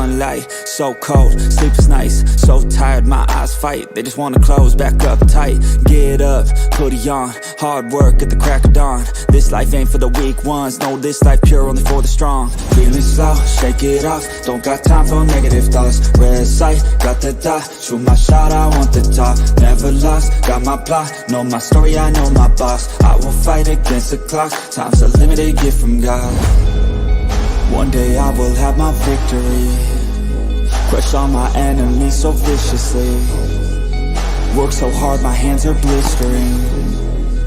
sunlight, so cold, sleep is nice. So tired, my eyes fight, they just wanna close back up tight. Get up, hoodie on, hard work at the crack of dawn. This life ain't for the weak ones, no, this life pure only for the strong. Feeling slow, shake it off, don't got time for negative thoughts. Red sight, got the dot, shoot my shot, I want the top. Never lost, got my plot, know my story, I know my boss. I will fight against the clock, time's a limited gift from God. One day I will have my victory, crush all my enemies so viciously. Work so hard my hands are blistering,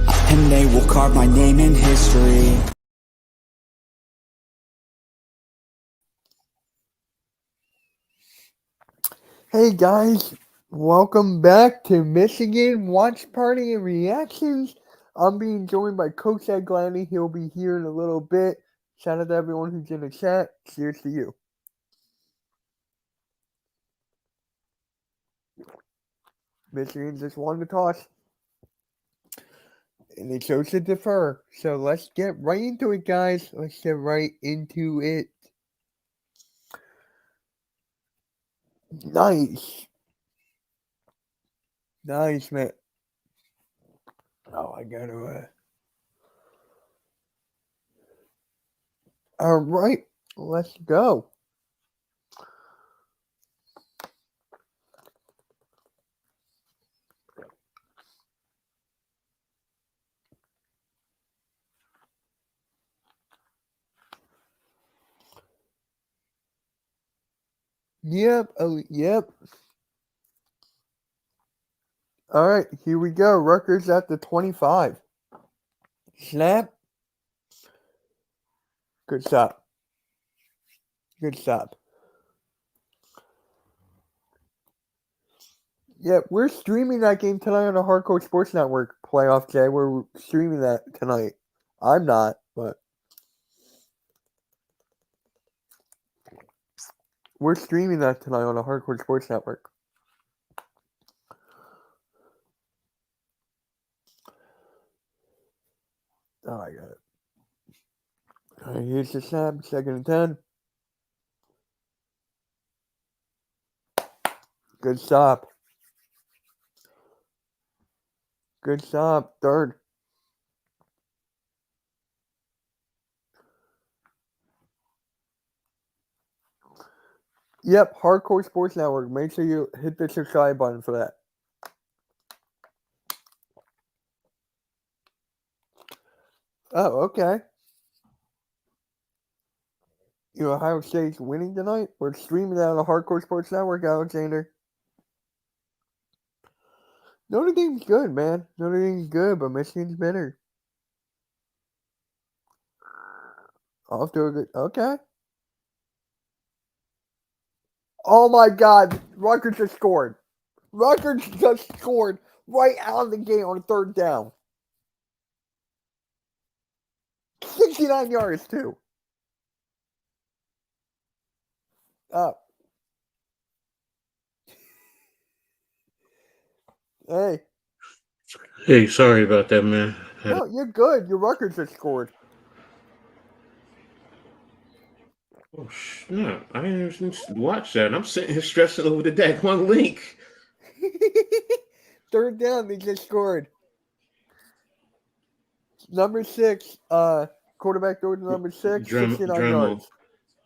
and they will carve my name in history. Hey guys, welcome back to Michigan Watch Party and Reactions. I'm being joined by Coach Ed Gladney. He'll be here in a little bit. Shout out to everyone who's in the chat. Cheers to you. Michigan just won the toss, and they chose to defer. So let's get right into it, guys. Let's get right into it. Nice. Nice, man. Oh, I gotta... All right, let's go. Yep, yep. All right, here we go. Rutgers at the 25. Snap. Good stop. Good stop. Yeah, we're streaming that game tonight on the Hardcore Sports Network playoff day. We're streaming that tonight. I'm not, but we're streaming that tonight on the Hardcore Sports Network. Oh, I got it. All right, here's the snap. 2nd and 10. Good stop. Good stop. 3rd. Yep, Hardcore Sports Network. Make sure you hit the subscribe button for that. Oh, okay. Ohio State's winning tonight? We're streaming that on the Hardcore Sports Network, Alexander. Notre Dame's good, man. Notre Dame's good, but Michigan's better. Off to a good... Okay. Oh, my God. Rutgers just scored. Rutgers just scored right out of the gate on 3rd down. 69 yards, too. Up. Hey. Hey, sorry about that, man. No, you're good. Your Rutgers just scored. Oh, no, I didn't even watch that. I'm sitting here stressing over the daggone link. 3rd down, they just scored. Number 6, quarterback throw to number 6, 69 yards.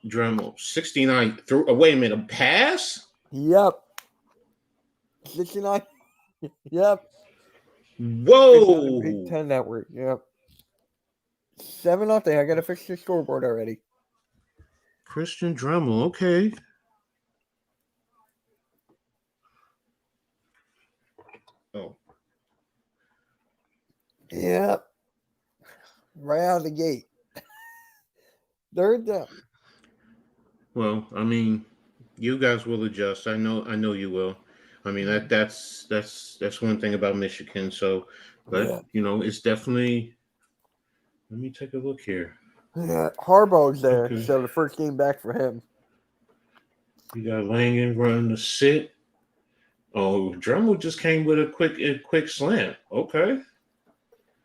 Dremel, 69. Wait a minute, a pass? Yep. 69. Yep. Whoa. Big 10 network. Yep. 7-0. I got to fix the scoreboard already. Christian Dremel, okay. Oh. Yep. Right out of the gate. 3rd down. Well, I mean, you guys will adjust. I know you will. I mean, that's one thing about Michigan. So, but yeah. It's definitely. Let me take a look here. Yeah, Harbaugh's there, Okay. so the first game back for him. You got Langan running the sit. Oh, Dremel just came with a quick slant. Okay.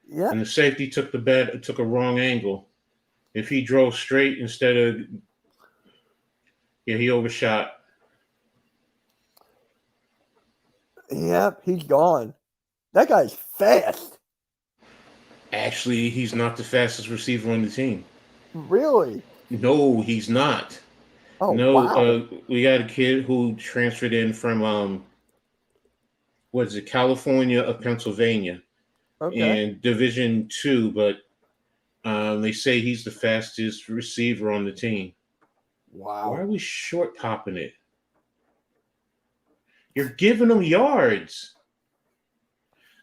Yeah. And the safety took a wrong angle. If he drove straight instead of Yeah, he overshot. Yep, he's gone. That guy's fast. Actually, he's not the fastest receiver on the team. Really? No, he's not. Oh, No, wow. we got a kid who transferred in from what is it, California of Pennsylvania, Okay. in Division Two, but they say he's the fastest receiver on the team. Why Wow. are we short popping it? You're giving them yards.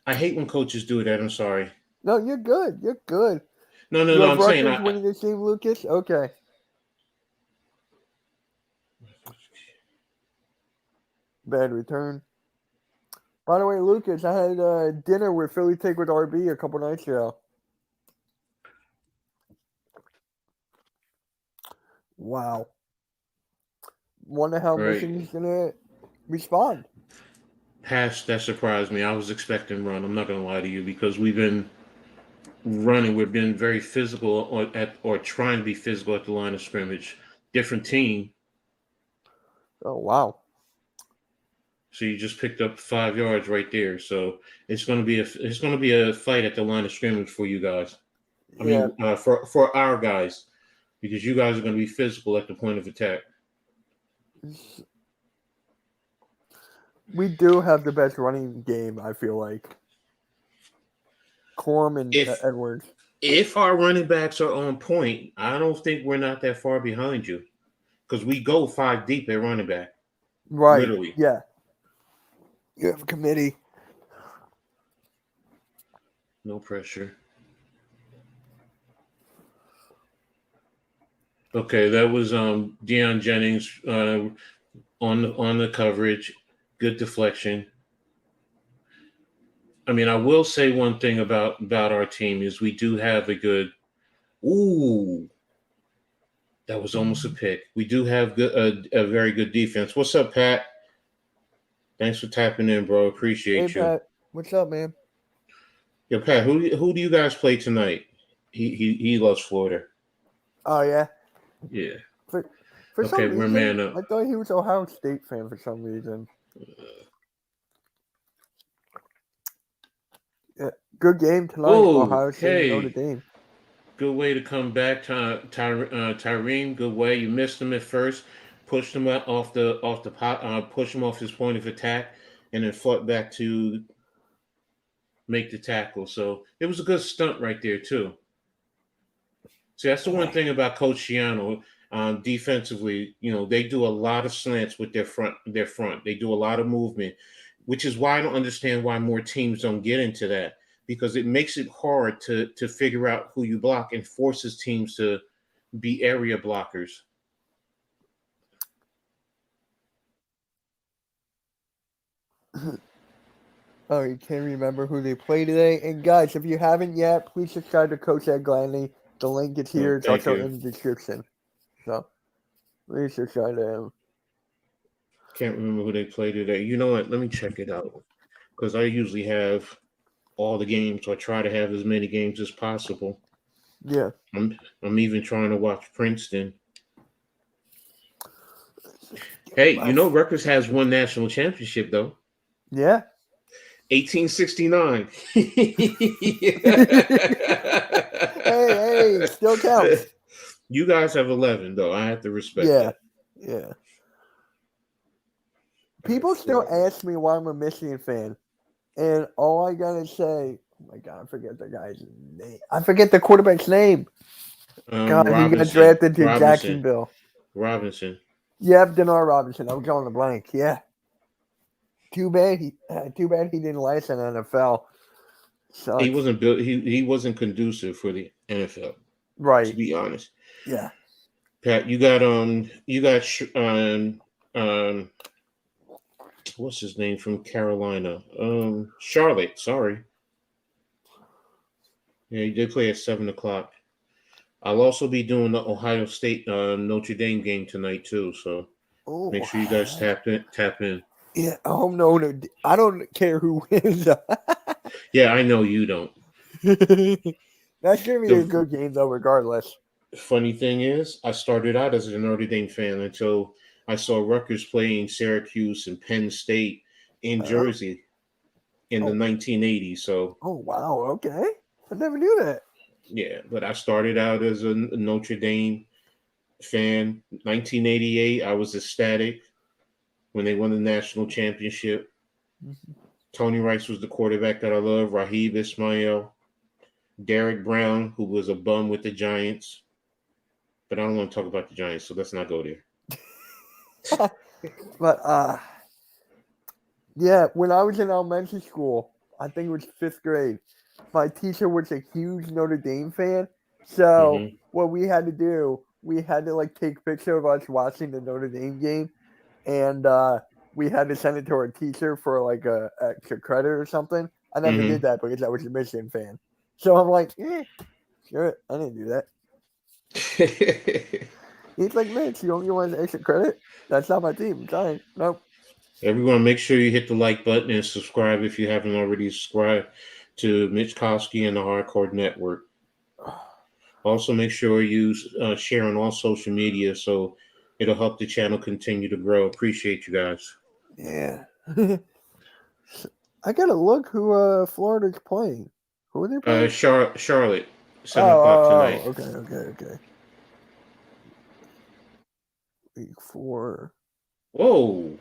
I hate when coaches do that. I'm sorry. No, you're good. You're good. No, no, You no. have I'm saying Rutgers winning this game, Lucas? Okay. Bad return. By the way, Lucas, I had dinner with Philly Take with RB a couple nights ago. Wow. Wonder how right. Michigan's going to respond. Pass that surprised me. I was expecting run. I'm not gonna lie to you because we've been running. We've been very physical or trying to be physical at the line of scrimmage. Different team. Oh, wow. So you just picked up 5 yards right there. So it's gonna be a fight at the line of scrimmage for you guys. I Yeah. mean, for our guys, because you guys are gonna be physical at the point of attack. We do have the best running game, I feel like. Corum and If Edwards. if our running backs are on point, I don't think we're not that far behind you because we go 5 deep at running back, Right. literally. Yeah. You have a committee. No pressure. Okay, that was Deion Jennings on the coverage. Good deflection. I mean, I will say one thing about our team is we do have a good. Ooh, that was almost a pick. We do have a very good defense. What's up, Pat? Thanks for tapping in, bro. Hey, Appreciate you. Pat. What's up, man? Yo, Pat, who do you guys play tonight? He loves Florida. Oh, yeah. Yeah. For Okay, some we're reason, man up. I thought he was an Ohio State fan for some reason. Yeah. Good game tonight, Ohio State and Notre Okay. Dame. Good way to come back, Tyreen. Good way. You missed him at first, pushed him off the pot, pushed him off his point of attack, and then fought back to make the tackle. So it was a good stunt right there too. See, that's the one thing about Coach Shiano. Defensively, they do a lot of slants with their front. They do a lot of movement, which is why I don't understand why more teams don't get into that because it makes it hard to figure out who you block and forces teams to be area blockers. Oh, you can't remember who they play today. And guys, if you haven't yet, please subscribe to Coach Ed Gladney. The link is here. It's Thank also you. in the description. So please subscribe to him. Can't remember who they play today. You know what? Let me check it out because I usually have all the games or try to have as many games as possible. Yeah. I'm even trying to watch Princeton. Hey, Rutgers has one national championship though. Yeah. 1869. hey, still counts. You guys have 11 though. I have to respect that. Yeah. People still ask me why I'm a Michigan fan, and all I gotta say, oh my God, I forget the guy's name. I forget the quarterback's name. God, he got drafted to Jacksonville. Robinson. Yep, Denard Robinson. I was drawing the blank. Yeah. Too bad he didn't last in the NFL. Sucks. He wasn't built. He wasn't conducive for the NFL. Right. To be honest. Yeah. Pat, you got what's his name from Carolina? Charlotte. Sorry. Yeah, they play at 7:00. I'll also be doing the Ohio State Notre Dame game tonight too. So make sure you guys tap in. Yeah, no, I don't care who wins. Yeah, I know you don't. That's gonna be a good game though, regardless. Funny thing is, I started out as a Notre Dame fan until I saw Rutgers playing Syracuse and Penn State in Oh, Jersey in the oh, 1980s. So oh, wow. Okay. I never knew that. yeah, but I started out as a Notre Dame fan. 1988, I was ecstatic when they won the national championship. Mhm. Tony Rice was the quarterback that I love. Raheem Ismail, Derek Brown, who was a bum with the Giants. But I don't want to talk about the Giants, so let's not go there. But yeah, when I was in elementary school, I think it was 5th grade, my teacher was a huge Notre Dame fan. So Hmm. what we had to do, we had to like take picture of us watching the Notre Dame game, and we had to send it to our teacher for like a extra credit or something. I never did Hmm. that because I was a Michigan fan. So I'm like, sure, I didn't do that. He's like, Mitch, you don't want extra credit? That's not my team. I'm sorry. Nope. Everyone, make sure you hit the like button and subscribe if you haven't already subscribed to Mitch Kosky and the Hardcore Network. Also, make sure you share on all social media so it'll help the channel continue to grow. Appreciate you guys. Yeah. I gotta look who Florida's playing. Who are they playing? Charlotte, Oh, 7 o'clock tonight. okay. Week 4. Whoa,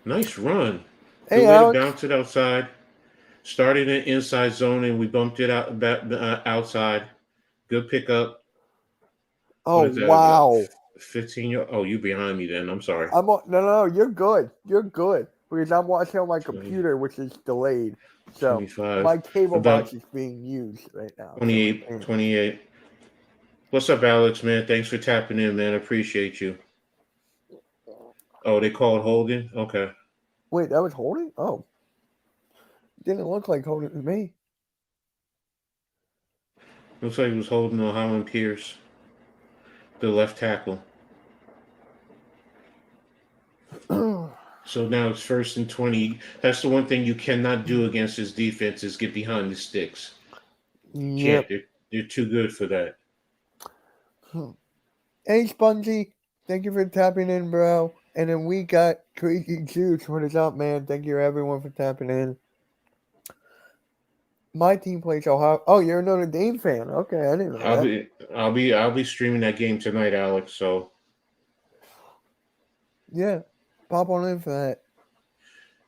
nice run. Good Hey, way to Alex. bounce it outside. Started in inside zone and we bumped it outside. Good pickup. Oh, What is that? wow. 15 year? Oh, you behind me then. I'm sorry. No. You're good. You're good because I'm watching on my 20, computer, which is delayed. So 25. my cable box About is being used right now. So my 28. parents. 28. What's up, Alex, man? Thanks for tapping in, man. Appreciate you. Oh, they called holding? Okay. Wait, that was holding? Oh, didn't look like holding to me. Looks like he was holding on Holland Pierce, the left tackle. So now it's 1st and 20. That's the one thing you cannot do against this defense is get behind the sticks. You can't. Yep. They're too good for that. Hey, Spongy. Thank you for tapping in, bro. And then we got Crazy Juice. What is up, man? Thank you, everyone, for tapping in. My team plays Ohio. Oh, you're a Notre Dame fan. Okay, I didn't know I'll that. be I'll be streaming that game tonight, Alex. So Yeah, pop on in for that.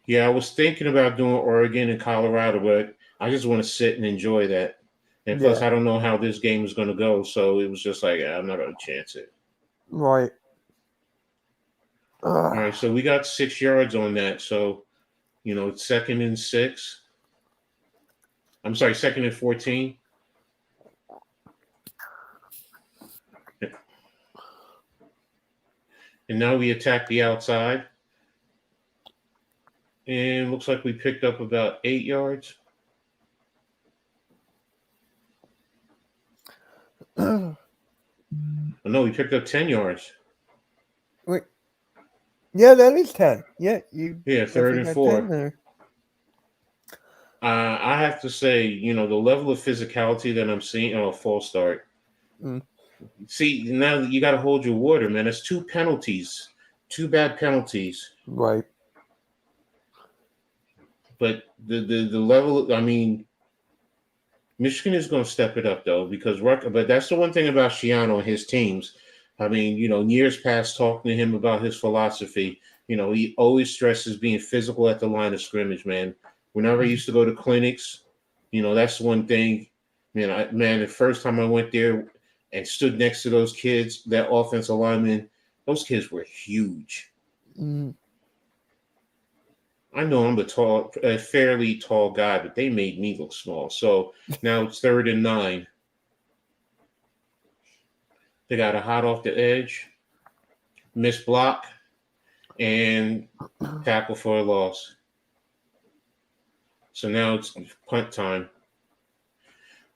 yeah, I was thinking about doing Oregon and Colorado, but I just want to sit and enjoy that. And plus, Yeah, I don't know how this game is going to go, so it was just like I'm not going to chance it. right. All Ugh. right, so we got 6 yards on that. So it's 2nd and 6. I'm sorry, 2nd and 14. And now we attack the outside. And looks like we picked up about 8 yards. Oh, no, we picked up 10 yards. Wait. Yeah, that is 10. Yeah, you Yeah, third definitely and got 10 four. there. I have to say, the level of physicality that I'm seeing. Oh, false start. Mm, See, now you got to hold your water, man. That's 2 penalties, 2 bad penalties. right. But the level, I mean, Michigan is going to step it up though because But that's the one thing about Shiano and his teams. I mean, years past talking to him about his philosophy. He always stresses being physical at the line of scrimmage, man. Whenever I used to go to clinics, that's one thing. Man, the first time I went there and stood next to those kids, that offensive lineman, those kids were huge. Mm, I know I'm a fairly tall guy, but they made me look small. So now it's 3rd and 9. They got a hot off the edge, miss block, and tackle for a loss. So now it's punt time.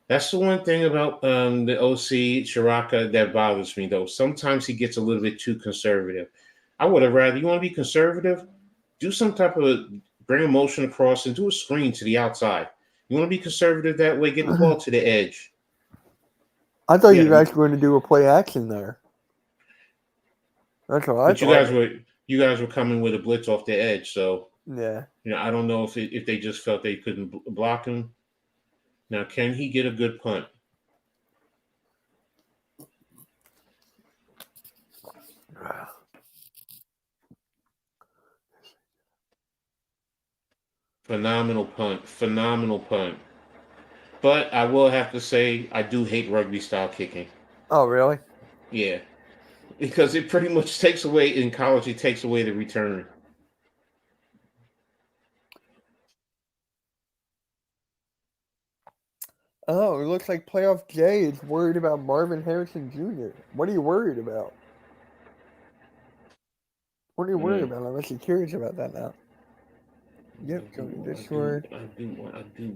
That's the one thing about the OC Shiraka that bothers me, though. Sometimes he gets a little bit too conservative. I would have rather you want to be conservative, do some type of bring a motion across and do a screen to the outside. You want to be conservative that way, get the ball to the edge. I thought you Yeah, guys were going to do a play action there. That's what I But thought. you guys were coming with a blitz off the edge, so Yeah. I don't know if they just felt they couldn't block him. Now, can he get a good punt? Phenomenal punt, phenomenal punt. But I will have to say, I do hate rugby style kicking. Oh, really? Yeah, because it pretty much takes away in college. It takes away the return. Oh, it looks like Playoff J is worried about Marvin Harrison Jr. What are you worried about? What are you worried Mm. about? Unless you're curious about that now. Yep, Tony Discord. I do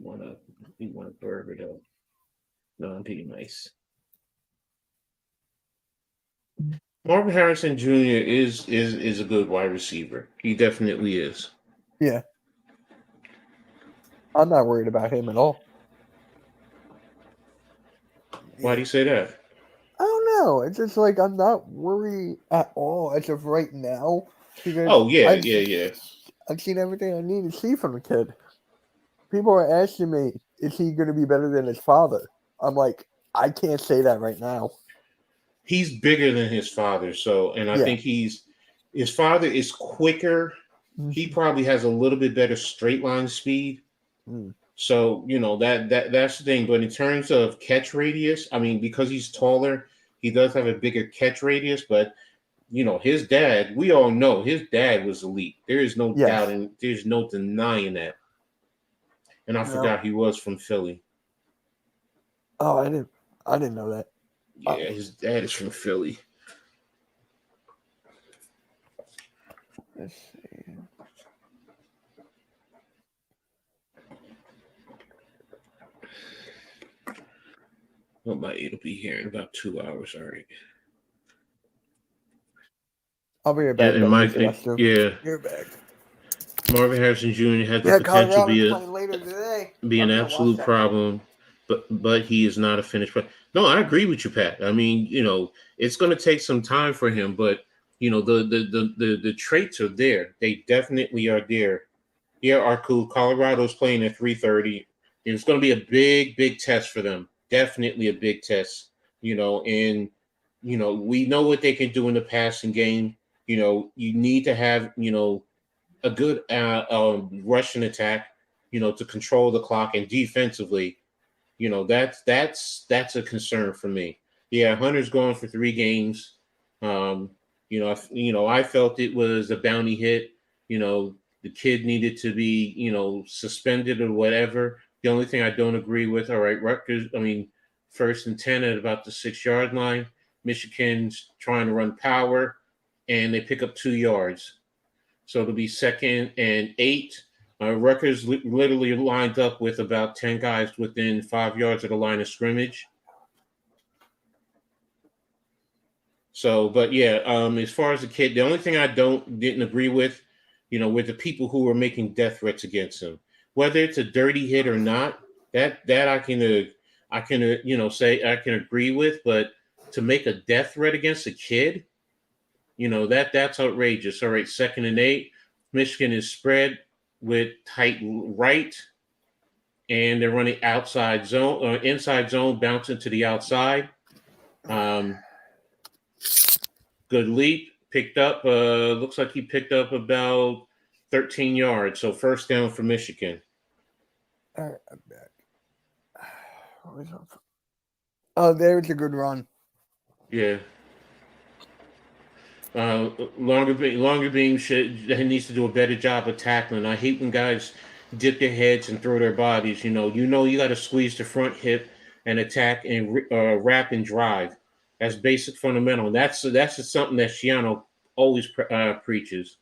want a burger though. No, I'm being nice. Marvin Harrison Jr. is a good wide receiver. He definitely is. Yeah, I'm not worried about him at all. Why do Yeah. you say that? I don't know. It's just like I'm not worried at all as of right now because Oh yeah, yeah, yeah. I've seen everything I need to see from the kid. People are asking me, is he going to be better than his father? I'm like, I can't say that right now. He's bigger than his father, so and I Yeah. think his father is quicker. He probably has a little bit better straight line speed. Mm. So that's the thing. But in terms of catch radius, I mean, because he's taller, he does have a bigger catch radius. But his dad, we all know his dad was elite. There is no Yes. doubting, there's no denying that. And I No. forgot he was from Philly. Oh, I didn't know that. Yeah, his dad is from Philly. Let's see. Well, it'll be here in about 2 hours. All right. I'll be right Yeah, back. and Gotta use Mike, the restroom. yeah, You're back. Marvin Harrison Jr. has the Yeah, potential to Colorado's playing later today. be I an was gonna watch absolute that game. problem, but he is not a finished product. No, I agree with you, Pat. I mean, it's going to take some time for him, but the traits are there. They definitely are there. Yeah, are cool. Colorado's playing at 3:30. It's going to be a big test for them. Definitely a big test. And we know what they can do in the passing game. You need to have a good rushing attack, to control the clock, and defensively, that's a concern for me. Yeah, Hunter's going for 3 games. Um, I felt it was a bounty hit. The kid needed to be, suspended or whatever. The only thing I don't agree with, all right, Rutgers, I mean, 1st and 10 at about the 6 yard line. Michigan's trying to run power, and they pick up 2 yards. So it'll be 2nd and 8. Rutgers literally lined up with about 10 guys within 5 yards of the line of scrimmage. So, but yeah, as far as the kid, the only thing I didn't agree with, with the people who were making death threats against him, whether it's a dirty hit or not, that I can say I can agree with, but to make a death threat against a kid, that's outrageous. All right, 2nd and 8. Michigan is spread with tight right, and they're running outside zone or inside zone, bouncing to the outside. Um, Good leap, picked up. Looks like he picked up about 13 yards. So first down for Michigan. All right, I'm back. Oh, there's a good run. Yeah. Longer beam needs to do a better job of tackling. I hate when guys dip their heads and throw their bodies. You got to squeeze the front hip and attack and wrap and drive. That's basic fundamental. And that's just something that Shiano always preaches.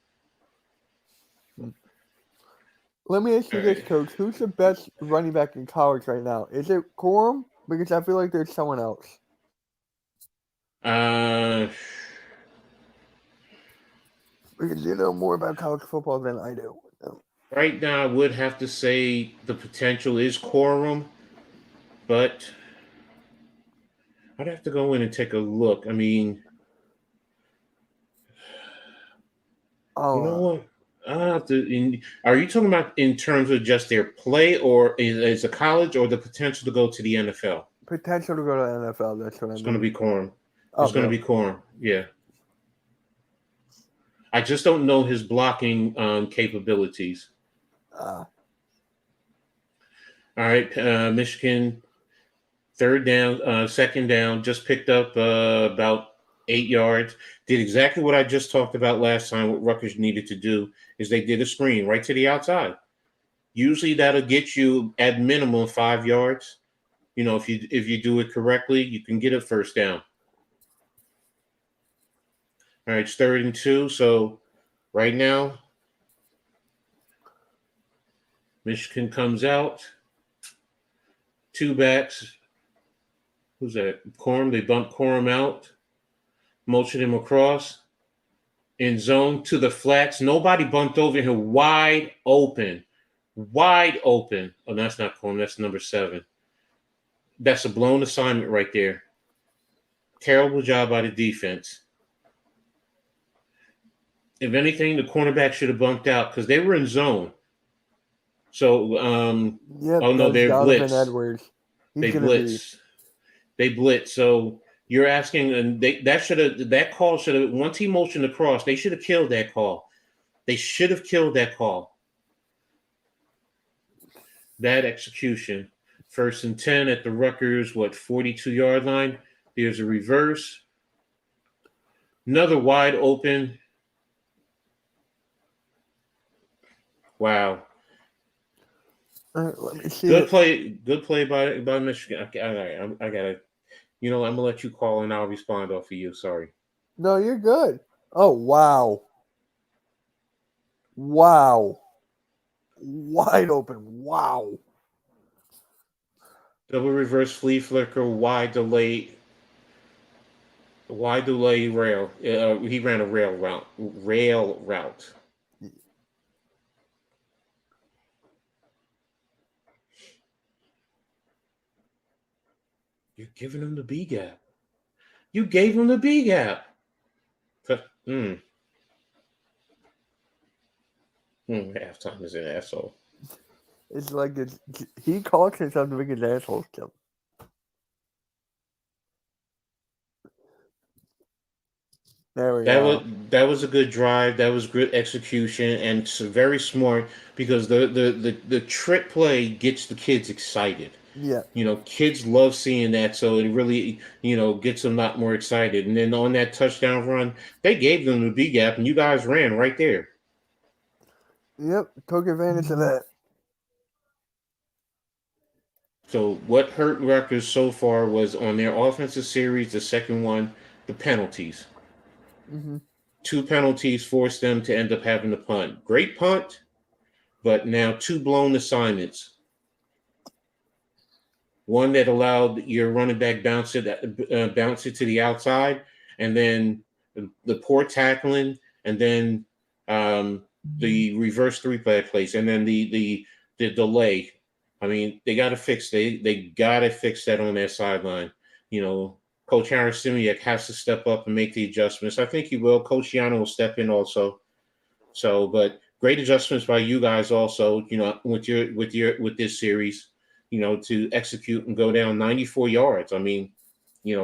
Let me ask All you this, right. Coach. Who's the best running back in college right now? Is it Corum? Because I feel like there's someone else. Uh, Because you know more about college football than I do. right now, I would have to say the potential is Quorum, but I'd have to go in and take a look. I mean, You know Oh, what? Are you talking about in terms of just their play, or as a college, or the potential to go to the NFL? potential to go to the NFL. That's what I It's going to mean. be Corum. Oh, It's going to really? be Corum. Yeah. I just don't know his blocking capabilities. Ah, All right, Michigan, second down, just picked up about 8 yards. Did exactly what I just talked about last time. What Rutgers needed to do is they did a screen right to the outside. Usually that'll get you at minimum 5 yards. You know, if you do it correctly, you can get a first down. All right, it's 3rd and 2. So right now, Michigan comes out, two backs. Who's that? Corum. They bump Corum out, motion him across in zone to the flats. Nobody bumped over him. Wide open. Wide open. Oh, that's not Corum. That's number 7. That's a blown assignment right there. Terrible job by the defense. If anything, the cornerback should have bumped out because they were in zone. So, yep, oh no, that's they're Donovan blitz. Edwards. He's They gonna be. blitz. They blitz. So you're asking, and that call should have, once he motioned across, they should have killed that call. They should have killed that call. That execution. 1st and 10 at the Rutgers, 42-yard line. There's a reverse. Another wide open. Wow. Let me see Good it. play. Good play by Michigan. I gotta. I'm gonna let you call and I'll respond off of you. Sorry. No, you're good. Oh, wow. Wow. Wide open. Wow. Double reverse flea flicker, wide delay. Wide delay rail. He ran a rail route. Rail route. You're giving him the B gap. You gave him the B gap. Mm. Halftime is an asshole. It's like he calls himself the biggest asshole still. There we That was go. that was a good drive. That was good execution, and it's very smart because the trick play gets the kids excited. Yeah. Kids love seeing that, so it really gets them a lot more excited. And then on that touchdown run, they gave them the B gap, and you guys ran right there. Yep. Took advantage of that. So what hurt Rutgers so far was on their offensive series, the second one, the penalties. Mm-hmm. 2 penalties forced them to end up having to punt. Great punt, but now 2 blown assignments. One that allowed your running back bounce it to the outside, and then the poor tackling, and then the reverse 3-play plays, and then the delay. I mean, they got to fix they got to fix that on their sideline. Coach Harris Simiak has to step up and make the adjustments. I think he will. Coach Yano will step in also. So, but great adjustments by you guys also. With this series, to execute and go down 94 yards. I mean,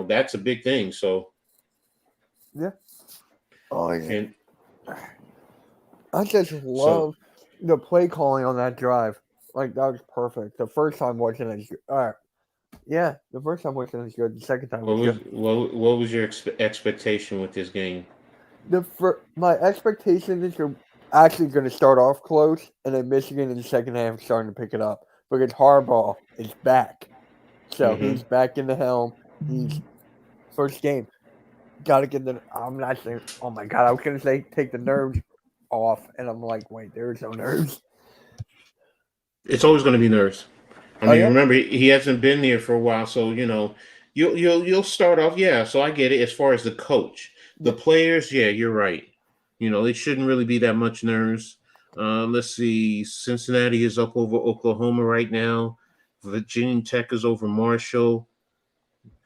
that's a big thing. So, Yeah. Oh yeah. and I just so love the play calling on that drive. Like that was perfect. The first time wasn't as good. Yeah, the first time wasn't as good. The second time what was was good. what was your expectation with this game? My expectation is you're actually going to start off close, and then Michigan in the second half is starting to pick it up because Harbaugh is back. So Mm-hmm. he's back in the helm. He's first game. Got to get the. I'm not saying. Oh my god! I was going to say take the nerves off, and I'm like, wait, there's no nerves. It's always going to be nerves. I Oh mean, yeah. remember he hasn't been there for a while, so you'll start off. Yeah, so I get it. As far as the coach, the Yeah. players, yeah, you're right. It shouldn't really be that much nerves. Let's see. Cincinnati is up over Oklahoma right now. Virginia Tech is over Marshall.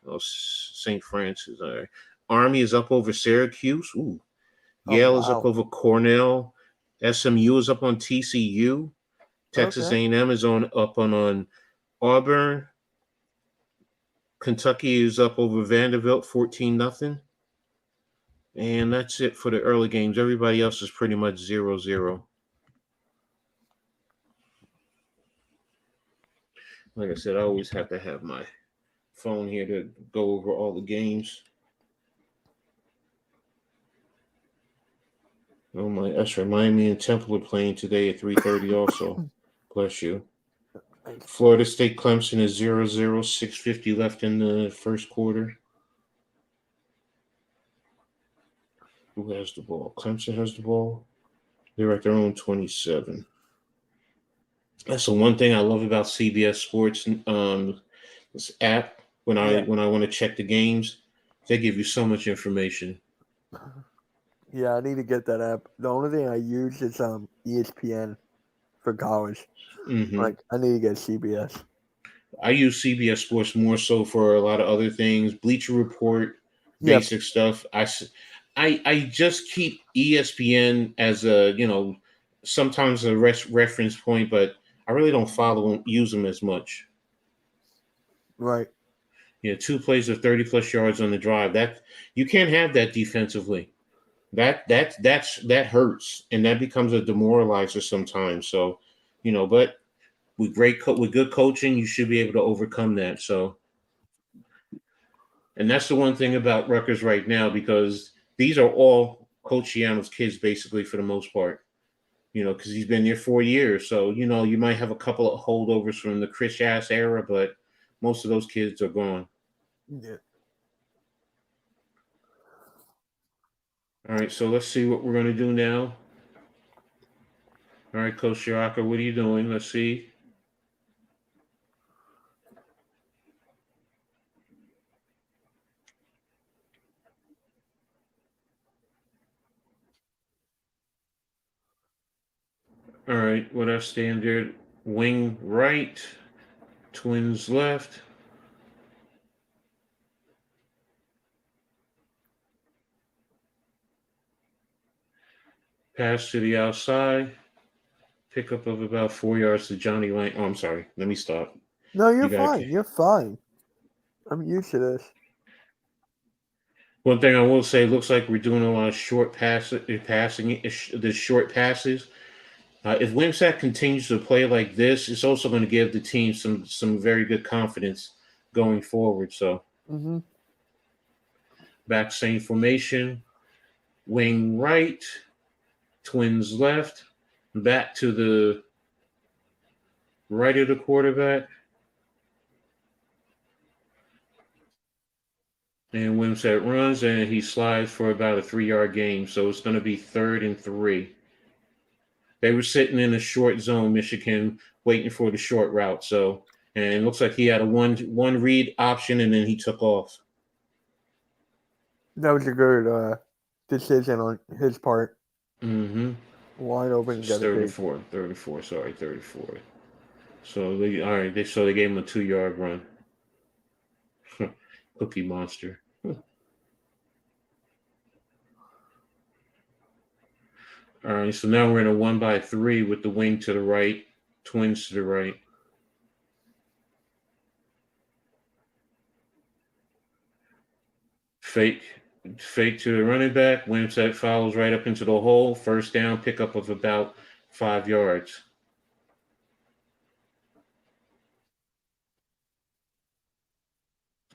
Oh, St. Francis. All right. Army is up over Syracuse. Ooh, Yale is up wow. over Cornell. SMU is up on TCU. Texas Okay. A&M is on Auburn. Kentucky is up over Vanderbilt 14-0. And that's it for the early games. Everybody else is pretty much 0-0. Like I said, I always have to have my phone here to go over all the games. Oh my, that's right. Miami and Temple are playing today at 3:30 also. Bless you. Florida State Clemson is 0-0, 6:50 left in the first quarter. Who has the ball? Clemson has the ball. They're at their own 27. That's the one thing I love about CBS Sports this app. When I want to check the games, they give you so much information. Yeah, I need to get that app. The only thing I use is ESPN for college. Mm-hmm. Like, I need to get CBS. I use CBS Sports more so for a lot of other things, Bleacher Report, Yep. basic stuff. I just keep ESPN as a sometimes a reference point, but I really don't follow and use them as much. Right. Yeah, 2 plays of 30+ yards on the drive. That you can't have that defensively. That hurts, and that becomes a demoralizer sometimes. So, but with with good coaching, you should be able to overcome that. So, and that's the one thing about Rutgers right now, because these are all Coach Shiano's kids basically for the most part. Because he's been there 4 years. So, you might have a couple of holdovers from the Chris Ass era, but most of those kids are gone. Yeah. All right, so let's see what we're going to do now. All right, Coach Shiraka, what are you doing? Let's see. All right, what our standard? Wing right, twins left. Pass to the outside. Pickup of about 4 yards to Johnny Lang. Oh, I'm sorry. Let me stop. No, you're You got fine. You're fine. I'm used to this. one thing I will say. Looks like we're doing a lot of short passing. The short passes. If Wimsatt continues to play like this, it's also going to give the team some very good confidence going forward. So back same formation. Wing right, twins left, back to the right of the quarterback. And Wimsatt runs, and he slides for about a 3-yard gain. So it's going to be 3rd and 3. They were sitting in a short zone, Michigan, waiting for the short route. So, and it looks like he had a one read option, and then he took off. That was a good decision on his part. Mm-hmm. Wide open. It's 34. Sorry, 34. So they gave him a 2-yard run. Cookie Monster. All right, so now we're in a 1-by-3 with the wing to the right, twins to the right. Fake to the running back. Wimsatt follows right up into the hole. First down, pickup of about 5 yards.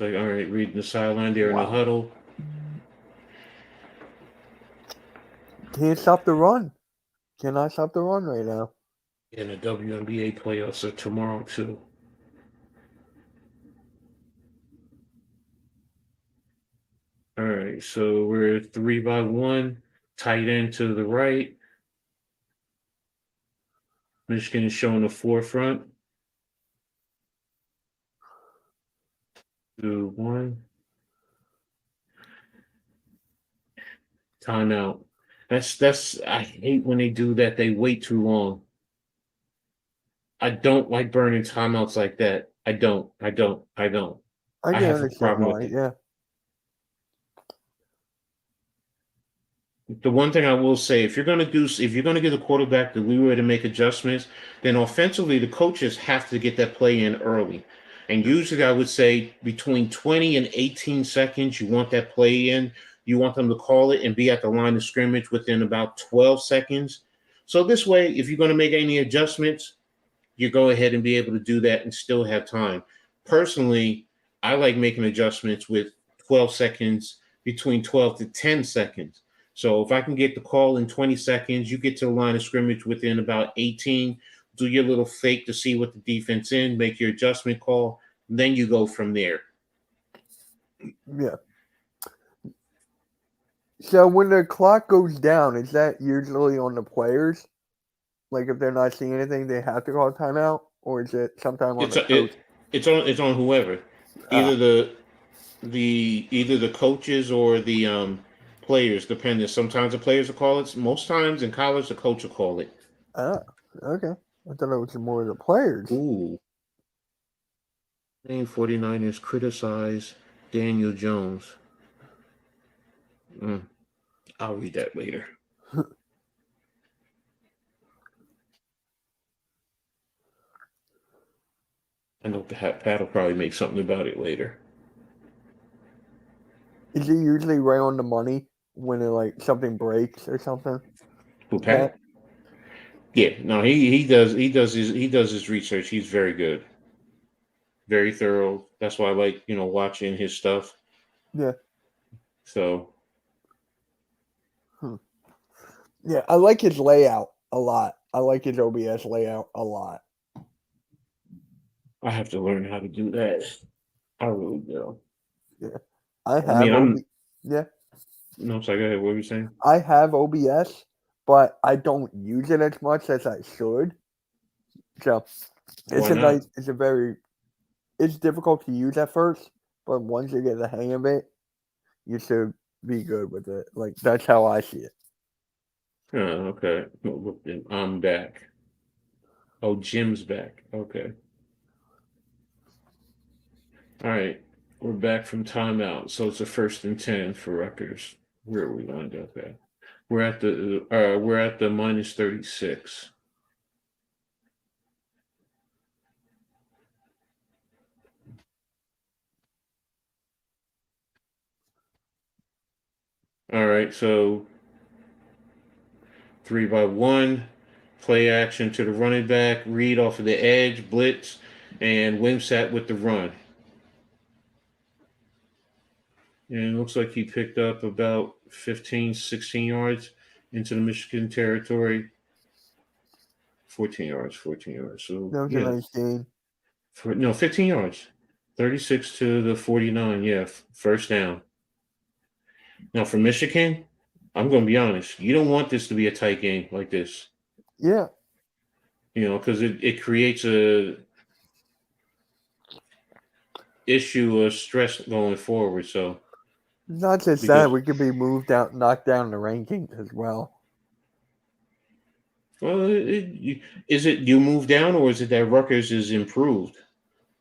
All right, reading the sideline there in the huddle. Can't stop the run. Cannot stop the run right now. And the WNBA playoffs are tomorrow too. All right, so we're 3-by-1, tight end to the right. Michigan is showing the forefront. 2-1. Timeout. That's I hate when they do that. They wait too long. I don't like burning timeouts like that. I don't. I I can have a understand problem why. with it. Yeah. The one thing I will say, if you're going to give the quarterback the leeway to make adjustments, then offensively the coaches have to get that play in early. And usually I would say between 20 and 18 seconds, you want that play in. You want them to call it and be at the line of scrimmage within about 12 seconds. So this way, if you're going to make any adjustments, you go ahead and be able to do that and still have time. Personally, I like making adjustments with 12 seconds, between 12 to 10 seconds. So if I can get the call in 20 seconds, you get to the line of scrimmage within about 18, do your little fake to see what the defense in, make your adjustment call, then you go from there. Yeah. So when the clock goes down, is that usually on the players? Like if they're not seeing anything, they have to call a timeout, or is it sometime on It's the coach? it's on whoever. Ah, Either the coaches or the players, depending. Sometimes the players will call it. Most times in college, the coach will call it. okay. I thought it was more of the players. Ooh. 49ers criticize Daniel Jones. I'll read that later. I know Pat will probably make something about it later. Is it usually right on the money when it, like something breaks or something? Who, Pat? Yeah, no, he does his research. He's very good, very thorough. That's why I like watching his stuff. Yeah. So Yeah, I like his layout a lot. I like his OBS layout a lot. I have to learn how to do that. I really do. Yeah. I I mean, have yeah. No, sorry, go ahead. What were you saying? I have OBS, but I don't use it as much as I should. So Why not? it's difficult to use at first, but once you get the hang of it, you should be good with it. Like that's how I see it. Oh, okay. I'm back. Oh, Jim's back. Okay. All right. We're back from timeout. So it's a 1st and 10 for Rutgers. Where are we lined up at? We're at the minus 36. All right, so 3-by-1, play action to the running back, read off of the edge, blitz, and Wimsat with the run. And it looks like he picked up about 15, 16 yards into the Michigan territory. 14 yards, 14 yards. So, That was a yeah, nice game. 15 yards. 36 to the 49. Yeah, first down. Now, for Michigan, I'm going to be honest. You don't want this to be a tight game like this. Yeah. Because it creates a issue of stress going forward. So, Not just that, because we could be knocked down the rankings as well. well, is it you move down or is it that Rutgers is improved?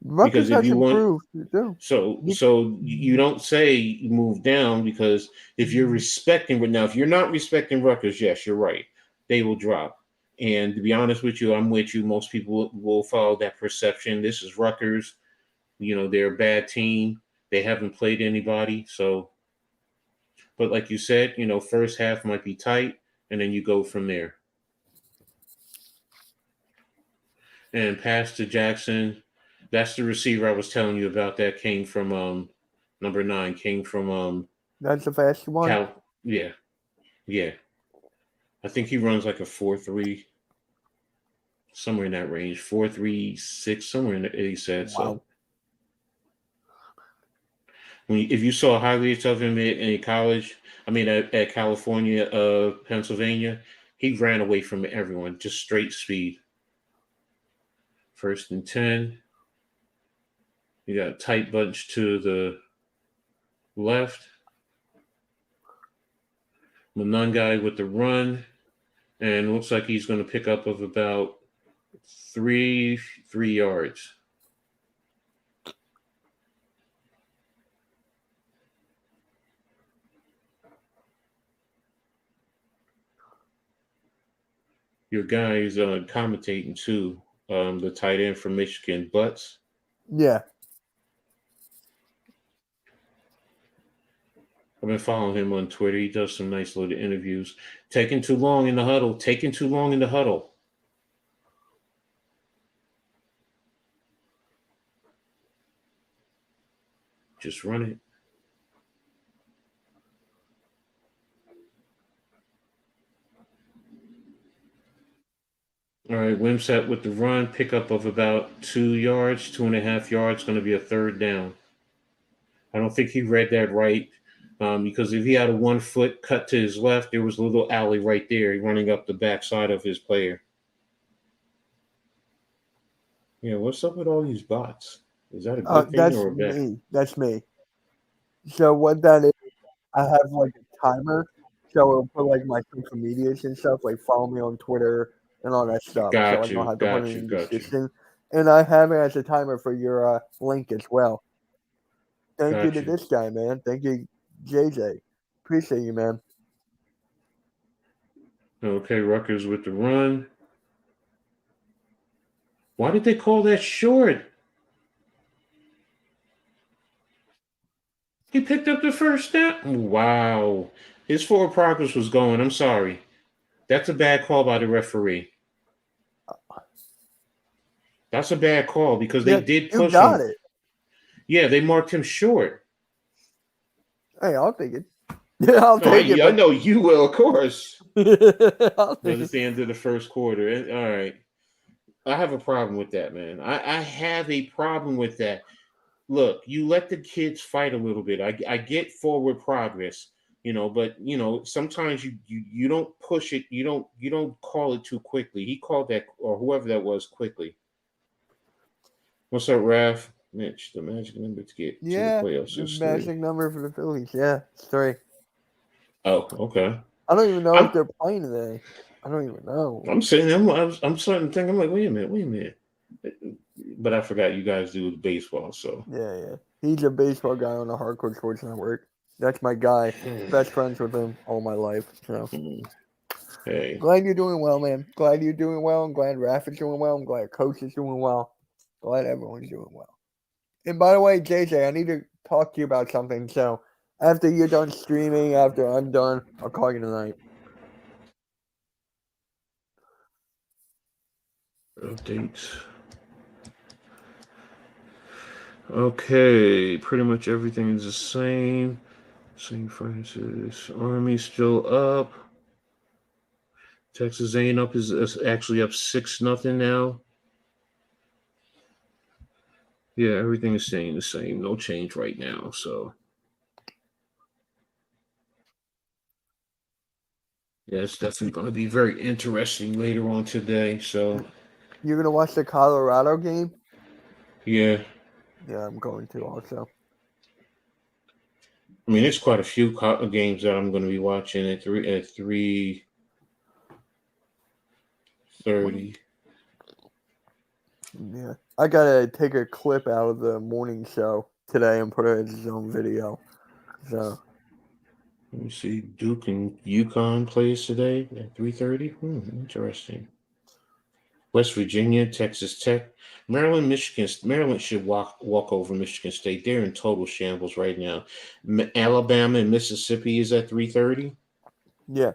Rutgers Because if has you want, improved too. so you don't say move down because if you're respecting, but now if you're not respecting Rutgers, yes, you're right, they will drop. And to be honest with you, I'm with you. Most people will follow that perception. This is Rutgers. They're a bad team. They haven't played anybody. So, but like you said, first half might be tight, and then you go from there. And pass to Jackson. That's the receiver I was telling you about. That came from number 9. Came from That's the fast one. Cal. Yeah, yeah. I think he runs like a 4.3, somewhere in that range. 4.36, somewhere in the, he said. Wow. So if you saw highlights of him in college, I mean at California, Pennsylvania, he ran away from everyone, just straight speed. 1st and 10. You got a tight bunch to the left. Munungai with the run, and looks like he's going to pick up of about three yards. your guy is commentating too. The tight end from Michigan, Butts. Yeah. I've been following him on Twitter. He does some nice little interviews. Taking too long in the huddle. Taking too long in the huddle. Just run it. All right, Wimsatt with the run, pickup of about 2 yards, 2.5 yards, going to be a third down. I don't think he read that right because if he had a 1 foot cut to his left, there was a little alley right there running up the backside of his player. Yeah, what's up with all these bots? Is that a good thing That's or a bad? me. That's me. So what that is, I have like a timer. So it'll put like my social medias and stuff, like follow me on Twitter and all that stuff. So I Got don't you, have to put got it you, in the got you, system. And I have it as a timer for your link as well. Thank you got to you. this guy, man. Thank you, JJ. Appreciate you, man. Okay, Rutgers with the run. Why did they call that short? He picked up the first down. Wow. His forward progress was going. I'm sorry. That's a bad call by the referee. That's a bad call because they Yeah, did you push got him. it. Yeah, they marked him short. Hey, I'll take it. Yeah, I'll No, take it. I But know you will, of course. I'll But take it's it. the end of the first quarter. All right. I have a problem with that, man. I have a problem with that. Look, you let the kids fight a little bit. I get forward progress, but sometimes you don't push it. You don't call it too quickly. He called that, or whoever that was, quickly. What's up, Raph? Mitch, the magic number to get to the Yeah, playoffs the is 3. magic number for the Phillies. Yeah, it's 3. Oh, okay. I don't even know if I'm they're playing today. I don't even know. I'm sitting there. I'm starting to think. I'm like, wait a minute. But I forgot you guys do baseball, so. Yeah. He's a baseball guy on the Hardcore Sports Network. That's my guy. Best friends with him all my life. So Hey, glad you're doing well, man. Glad you're doing well. I'm glad Raph is doing well. I'm glad Coach is doing well. Glad everyone's doing well. And by the way, JJ, I need to talk to you about something. So after you're done streaming, after I'm done, I'll call you tonight. updates. Okay, pretty much everything is the same. St. Francis Army still up. Texas A&M is actually up 6-0 now. Yeah, everything is staying the same. No change right now. So yeah, it's definitely going to be very interesting later on today. So You're gonna watch the Colorado game? yeah, Yeah, I'm going to also. I mean, there's quite a few games that I'm going to be watching at 3:30. Yeah, I gotta take a clip out of the morning show today and put it as its own video. So Let me see. Duke and UConn plays today at 3:30. Interesting. West Virginia, Texas Tech, Maryland, Michigan. Maryland should walk over Michigan State. They're in total shambles right now. Alabama and Mississippi is at 3:30. yeah,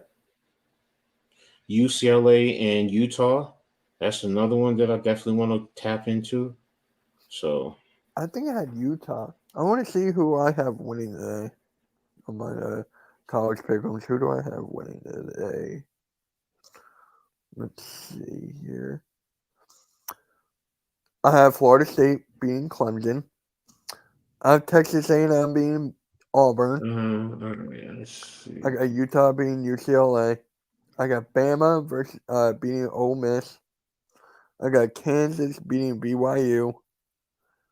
UCLA and Utah. That's another one that I definitely want to tap into. So I think I had Utah. I want to see who I have winning today on my college pick'ems. Who do I have winning today? Let's see here. I have Florida State beating Clemson. I have Texas A&M beating Auburn. yeah, let's see. I got Utah beating UCLA. I got Bama versus beating Ole Miss. I got Kansas beating BYU.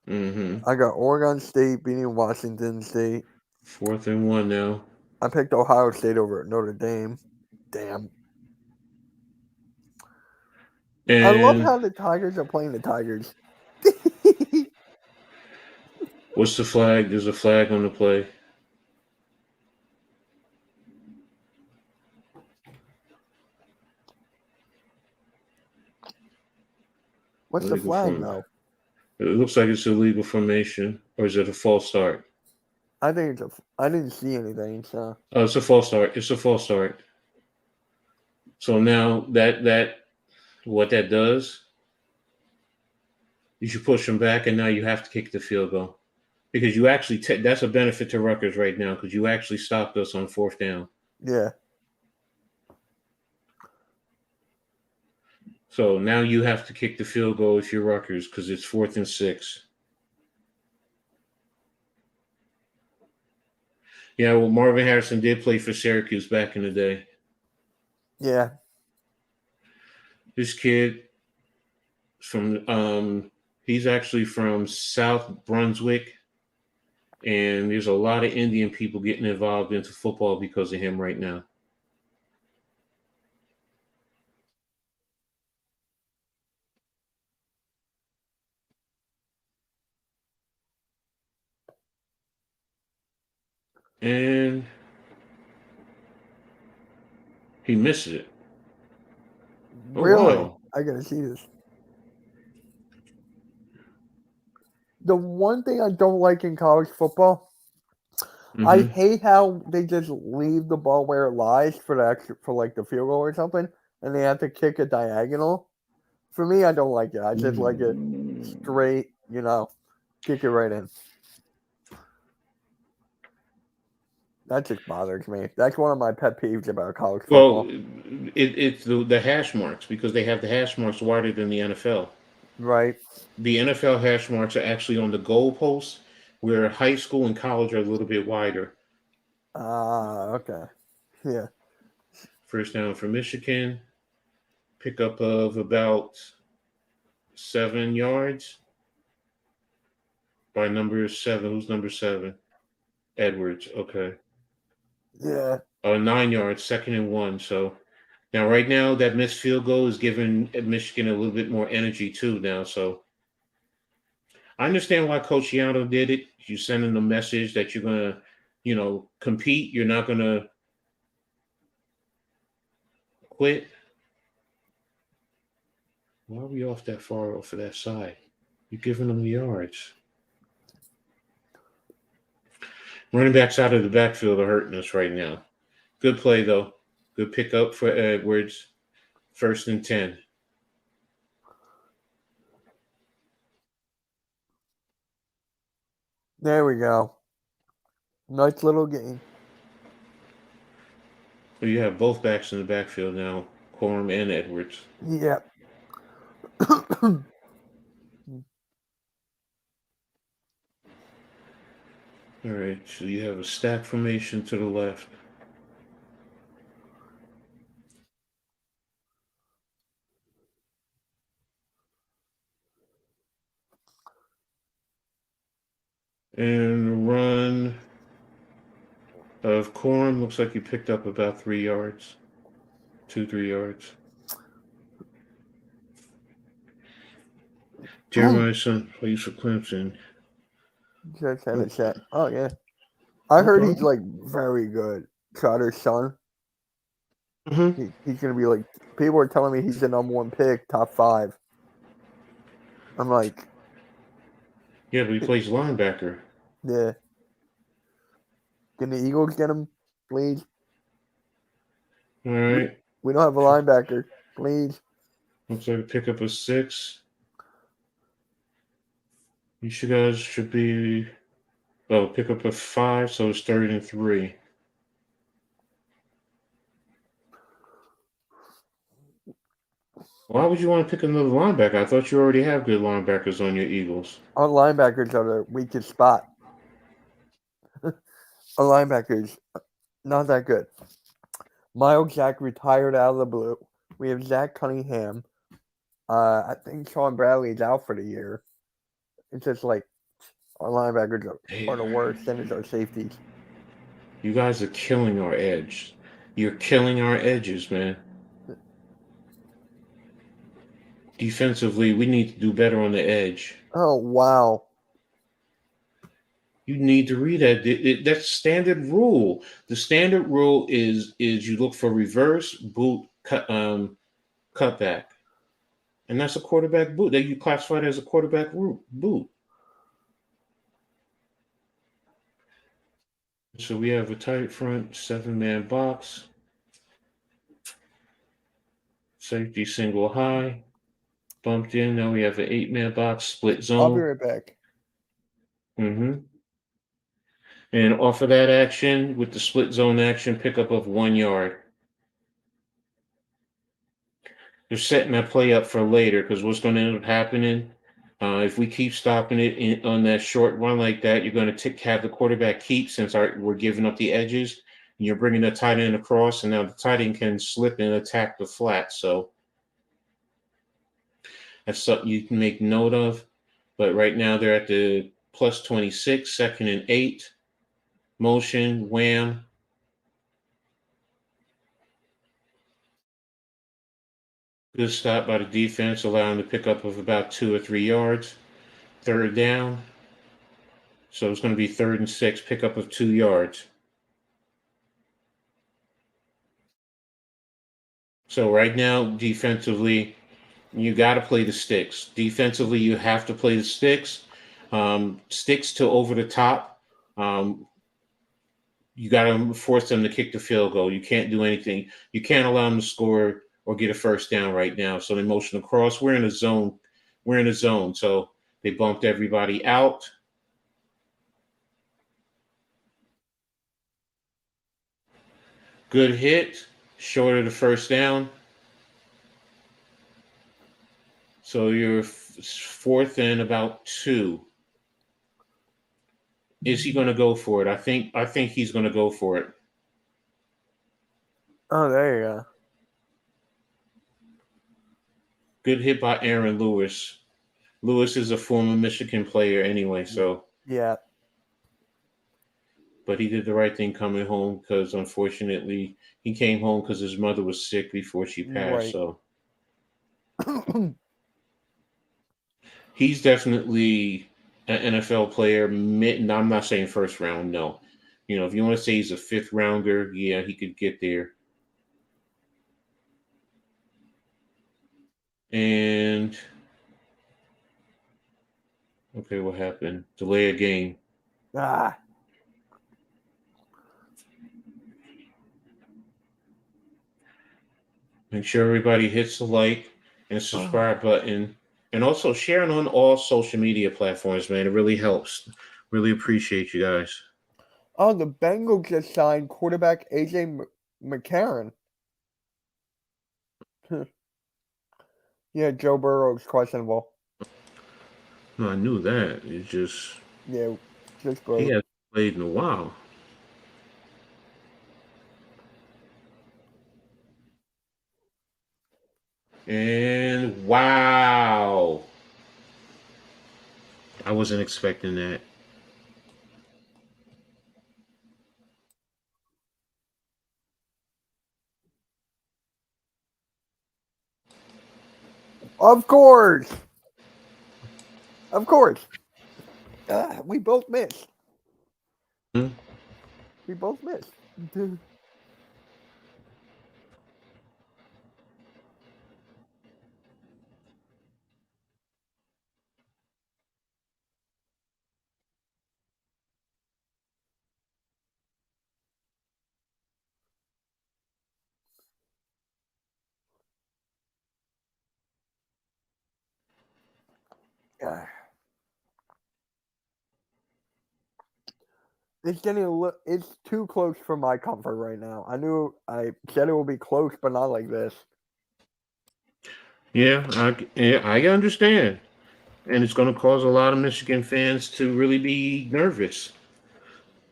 I got Oregon State beating Washington State. 4th-and-1 now. I picked Ohio State over at Notre Dame. Damn. I love And how the Tigers are playing the Tigers. what's the flag? There's a flag on the play. What's the Illegal flag form. though? It looks like it's a legal formation, or is it a false start? I think it's a. I didn't see anything. So Oh, it's a false start. It's a false start. So now that what that does, you should push them back, and now you have to kick the field goal because you actually that's a benefit to Rutgers right now because you actually stopped us on fourth down. yeah. So now you have to kick the field goal if you're Rutgers because it's 4th and 6. Yeah, well, Marvin Harrison did play for Syracuse back in the day. Yeah. This kid he's actually from South Brunswick, and there's a lot of Indian people getting involved into football because of him right now. And he misses it. Oh, Really? wow. I gotta see this. The one thing I don't like in college football, I Mm-hmm. hate how they just leave the ball where it lies for the extra, for like the field goal or something, and they have to kick a diagonal. For me, I don't like it. I just like it straight. Kick it right in. That just bothers me. That's one of my pet peeves about college Well, football. it's the hash marks because they have the hash marks wider than the NFL. Right? The NFL hash marks are actually on the goalposts, where high school and college are a little bit wider. Ah, okay. Yeah. First down for Michigan, pickup of about 7 yards by number 7. Who's number 7? Edwards. Okay. Yeah. 9 yards, 2nd and 1. So now, right now, that missed field goal is giving Michigan a little bit more energy too. Now, so I understand why Coach Yano did it. You're sending a message that you're gonna, compete. You're not gonna quit. Why are we off that far off of that side? You're giving them the yards. Running backs out of the backfield are hurting us right now. Good play though. Good pickup for Edwards. 1st and 10. There we go. Nice little game. So you have both backs in the backfield now, Corum and Edwards. Yeah. All right, so you have a stack formation to the left. And run of Corum looks like you picked up about 3 yards. 3 yards. Jeremiah Son plays for Clemson. Just had a chat. Oh yeah. I heard he's like very good. Crowder's son. Mm-hmm. He's gonna be like, people are telling me he's the number 1 pick, top 5. I'm like, Yeah, but he plays linebacker. yeah. Can the Eagles get him, please? All right. We don't have a linebacker, please. Looks like a pickup of 6. You guys should be. Oh, pickup of 5, so it's 3rd and 3. Why would you want to pick another linebacker? I thought you already have good linebackers on your Eagles. Our linebackers are the weakest spot. Our linebackers, not that good. Miles Jack retired out of the blue. We have Zach Cunningham. I think Sean Bradley's out for the year. It's just like our linebackers are the worst, and it's our safeties. You guys are killing our edge. You're killing our edges, man. Defensively, we need to do better on the edge. Oh wow. You need to read that. That's standard rule. The standard rule is you look for reverse boot cutback. And that's a quarterback boot. That you classified as a quarterback boot. So we have a tight front 7-man box. Safety single high. Bumped in. Now we have an 8-man box split I'll be zone. right back. Mm-hmm. And off of that action, with the split zone action, pickup of 1 yard. They're setting that play up for later because what's going to end up happening, if we keep stopping it on that short run like that, you're going to have the quarterback keep since we're giving up the edges. And you're bringing the tight end across, and now the tight end can slip and attack the flat. So that's something you can make note of. But right now they're at the plus 26, 2nd and 8. Motion, wham. Good stop by the defense, allowing the pickup of about 2 or 3 yards. 3rd down. So it's going to be 3rd and 6, pickup of 2 yards. So right now, defensively, you got to play the sticks. Defensively, you have to play the sticks. Sticks to over the top. You got to force them to kick the field goal. You can't do anything. You can't allow them to score or get a first down right now. So they motion across. We're in a zone. We're in a zone. So they bumped everybody out. Good hit. Short of the first down. So you're 4th and about 2. Is he going to go for it? I think he's going to go for it. Oh, there you go. Good hit by Aaron Lewis. Lewis is a former Michigan player anyway, so. Yeah. But he did the right thing coming home because, unfortunately, he came home because his mother was sick before she passed. Right. So he's definitely an NFL player. I'm not saying first round, no. If you want to say he's a 5th rounder, yeah, he could get there. And okay, what happened? Delay a game. Ah. Make sure everybody hits the like and subscribe button. And also sharing on all social media platforms, man. It really helps. Really appreciate you guys. Oh, the Bengals just signed quarterback A.J. McCarron. Yeah, Joe Burrow's questionable. No, I knew that. It's just Yeah, just he broke. hasn't played in a while. And wow. I wasn't expecting that. Of course. Of course. We both missed. Hmm? We both missed. It's getting it's too close for my comfort right now. I said it will be close, but not like this. Yeah, I understand. And it's going to cause a lot of Michigan fans to really be nervous.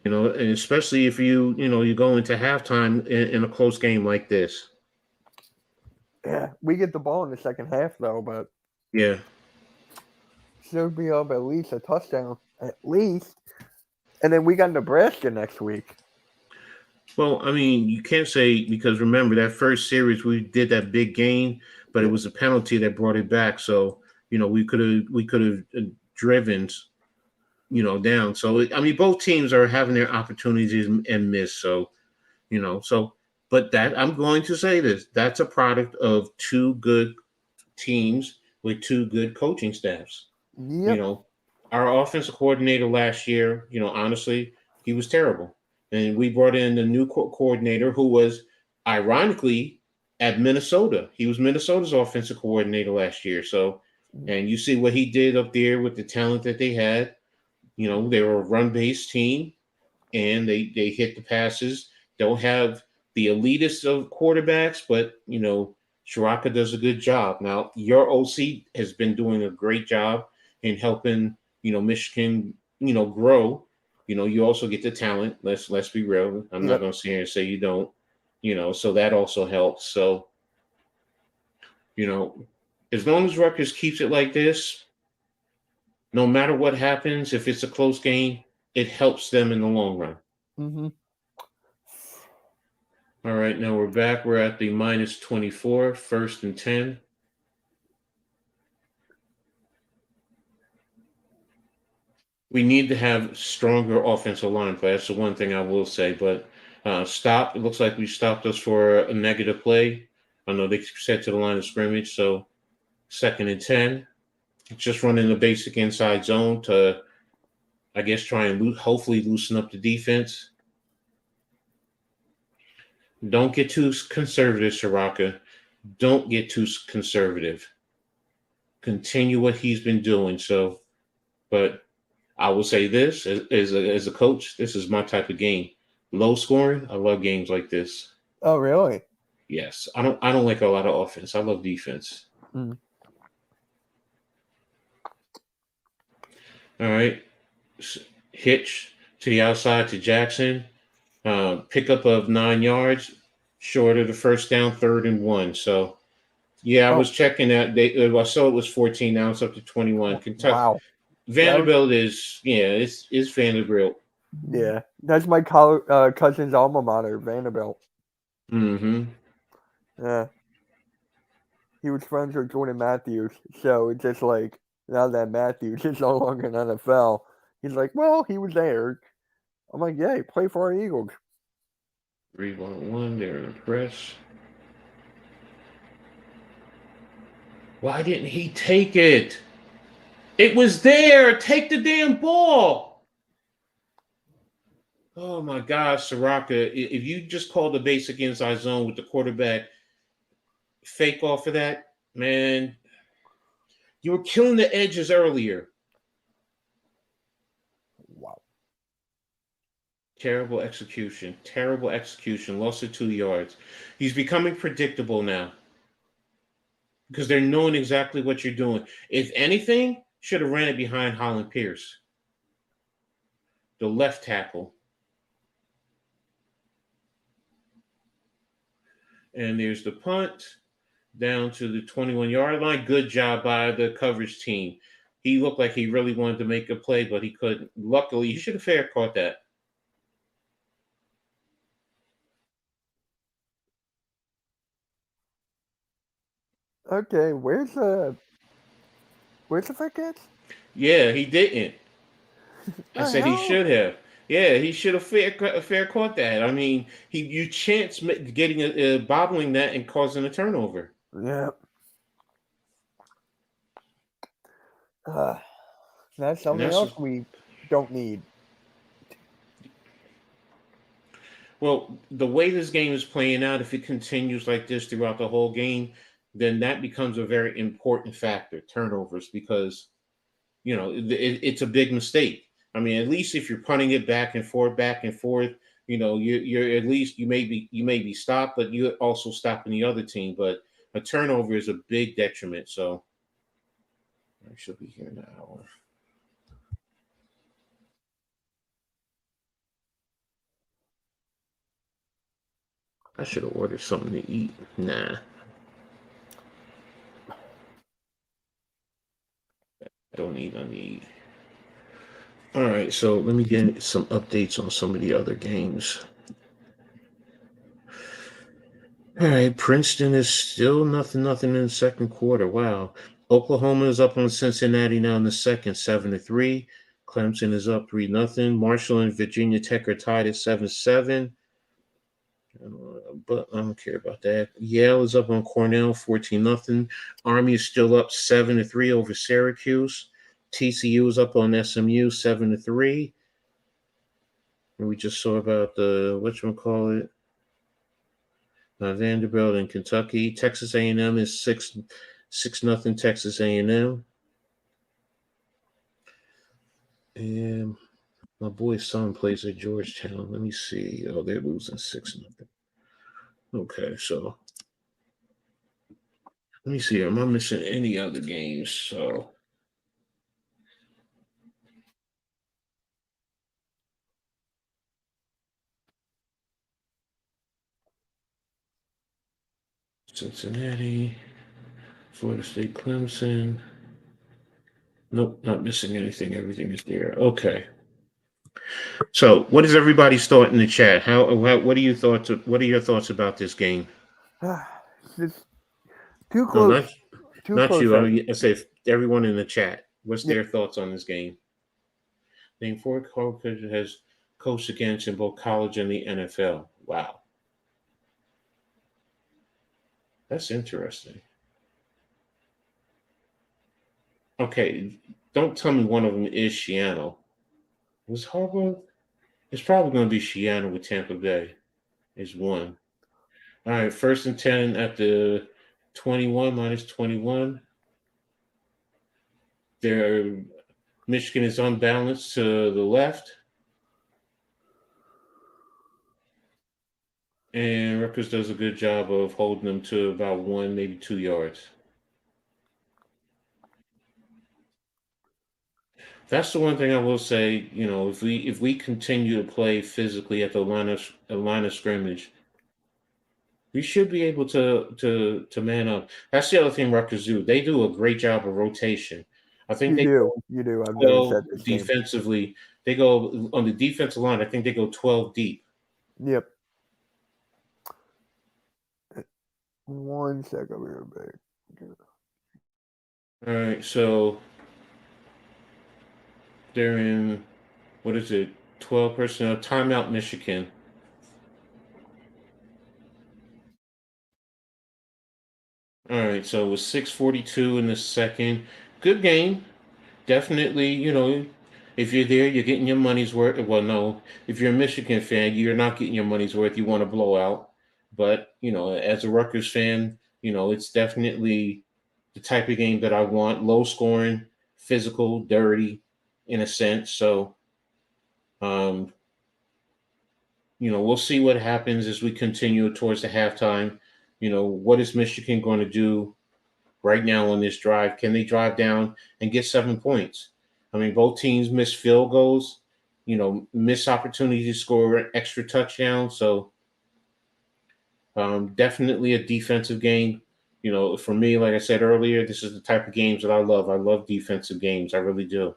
And especially if you go into halftime in a close game like this. Yeah, we get the ball in the second half though, but Yeah. should be up at least a touchdown, at least. And then we got Nebraska next week. Well, I mean, you can't say because remember that first series we did that big game, but it Yeah. was a penalty that brought it back. So we could have driven down. So I mean, both teams are having their opportunities and miss. So but that I'm going to say this: that's a product of 2 good teams with two good coaching staffs. You Yep. know, our offensive coordinator last year, honestly, he was terrible. And we brought in the new coordinator who was ironically at Minnesota. He was Minnesota's offensive coordinator last year. So, and you see what he did up there with the talent that they had. They were a run-based team and they hit the passes. Don't have the elitist of quarterbacks, but Shiraka does a good job. Now your OC has been doing a great job in helping Michigan grow. You also get the talent. Let's be real. I'm not Yep. going to sit here and say you don't. So that also helps. So as long as Rutgers keeps it like this, no matter what happens, if it's a close game, it helps them in the long run. Mm-hmm. All right, now we're back. We're at the minus 24, 1st and 10. We need to have stronger offensive line play. That's the one thing I will say. But it looks like we stopped us for a negative play. I know they set to the line of scrimmage, so 2nd and 10. Just running the basic inside zone to, I guess, try and hopefully loosen up the defense. Don't get too conservative, Shiraka. Don't get too conservative. Continue what he's been doing. So, but I will say this as a coach, this is my type of game. Low scoring. I love games like this. Oh, really? Yes, I don't like a lot of offense. I love defense. Mm. All right, hitch to the outside to Jackson. Pickup of 9 yards, short of the first down, 3rd and 1. So, yeah, I was checking that. I saw it was 14. Now it's up to 21. Kentucky. Wow. Vanderbilt is Vanderbilt. Yeah, that's my cousin's alma mater, Vanderbilt. Mm-hmm. Yeah. He was friends with Jordan Matthews, so it's just like, now that Matthews is no longer in NFL, he's like, well, he was there. I'm like, yeah, he played for our Eagles. 3-1, they're in the press. Why didn't he take it? It was there. Take the damn ball. Oh my gosh, Soraka. If you just call the basic inside zone with the quarterback fake off of that, man, you were killing the edges earlier. Wow. Terrible execution. Terrible execution. Lost it 2 yards. He's becoming predictable now because they're knowing exactly what you're doing. If anything, should have ran it behind Holland Pierce, the left tackle. And there's the punt down to the 21-yard line. Good job by the coverage team. He looked like he really wanted to make a play, but he couldn't. Luckily, he should have fair caught that. Okay, where's the fair catch? Yeah, he didn't. I The said he hell? should have. Yeah, he should have fair caught that. I mean, you chance getting bobbling that and causing a turnover. Yeah. That's And something else we don't need. well, the way this game is playing out, if it continues like this throughout the whole game, then that becomes a very important factor, turnovers, because it's a big mistake. I mean, at least if you're punting it back and forth, you're at least you may be stopped, but you're also stopping the other team. But a turnover is a big detriment. So I should be here in an hour. I should have ordered something to eat. Nah. I don't need nothing to eat. All right, so let me get some updates on some of the other games. All right, Princeton is still nothing in the second quarter. Wow. Oklahoma is up on Cincinnati now in the second, 7-3. Clemson is up 3-0. Marshall and Virginia Tech are tied at 7-7. But I don't care about that. Yale is up on Cornell 14-0. Army is still up 7-3 over Syracuse. TCU is up on SMU 7-3. And we just saw about the whatchamacallit, Vanderbilt and Kentucky. Texas A&M is 6-0 Texas A&M. And my boy's son plays at Georgetown. Let me see. Oh, they're losing 6-0. Okay, so let me see. Am I missing any other games? So Cincinnati, Florida State, Clemson. Nope, not missing anything. Everything is there. Okay. So, what is everybody's thought in the chat? What are your thoughts? What are your thoughts about this game? It's too No, close. Too not close. you. I say everyone in the chat. What's Yeah. their thoughts on this game? Name 4 coaches has coached against in both college and the NFL. Wow, that's interesting. Okay, don't tell me one of them is Shiano. Was Harbaugh? It's probably going to be Shiano with Tampa Bay. Is one. All right, 1st and 10 at the 21 minus 21. Their Michigan is unbalanced to the left. And Rutgers does a good job of holding them to about 1, maybe 2 yards. That's the one thing I will say. If we continue to play physically at the line of scrimmage, we should be able to man up. That's the other thing Rutgers do. They do a great job of rotation. I think You they do. go You do. I've noticed 12 that this game. defensively. They go on the defensive line. I think they go 12 deep. Yep. 1 second, I'll be right back. All right, so they're in, what is it, 12 personnel, timeout Michigan. All right, so it was 6:42 in the second. Good game. Definitely, if you're there, you're getting your money's worth. Well, no, if you're a Michigan fan, you're not getting your money's worth. You want a blowout. But, as a Rutgers fan, it's definitely the type of game that I want. Low scoring, physical, dirty, in a sense. So, um, we'll see what happens as we continue towards the halftime. What is Michigan going to do right now on this drive? Can they drive down and get 7 points? I mean, both teams miss field goals, miss opportunities to score an extra touchdown. So definitely a defensive game. For me, like I said earlier, this is the type of games that I love. I love defensive games. I really do.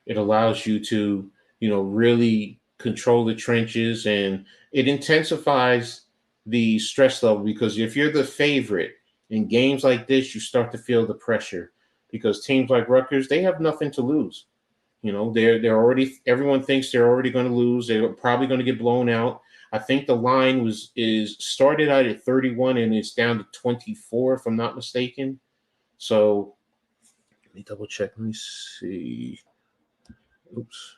It allows you to, really control the trenches, and it intensifies the stress level, because if you're the favorite in games like this, you start to feel the pressure, because teams like Rutgers, they have nothing to lose. They're already, everyone thinks they're already going to lose. They're probably going to get blown out. I think the line is started out at 31 and it's down to 24, if I'm not mistaken. So let me double check. Let me see. Oops.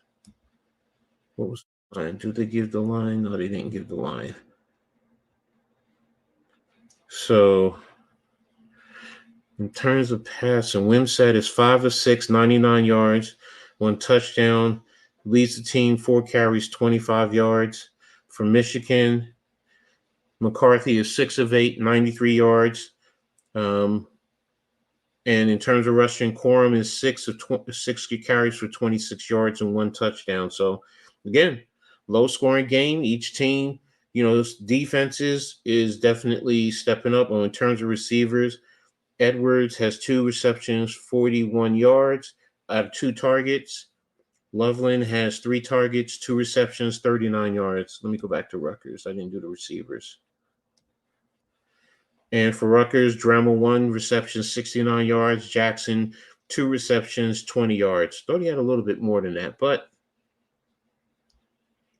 What was the line? Did they give the line? No, they didn't give the line. So, in terms of passing, Wimsatt is 5 of 6, 99 yards, 1 touchdown, leads the team, 4 carries, 25 yards. For Michigan, McCarthy is 6 of 8, 93 yards. And in terms of rushing, Quorum is 6 carries for 26 yards and 1 touchdown. So, again, low scoring game. Each team, defenses is definitely stepping up. In terms of receivers, Edwards has 2 receptions, 41 yards out of 2 targets. Loveland has 3 targets, 2 receptions, 39 yards. Let me go back to Rutgers. I didn't do the receivers. And for Rutgers, Dremel 1 reception, 69 yards. Jackson 2 receptions, 20 yards. Thought he had a little bit more than that, but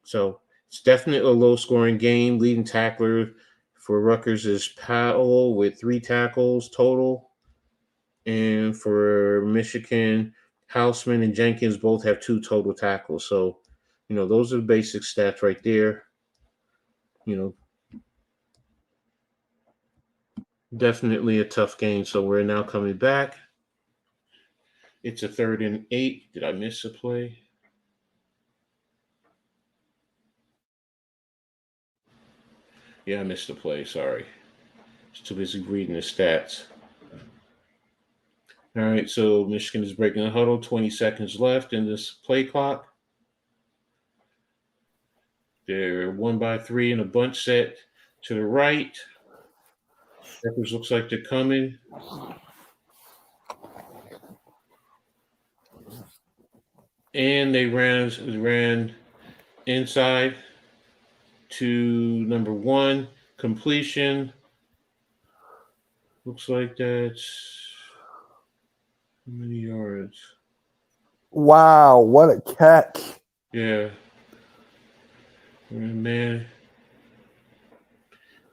so It's definitely a low-scoring game. Leading tackler for Rutgers is Powell with 3 tackles total. And for Michigan, Houseman and Jenkins both have 2 total tackles. So, those are the basic stats right there. Definitely a tough game. So we're now coming back. It's a 3rd and 8. Did I miss a play? Yeah, I missed a play. Sorry. Just too busy reading the stats. All right, so Michigan is breaking the huddle. 20 seconds left in this play clock. They're 1-by-3 in a bunch set to the right. Rutgers looks like they're coming. And they ran inside to number 1. Completion. Looks like that's how many yards? Wow, what a catch. Yeah. Man.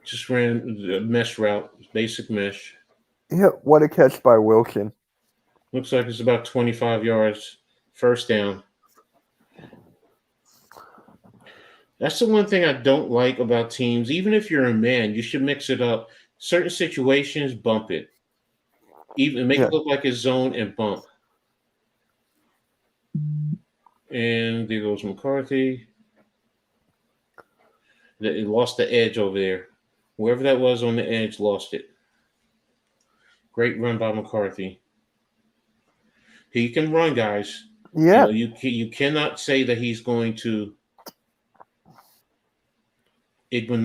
Just ran a mesh route, basic mesh. Yeah, what a catch by Wilson. Looks like it's about 25 yards. First down. That's the one thing I don't like about teams. Even if you're a man, you should mix it up. Certain situations, bump it. Even make Yeah. it look like a zone and bump. And there goes McCarthy. It lost the edge over there. Whoever that was on the edge lost it. Great run by McCarthy. He can run, guys. Yeah. You cannot say that he's going to. Igman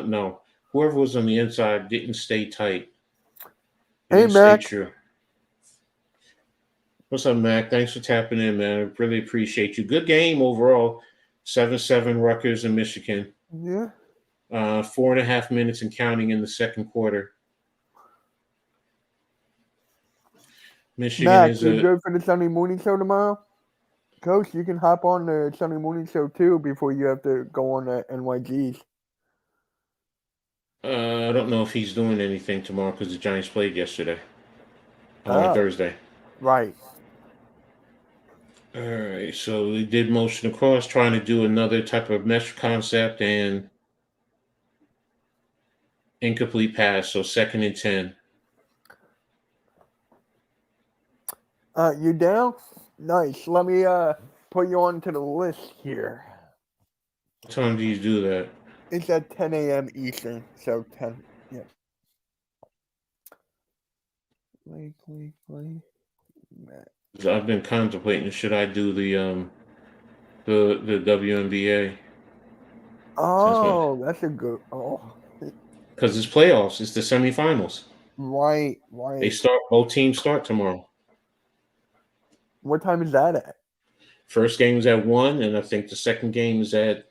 no. Whoever was on the inside didn't stay tight. Hey, Mac. Stay true. What's up, Mac? Thanks for tapping in, man. I really appreciate you. Good game overall. 7-7 Rutgers and Michigan. Yeah. 4.5 minutes and counting in the second quarter. Michigan Mac, is you good for the Sunday morning show tomorrow? Coach, you can hop on the Sunday morning show too before you have to go on the NYGs. I don't know if he's doing anything tomorrow because the Giants played yesterday. Thursday. Right. All right, so we did motion across, trying to do another type of mesh concept and incomplete pass. So 2nd and 10. You down? Nice. Let me put you onto the list here. What time do you do that? It's at 10 a.m. Eastern, so 10. Yeah. Play. I've been contemplating, should I do the WNBA? Oh, that's a good. Oh, Because it's playoffs. It's the semifinals. right. Both teams start tomorrow. What time is that at? First game is at 1, and I think the second game is at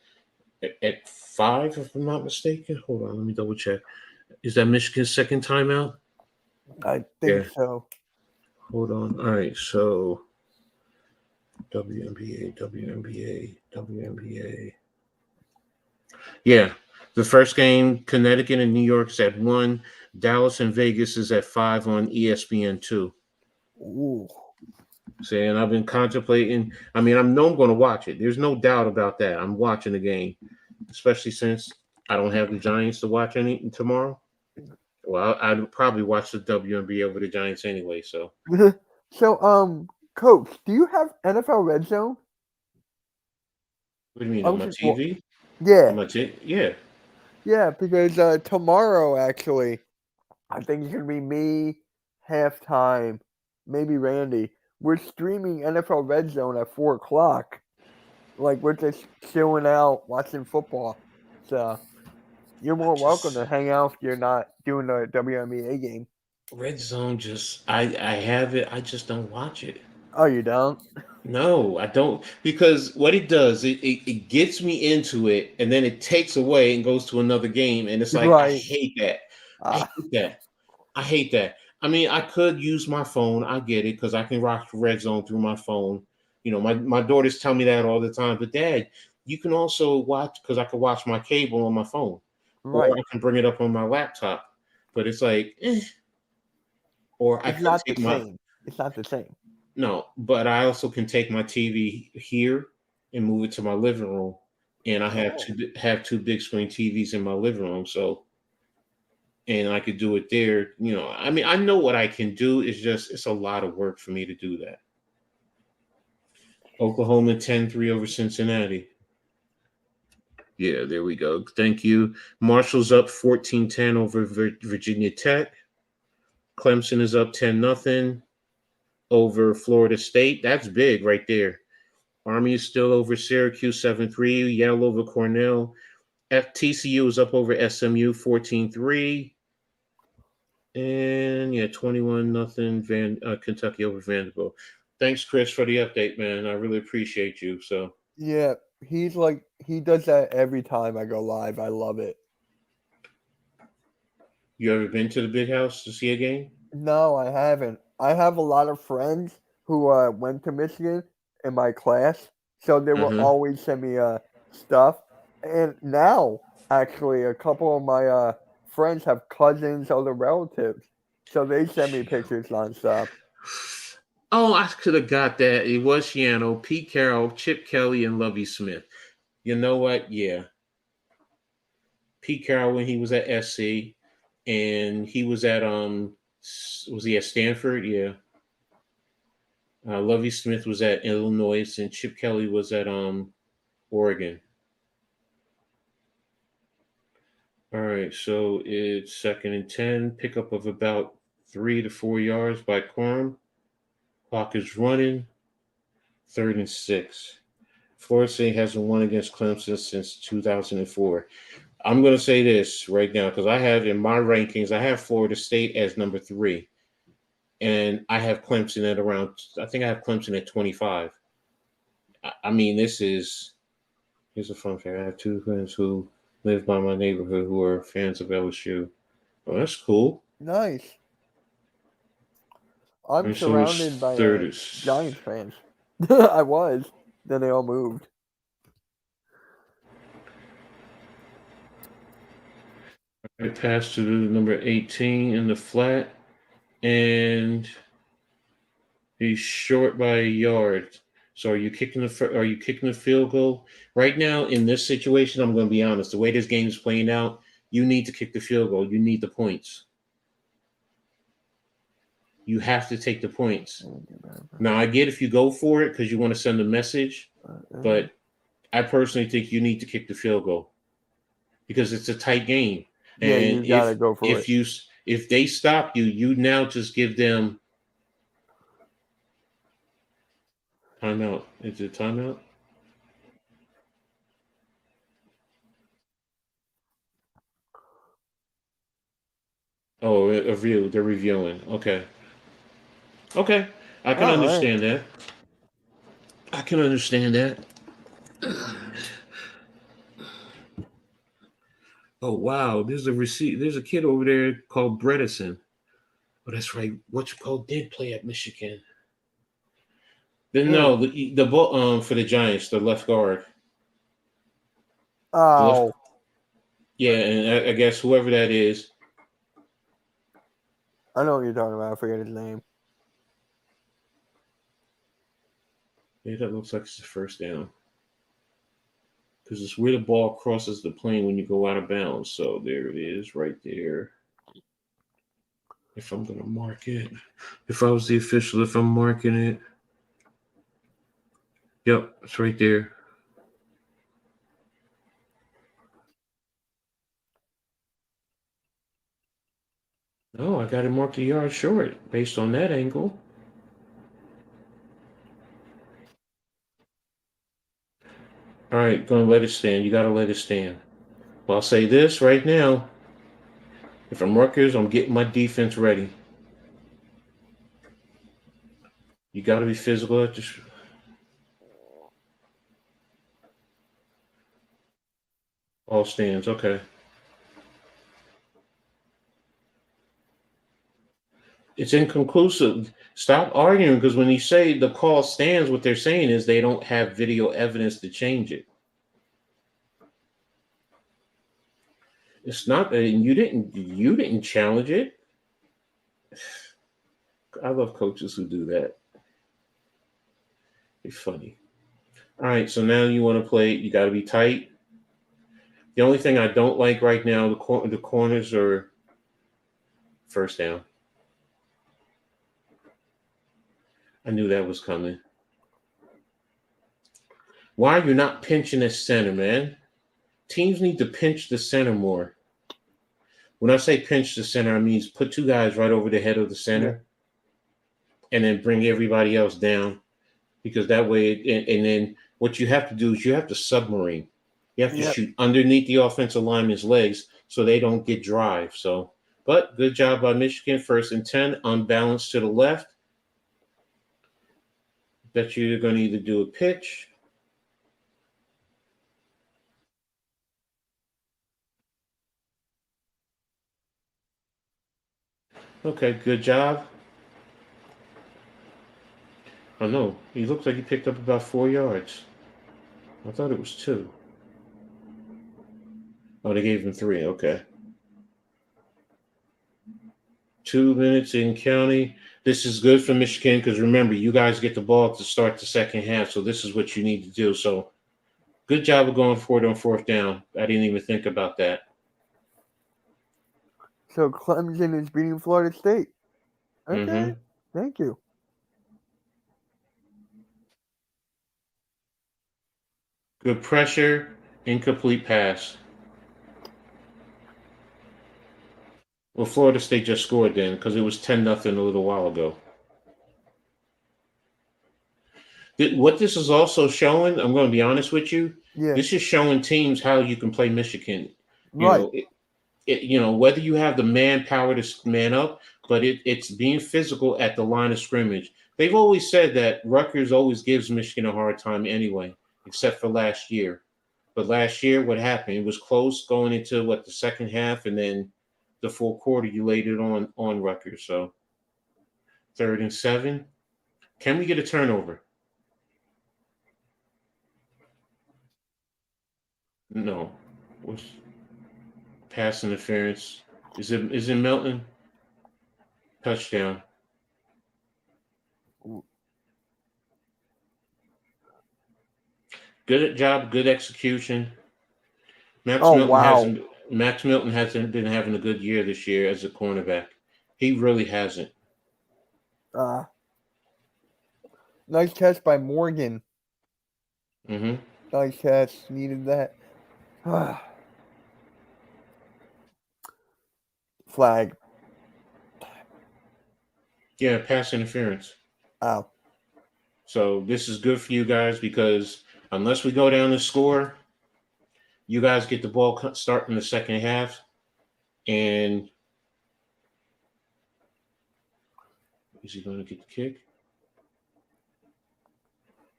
5, if I'm not mistaken. Hold on, let me double check. Is that Michigan's second timeout? I think so. Hold on. All right, so WNBA. Yeah, the first game, Connecticut and New York is at 1. Dallas and Vegas is at 5 on ESPN2. Ooh. See, and I've been contemplating. I know I'm going to watch it. There's no doubt about that. I'm watching the game, especially since I don't have the Giants to watch any tomorrow. Well, I'd probably watch the WNBA over the Giants anyway. So, Coach, do you have NFL Red Zone? What do you mean on my TV? Yeah. On my yeah. Yeah, because tomorrow actually, I think it's gonna be me, halftime, maybe Randy. We're streaming NFL Red Zone at 4:00. Like we're just chilling out, watching football. So you're more welcome to hang out if you're not doing the WNBA game. Red Zone I have it. I just don't watch it. Oh, you don't? No, I don't, because what it does, it gets me into it, and then it takes away and goes to another game, and it's like, Right. I hate that. I hate that. I could use my phone. I get it, because I can watch Red Zone through my phone. My daughters tell me that all the time. But Dad, you can also watch because I can watch my cable on my phone, or Right. I can bring it up on my laptop. But it's like, or I It's could not the take my same. It's not the same. no, but I also can take my TV here and move it to my living room, and I have Oh. two big screen TVs in my living room, so and I could do it there. I mean, I know what I can do. It's just it's a lot of work for me to do that. Oklahoma 10-3 over Cincinnati. Yeah, there we go. Thank you. Marshall's up 14-10 over Virginia Tech. Clemson is up 10-0 over Florida State. That's big right there. Army is still over Syracuse 7-3. Yale over Cornell. TCU is up over SMU 14-3. And yeah, 21-0 Kentucky over Vanderbilt. Thanks, Chris, for the update, man. I really appreciate you. So Yeah, he does that every time I go live. I love it. you ever been to the big house to see a game? No, I haven't. I have a lot of friends who went to Michigan in my class, so they will Uh-huh. always send me stuff. And now, actually, a couple of my friends have cousins, other relatives, so they send me pictures nonstop. Oh, I could have got that. It was Shiano, Pete Carroll, Chip Kelly, and Lovey Smith. You know what? Yeah. Pete Carroll when he was at SC, and he was at was he at Stanford? Yeah. Lovey Smith was at Illinois, and Chip Kelly was at Oregon. All right, so it's 2nd and 10, pickup of about 3 to 4 yards by Quorum. Clock is running. 3rd and 6. Florida State hasn't won against Clemson since 2004. I'm going to say this right now because I have in my rankings, I have Florida State as number 3. And I have Clemson at around, I think I have Clemson at 25. I mean, here's a fun fact. I have 2 friends who live by my neighborhood who are fans of LSU. Oh, that's cool. Nice. All I'm right, so it's surrounded by third. Giants fans. I was. Then they all moved. It passed to the number 18 in the flat, and he's short by a yard. So are you kicking the field goal? Right now in this situation, I'm going to be honest. The way this game is playing out, you need to kick the field goal. You need the points. You have to take the points. Now I get if you go for it because you want to send a message, but I personally think you need to kick the field goal because it's a tight game. Yeah, And you gotta go for it. if they stop you, you now just give them timeout. Is it timeout? Oh, a review. They're reviewing. Okay. Okay. I can All right. understand that. I can understand that. Oh wow, there's a kid over there called Bredesen. Oh, that's right. What you call did play at Michigan. Then Who? no, the ball for the Giants, the left guard. The left Oh, yeah, and I guess whoever that is. I know what you're talking about. I forget his name. Yeah, that looks like it's the first down. Because it's where the ball crosses the plane when you go out of bounds. So there it is, right there. If I'm gonna mark it, if I was the official, if I'm marking it, yep, it's right there. Oh, I got to mark the yard short based on that angle. All right, gonna let it stand. You gotta let it stand. Well, I'll say this right now. If I'm Rutgers, I'm getting my defense ready. You got to be physical at the. All stands. Okay. It's inconclusive. Stop arguing because when you say the call stands, what they're saying is they don't have video evidence to change it. It's not. You didn't. You didn't challenge it. I love coaches who do that. It's funny. All right. So now you want to play. You got to be tight. The only thing I don't like right now, the corners are first down. I knew that was coming. Why are you not pinching the center, man? Teams need to pinch the center more. When I say pinch the center, I mean put two guys right over the head of the center and then bring everybody else down because that way, and then what you have to do is you have to submarine. You have to Yep. shoot underneath the offensive lineman's legs so they don't get drive. So, but good job by Michigan. 1st and 10, unbalanced to the left. Bet you're going to either do a pitch. Okay, good job. Oh no, he looks like he picked up about 4 yards. I thought it was 2. Oh, they gave him 3. Okay. 2 minutes in county. This is good for Michigan because remember, you guys get the ball to start the second half, so this is what you need to do. So good job of going for it on 4th down. I didn't even think about that. So Clemson is beating Florida State. Okay. Mm-hmm. Thank you. Good pressure, incomplete pass. Well, Florida State just scored then because it was 10-0 a little while ago. What this is also showing, I'm going to be honest with you, Yeah. this is showing teams how you can play Michigan. You Right. know, whether you have the manpower to man up, but it's being physical at the line of scrimmage. They've always said that Rutgers always gives Michigan a hard time anyway, except for last year. But last year, what happened? It was close going into the second half, and then the full quarter you laid it on Rutgers. So 3rd and 7. Can we get a turnover? No. What's pass interference? Is it Melton? Touchdown. Good job, good execution. Max Milton hasn't been having a good year this year as a cornerback. He really hasn't. Nice catch by Morgan. Mm-hmm. Nice catch. Needed that. Flag. Yeah, pass interference. Ow. So this is good for you guys because unless we go down the score, you guys get the ball starting the second half. And is he going to get the kick?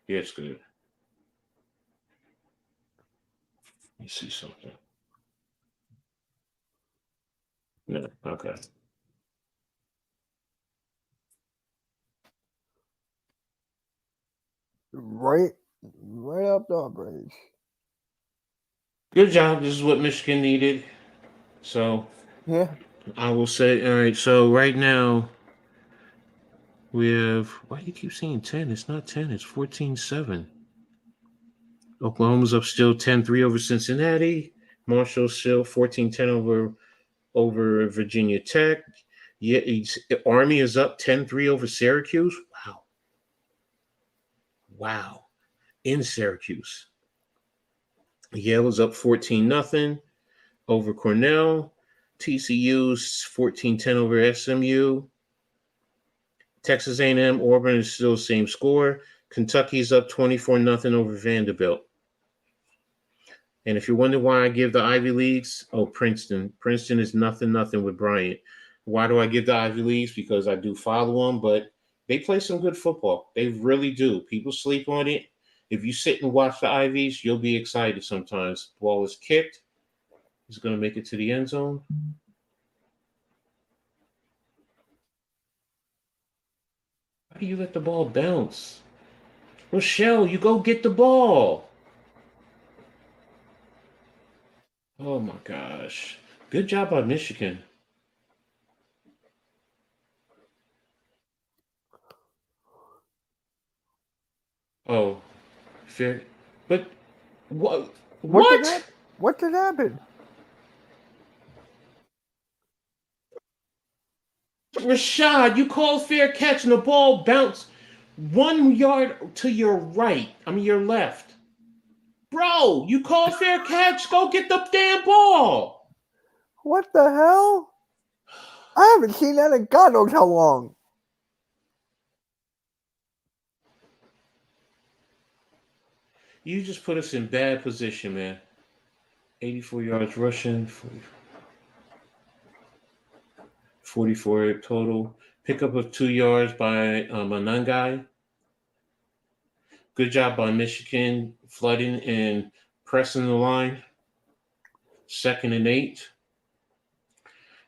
Yeah, it's good. Let me see something. No, okay. Right up the bridge. Good job. This is what Michigan needed. So Yeah. I will say, all right. So right now we have. Why do you keep saying 10? It's not 10. It's 14-7. Oklahoma's up still 10-3 over Cincinnati. Marshall still 14-10 over Virginia Tech. Yeah, Army is up 10-3 over Syracuse. Wow. In Syracuse. Yale is up 14-0 over Cornell. TCU's 14-10 over SMU. Texas A&M, Auburn is still the same score. Kentucky's up 24-0 over Vanderbilt. And if you wonder why I give the Ivy Leagues, Princeton. Princeton is 0-0 with Bryant. Why do I give the Ivy Leagues? Because I do follow them, but they play some good football. They really do. People sleep on it. If you sit and watch the Ivies, you'll be excited sometimes. Ball is kicked. He's going to make it to the end zone. How do you let the ball bounce? Rochelle, you go get the ball. Oh, my gosh. Good job by Michigan. Oh, fair. But what? What did What? happen? What did happen? Rashad, you called fair catch and the ball bounced 1 yard to your right. I mean, your left. Bro, you called fair catch. Go get the damn ball. What the hell? I haven't seen that in God knows how long. You just put us in bad position, man. 84 yards rushing, 44 total. Pickup of 2 yards by Manangai. Good job by Michigan flooding and pressing the line. 2nd and 8.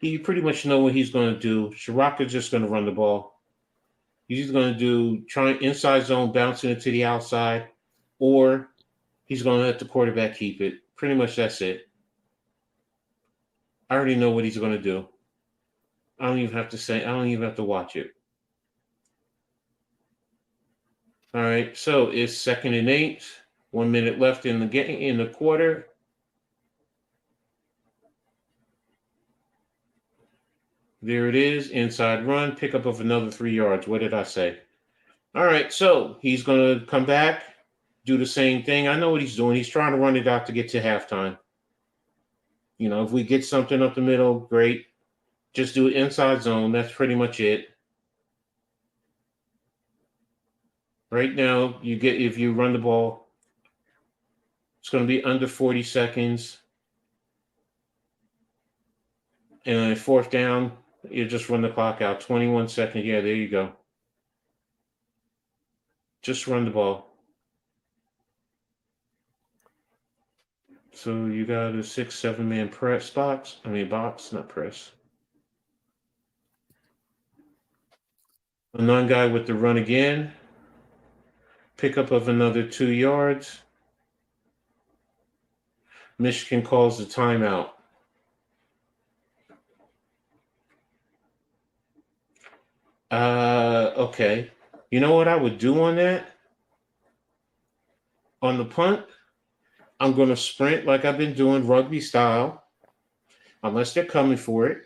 You pretty much know what he's going to do. Shiraka's just going to run the ball. He's either going to do try inside zone, bouncing it to the outside, or he's going to let the quarterback keep it. Pretty much that's it. I already know what he's going to do. I don't even have to say. I don't even have to watch it. All right, so it's 2nd and 8. 1 minute left in the game in the quarter. There it is, inside run, pickup of another 3 yards. What did I say? All right, so he's going to come back, do the same thing. I know what he's doing. He's trying to run it out to get to halftime. If we get something up the middle, great. Just do it inside zone. That's pretty much it. Right now, if you run the ball, it's going to be under 40 seconds. And then 4th down, you just run the clock out. 21 seconds. Yeah, there you go. Just run the ball. So you got a 6-7 man press box. Box, not press. A non-guy with the run again. Pickup of another 2 yards. Michigan calls the timeout. Okay. You know what I would do on that? On the punt, I'm going to sprint like I've been doing rugby style, unless they're coming for it.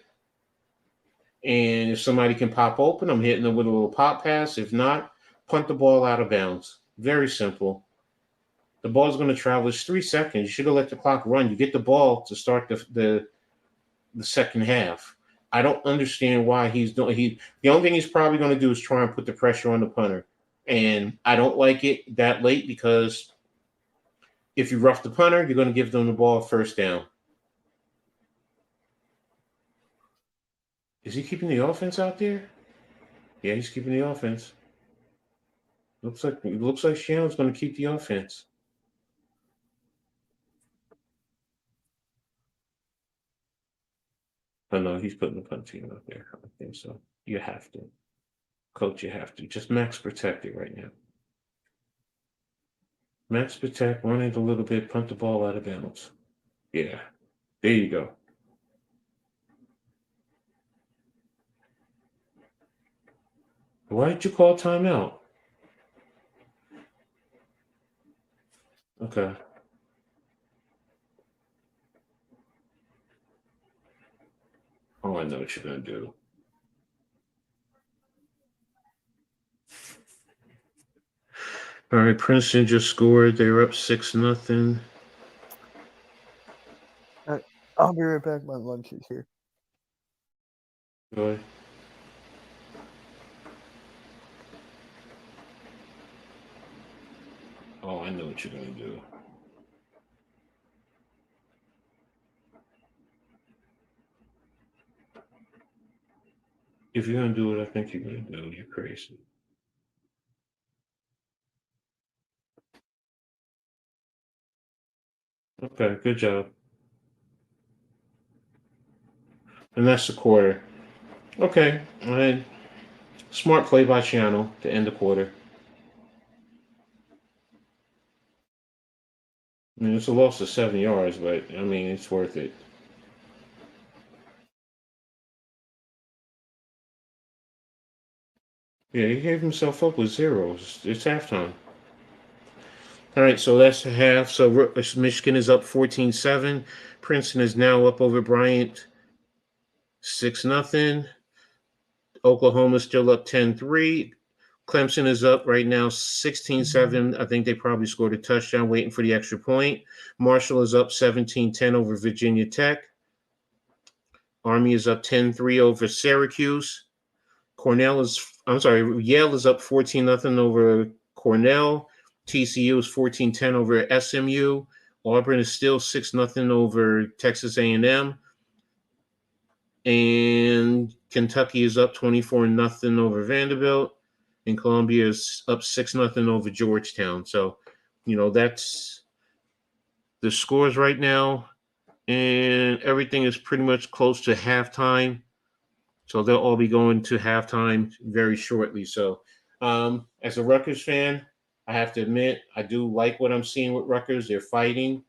And if somebody can pop open, I'm hitting them with a little pop pass. If not, punt the ball out of bounds. Very simple. The ball's going to travel. It's 3 seconds. You should have let the clock run. You get the ball to start the second half. I don't understand why he's doing. The only thing he's probably going to do is try and put the pressure on the punter, and I don't like it that late because if you rough the punter, you're going to give them the ball first down. Is he keeping the offense out there? Yeah, he's keeping the offense. It looks like Shannon's going to keep the offense. Oh no, he's putting the punt team out there. I think so. You have to, coach. You have to just max protect it right now. Max protect, run it a little bit, punt the ball out of bounds. Yeah, there you go. Why did you call timeout? Okay. Oh, I know what you're gonna do. All right, Princeton just scored. They're up 6-0. I'll be right back. My lunch is here. Go ahead. Oh, I know what you're gonna do. If you're gonna do what I think you're gonna do, you're crazy. Okay, good job. And that's the quarter. Okay, all right. Smart play by Channel to end the quarter. I mean, it's a loss of 7 yards, but I mean, it's worth it. Yeah, he gave himself up with zeros. It's halftime. All right, so that's the half. So Michigan is up 14-7. Princeton is now up over Bryant 6-0. Oklahoma still up 10-3. Clemson is up right now 16-7. I think they probably scored a touchdown waiting for the extra point. Marshall is up 17-10 over Virginia Tech. Army is up 10-3 over Syracuse. Yale is up 14-0 over Cornell. TCU is 14-10 over SMU. Auburn is still 6-0 over Texas A&M. And Kentucky is up 24-0 over Vanderbilt. And Columbia is up 6-0 over Georgetown. So, that's the scores right now. And everything is pretty much close to halftime. So they'll all be going to halftime very shortly. So, as a Rutgers fan, I have to admit I do like what I'm seeing with Rutgers. They're fighting.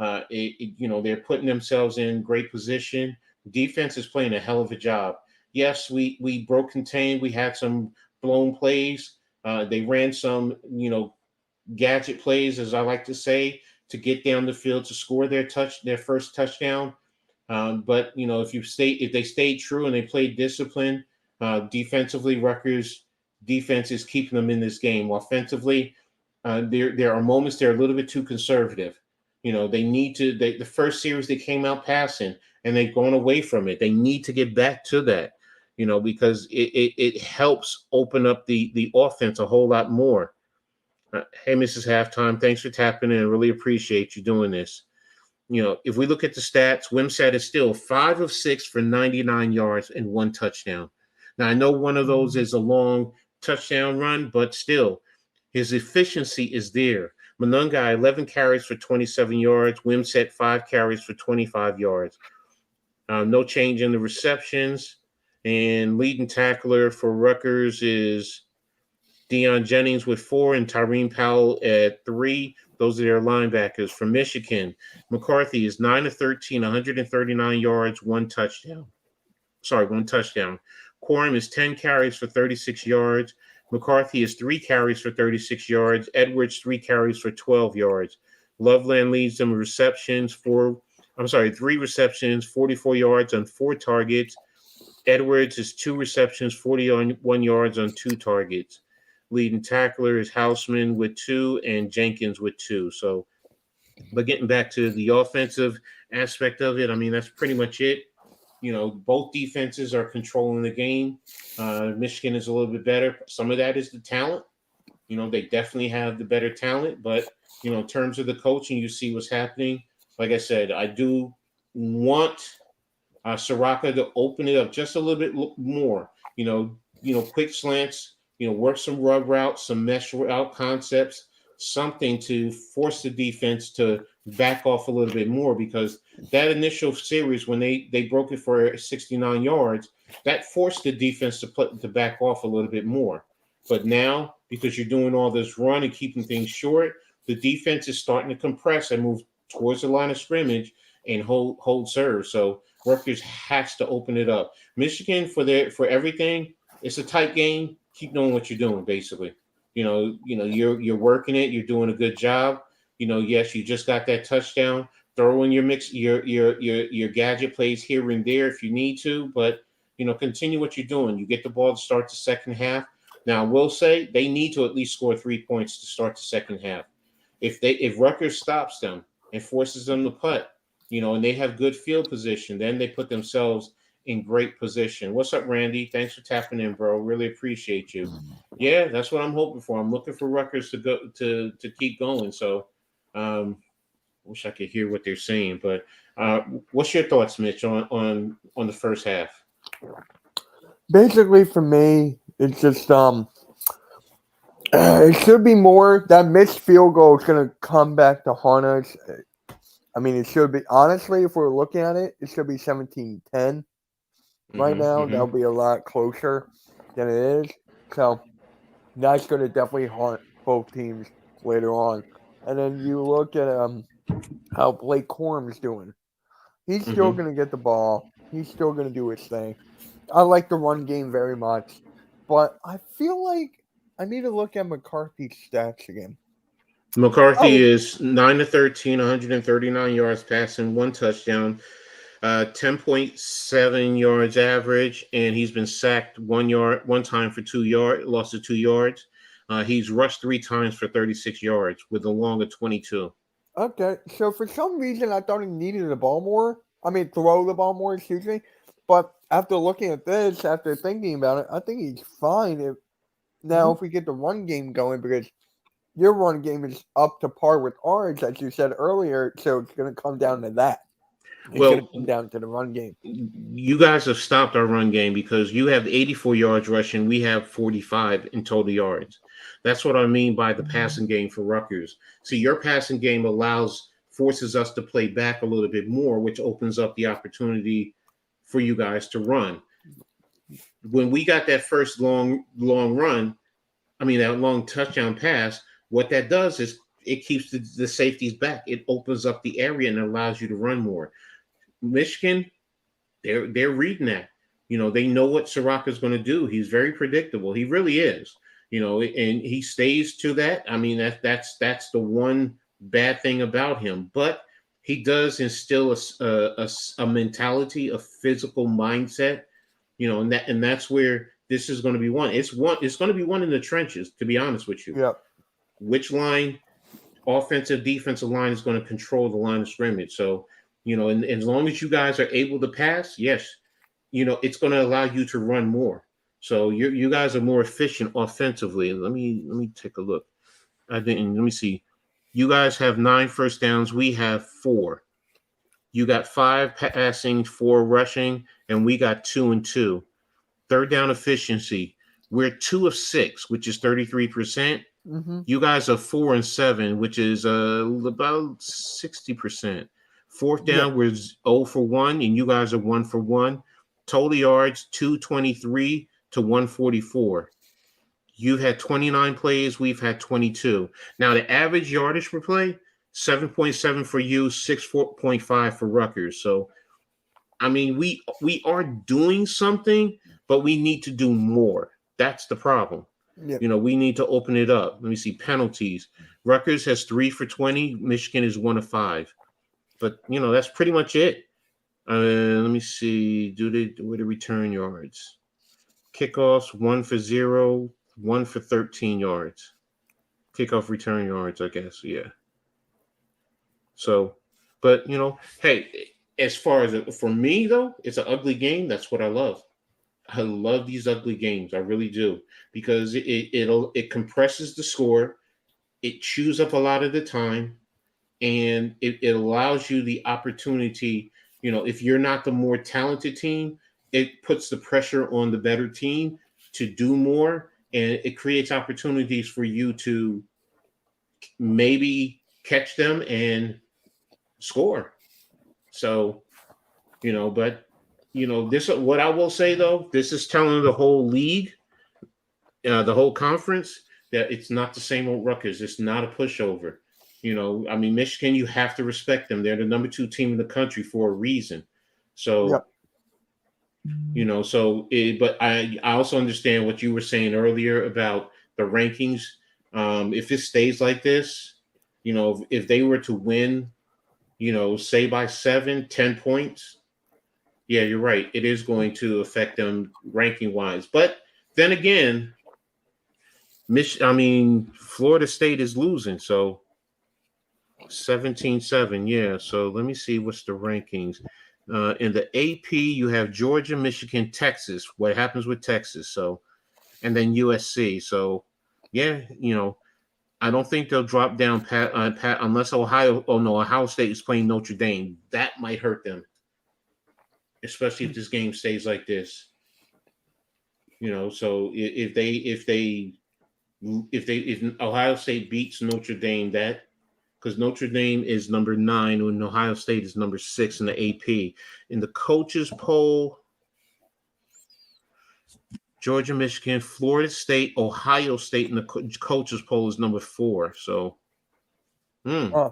They're putting themselves in great position. Defense is playing a hell of a job. Yes, we broke contained. We had some blown plays. They ran some gadget plays, as I like to say, to get down the field to score their first touchdown. But if they stayed true and they played discipline, defensively, Rutgers defense is keeping them in this game. Offensively, there are moments they're a little bit too conservative. They need to. The first series they came out passing and they've gone away from it. They need to get back to that. Because it helps open up the offense a whole lot more. Hey, Mrs. Halftime, thanks for tapping in. Really appreciate you doing this. If we look at the stats, Wimsatt is still 5 of 6 for 99 yards and 1 touchdown. Now, I know one of those is a long touchdown run, but still, his efficiency is there. Monungai, 11 carries for 27 yards. Wimsatt, 5 carries for 25 yards. No change in the receptions. And leading tackler for Rutgers is Deion Jennings with 4 and Tyreen Powell at 3. Those are their linebackers. For Michigan, McCarthy is 9 of 13, 139 yards, 1 touchdown. 1 touchdown. Quorum is 10 carries for 36 yards. McCarthy is 3 carries for 36 yards. Edwards, 3 carries for 12 yards. Loveland leads them receptions 3 receptions, 44 yards on 4 targets. Edwards is 2 receptions, 41 yards on 2 targets. Leading tackler is Houseman with 2 and Jenkins with 2. So, but getting back to the offensive aspect of it, I mean, that's pretty much it. Both defenses are controlling the game. Michigan is a little bit better. Some of that is the talent. They definitely have the better talent, but, in terms of the coaching, you see what's happening. Like I said, I do want Soraka to open it up just a little bit more. Quick slants, work some rub routes, some mesh route concepts, something to force the defense to back off a little bit more, because that initial series when they broke it for 69 yards, that forced the defense to back off a little bit more. But now, because you're doing all this run and keeping things short, the defense is starting to compress and move towards the line of scrimmage and hold serve. So Rutgers has to open it up. Michigan for everything. It's a tight game. Keep doing what you're doing, basically. You're working it. You're doing a good job. Yes, you just got that touchdown. Throw in your gadget plays here and there if you need to, but continue what you're doing. You get the ball to start the second half. Now, I will say they need to at least score 3 points to start the second half. If Rutgers stops them and forces them to putt, and they have good field position, then they put themselves in great position. What's up, Randy? Thanks for tapping in, bro. Really appreciate you. Yeah, that's what I'm hoping for. I'm looking for Rutgers to go to keep going. So, wish I could hear what they're saying. But what's your thoughts, Mitch, on the first half? Basically, for me, it's just it should be more. That missed field goal is going to come back to haunt us. I mean, it should be, honestly, if we're looking at it, it should be 17-10 right now. That'll be a lot closer than it is. So that's going to definitely haunt both teams later on. And then you look at how Blake Corum's doing. He's still going to get the ball. He's still going to do his thing. I like the run game very much. but I feel like I need to look at McCarthy's stats again. McCarthy Oh, is 9 to 13, 139 yards passing, one touchdown, 10.7 yards average, and he's been sacked one time for 2 yards, lost to 2 yards. He's rushed 3 times for 36 yards with a long of 22. okay. So for some reason, I thought he needed the ball more. I mean, throw the ball more, excuse me. But after looking at this, after thinking about it, I think he's fine. If we get the run game going, because your run game is up to par with ours, as you said earlier. So it's going to come down to that. It's going Well, to come down to the run game. you guys have stopped our run game because you have 84 yards rushing. We have 45 in total yards. That's what I mean by the passing game for Rutgers. See, your passing game forces us to play back a little bit more, which opens up the opportunity for you guys to run. When we got that first long run, that long touchdown pass, what that does is it keeps the safeties back. It opens up the area and allows you to run more. Michigan, they're reading that. They know what Soraka's going to do. He's very predictable. He really is. And he stays to that. That's the one bad thing about him. But he does instill a mentality, a physical mindset. And that's where this is going to be won. It's going to be won in the trenches. To be honest with you, Yep. which line, offensive, defensive line, is going to control the line of scrimmage. So, and as long as you guys are able to pass, yes, it's going to allow you to run more. So you guys are more efficient offensively. Let me take a look. Let me see. You guys have 9 first downs. We have 4. You got 5 passing, 4 rushing, and we got 2 and 2. Third down efficiency, we're 2 of 6, which is 33%. Mm-hmm. You guys are 4 and 7, which is about 60%. Fourth down, Yep. we're 0 for 1, and you guys are 1 for 1. Total yards, 223 to 144. You've had 29 plays, we've had 22. Now, the average yardage per play, 7.7 for you, 6.5 for Rutgers. So, we are doing something, but we need to do more. That's the problem. Yep. We need to open it up. Let me see. Penalties. Rutgers has 3 for 20. Michigan is 1 of 5. But, that's pretty much it. Let me see. What are return yards? Kickoffs, 1 for 0, 1 for 13 yards. Kickoff return yards, I guess. Yeah. So, but, hey, as far as for me, though, it's an ugly game. That's what I love. I love these ugly games. I really do, because it compresses the score. It chews up a lot of the time, and it allows you the opportunity. If you're not the more talented team, it puts the pressure on the better team to do more, and it creates opportunities for you to maybe catch them and score. So, but this, what I will say though, this is telling the whole league, the whole conference, that it's not the same old Rutgers. It's not a pushover. Michigan, you have to respect them. They're the number 2 team in the country for a reason. So, Yep. but I also understand what you were saying earlier about the rankings. If it stays like this, if they were to win, say by 7, 10 points, yeah, you're right. It is going to affect them ranking wise. But then again, Florida State is losing. So 17-7. Yeah. So let me see what's the rankings. In the AP, you have Georgia, Michigan, Texas. What happens with Texas? So, and then USC. So, yeah, I don't think they'll drop down unless Ohio. Oh no, Ohio State is playing Notre Dame. That might hurt them, especially if this game stays like this. So if Ohio State beats Notre Dame, because Notre Dame is number 9 and Ohio State is number 6 in the AP. In the coaches poll, Georgia, Michigan, Florida State, Ohio State in the coaches poll is number 4. So, Uh,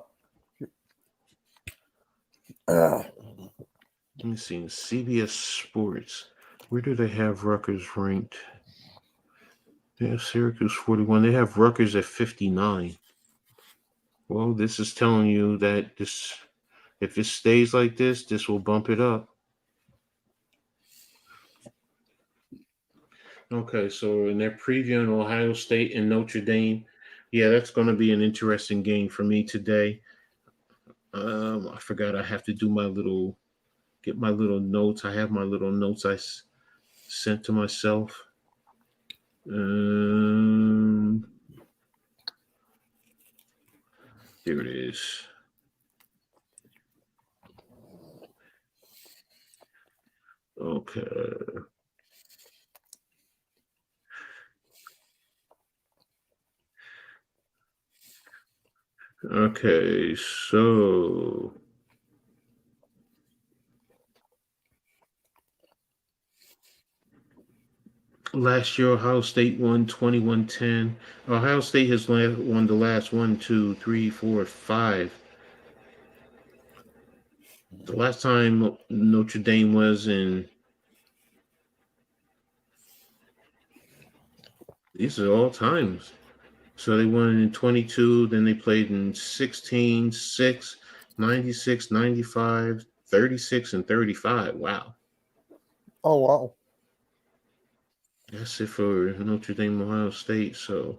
let me see. CBS Sports. Where do they have Rutgers ranked? Yeah, Syracuse 41. They have Rutgers at 59. Well, this is telling you that this, if it stays like this will bump it up. Okay, so in their previewing Ohio State and Notre Dame, yeah, that's going to be an interesting game for me today. I forgot I have to do get my little notes. I have my little notes sent to myself. Um, Here it is. Okay. Okay, so last year Ohio State won 21-10. Ohio State has won the last 1, 2, 3, 4, 5. The last time Notre Dame was in, these are all times. So they won in 22, then they played in 16, 6, 96, 95, 36, and 35. Wow. Oh, wow. That's it for Notre Dame, Ohio State. So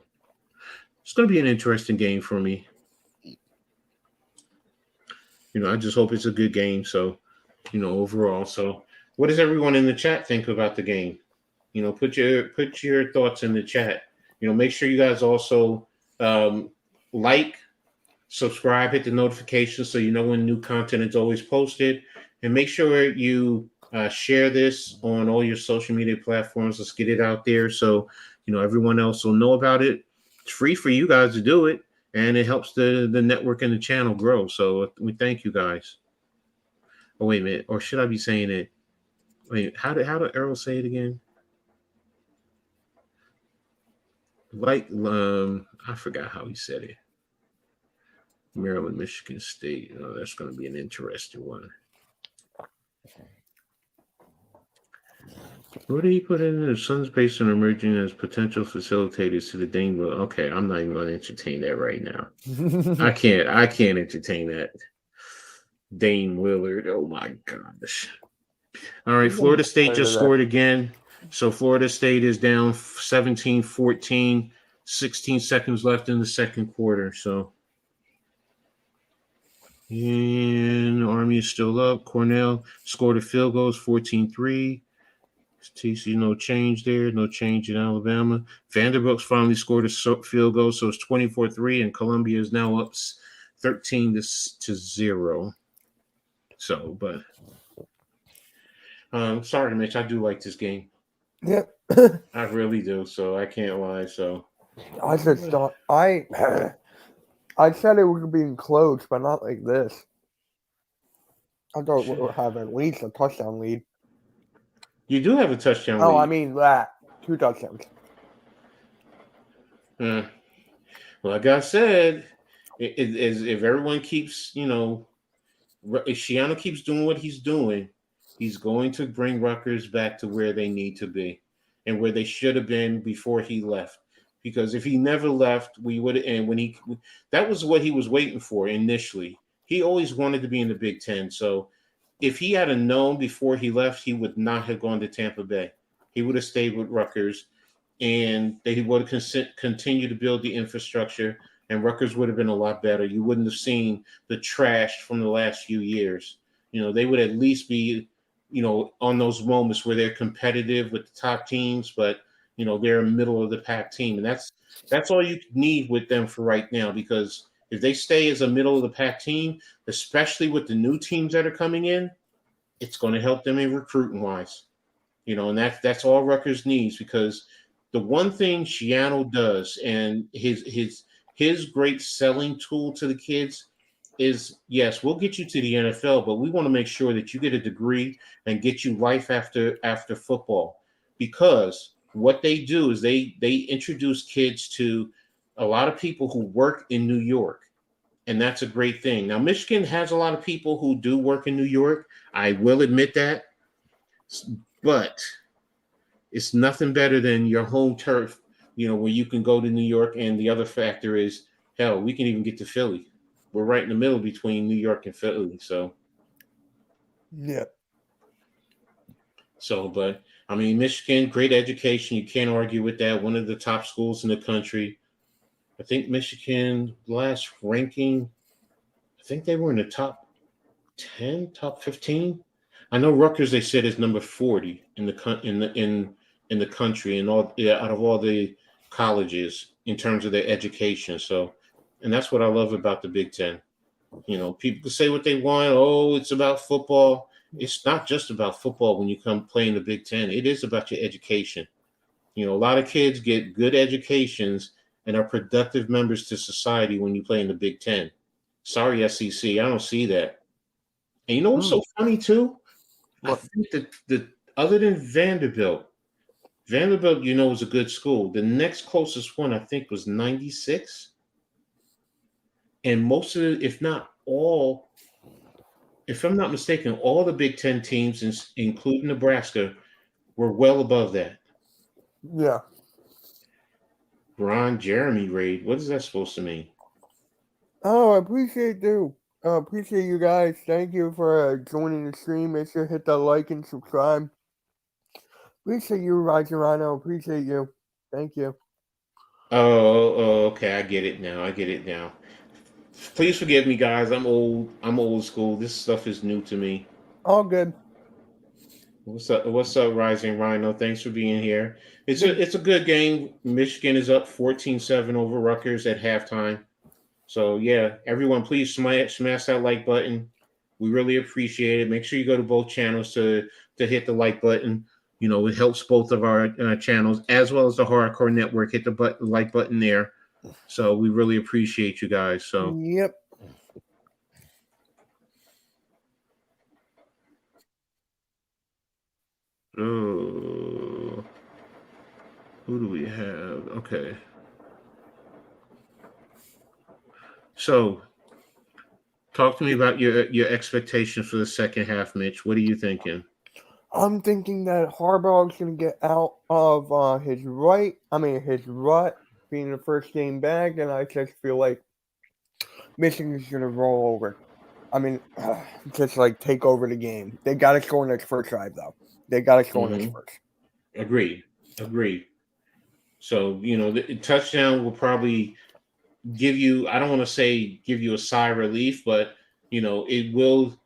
it's going to be an interesting game for me. I just hope it's a good game. So, overall. So, what does everyone in the chat think about the game? Put your thoughts in the chat. Make sure you guys also like, subscribe, hit the notifications so you know when new content is always posted, and make sure you share this on all your social media platforms. Let's get it out there so everyone else will know about it. It's free for you guys to do it, and it helps the network and the channel grow. So we thank you guys. Oh, wait a minute, or should I be saying it? Wait, how did Errol say it again? I forgot how he said it. Maryland, Michigan State. Oh, that's going to be an interesting one. What did he put in there? Suns based on emerging as potential facilitators to the Dame. Okay, I'm not even going to entertain that right now. I can't entertain that. Dame Lillard. Oh my gosh. All right, Florida State just scored again. So Florida State is down 17-14, 16 seconds left in the second quarter. So, and Army is still up. Cornell scored a field goal, 14-3. TC, no change there. No change in Alabama. Vanderbilt's finally scored a field goal, so it's 24-3, and Columbia is now up 13-0. So, but sorry, Mitch, I do like this game. Yep. I really do, so I can't lie. So I just thought I said it would be close, but not like this. I thought we would have at least a touchdown lead. You do have a touchdown lead. Oh, I mean that. 2 touchdowns. Well, like I said, if everyone keeps, if Shiano keeps doing what he's doing, he's going to bring Rutgers back to where they need to be and where they should have been before he left. Because if he never left, we would. And that was what he was waiting for initially. He always wanted to be in the Big Ten. So if he had known before he left, he would not have gone to Tampa Bay. He would have stayed with Rutgers, and they would have continued to build the infrastructure, and Rutgers would have been a lot better. You wouldn't have seen the trash from the last few years. They would at least be, on those moments where they're competitive with the top teams, but they're a middle of the pack team, and that's all you need with them for right now. Because if they stay as a middle of the pack team, especially with the new teams that are coming in, it's going to help them in recruiting wise. And that's all Rutgers needs, because the one thing Shiano does, and his great selling tool to the kids is, yes, we'll get you to the NFL, but we want to make sure that you get a degree and get you life after football. Because what they do is they introduce kids to a lot of people who work in New York, and that's a great thing. Now, Michigan has a lot of people who do work in New York. I will admit that, but it's nothing better than your home turf where you can go to New York, and the other factor is, hell, we can even get to Philly. We're right in the middle between New York and Philly. Yeah. But I mean, Michigan, great education. You can't argue with that. One of the top schools in the country. I think Michigan last ranking, I think they were in the top 10, top 15. I know Rutgers, they said, is number 40 in the country, and all, yeah, out of all the colleges in terms of their education. So, and that's what I love about the Big Ten. People can say what they want. Oh, it's about football. It's not just about football when you come play in the Big Ten. It is about your education. A lot of kids get good educations and are productive members to society when you play in the Big Ten. Sorry, SEC, I don't see that. And you know what's Mm. so funny too? I What? think that other than Vanderbilt, is a good school. The next closest one, I think, was 96. And most of it, if not all, if I'm not mistaken, all the Big Ten teams, including Nebraska, were well above that. Yeah. Ron Jeremy raid. What is that supposed to mean? Oh, I appreciate you. Appreciate you guys. Thank you for joining the stream. Make sure to hit that like and subscribe. Appreciate you, Roger Rhino. Appreciate you. Thank you. Oh, okay. I get it now. Please forgive me, guys. I'm old. I'm old school. This stuff is new to me. All good. What's up? What's up, Rising Rhino? Thanks for being here. It's Good. a good game. Michigan is up 14-7 over Rutgers at halftime. So yeah, everyone, please smash that like button. We really appreciate it. Make sure you go to both channels to hit the like button. It helps both of our channels as well as the Hardcore Network. Hit the like button there. So we really appreciate you guys. So Yep. who do we have? Okay. So talk to me about your expectations for the second half, Mitch. What are you thinking? I'm thinking that Harbaugh's going to get out of his rut, being the first game back, and I just feel like Michigan's going to roll over. I mean, just like take over the game. They got to score in this first drive, though. They got to score in this first. Agreed. So, the touchdown will probably give you, I don't want to say give you a sigh of relief, but, it will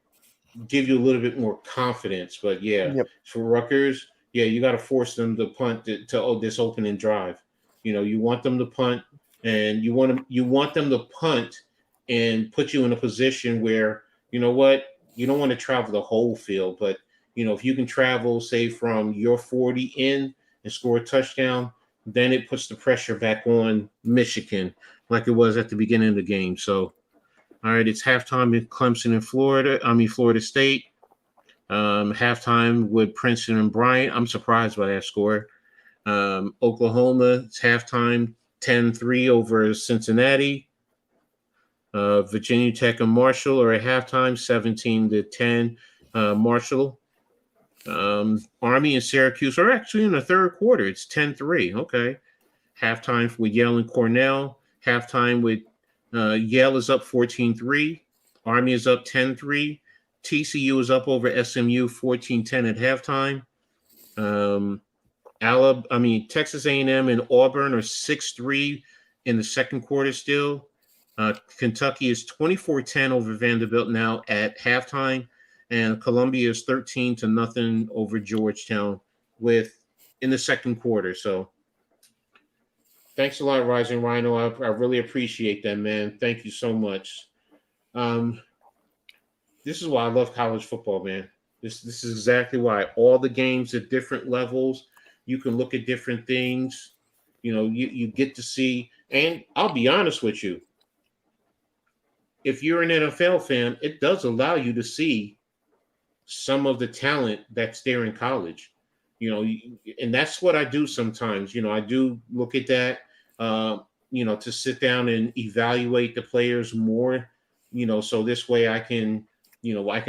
give you a little bit more confidence. But yeah, Yep. for Rutgers, yeah, you got to force them to punt to this opening drive. You want them to punt, and you want them to punt and put you in a position where, you know what, you don't want to travel the whole field, but if you can travel, say, from your 40 in and score a touchdown, then it puts the pressure back on Michigan like it was at the beginning of the game. So, all right, it's halftime in Clemson and Florida State. Halftime with Princeton and Bryant. I'm surprised by that score. Oklahoma, it's halftime 10-3 over Cincinnati. Virginia Tech and Marshall are at halftime 17-10. Marshall. Army and Syracuse are actually in the third quarter. It's 10-3. Okay. Halftime with Yale and Cornell. Halftime with Yale is up 14-3. Army is up 10-3. TCU is up over SMU 14-10 at halftime. Texas A&M and Auburn are 6-3 in the second quarter still. Kentucky is 24-10 over Vanderbilt now at halftime. And Columbia is 13-0 over Georgetown in the second quarter. So thanks a lot, Rising Rhino. I really appreciate that, man. Thank you so much. This is why I love college football, man. This is exactly why. All the games at different levels. You can look at different things. You get to see. And I'll be honest with you. If you're an NFL fan, it does allow you to see some of the talent that's there in college, and that's what I do sometimes. I do look at that, to sit down and evaluate the players more, so this way I can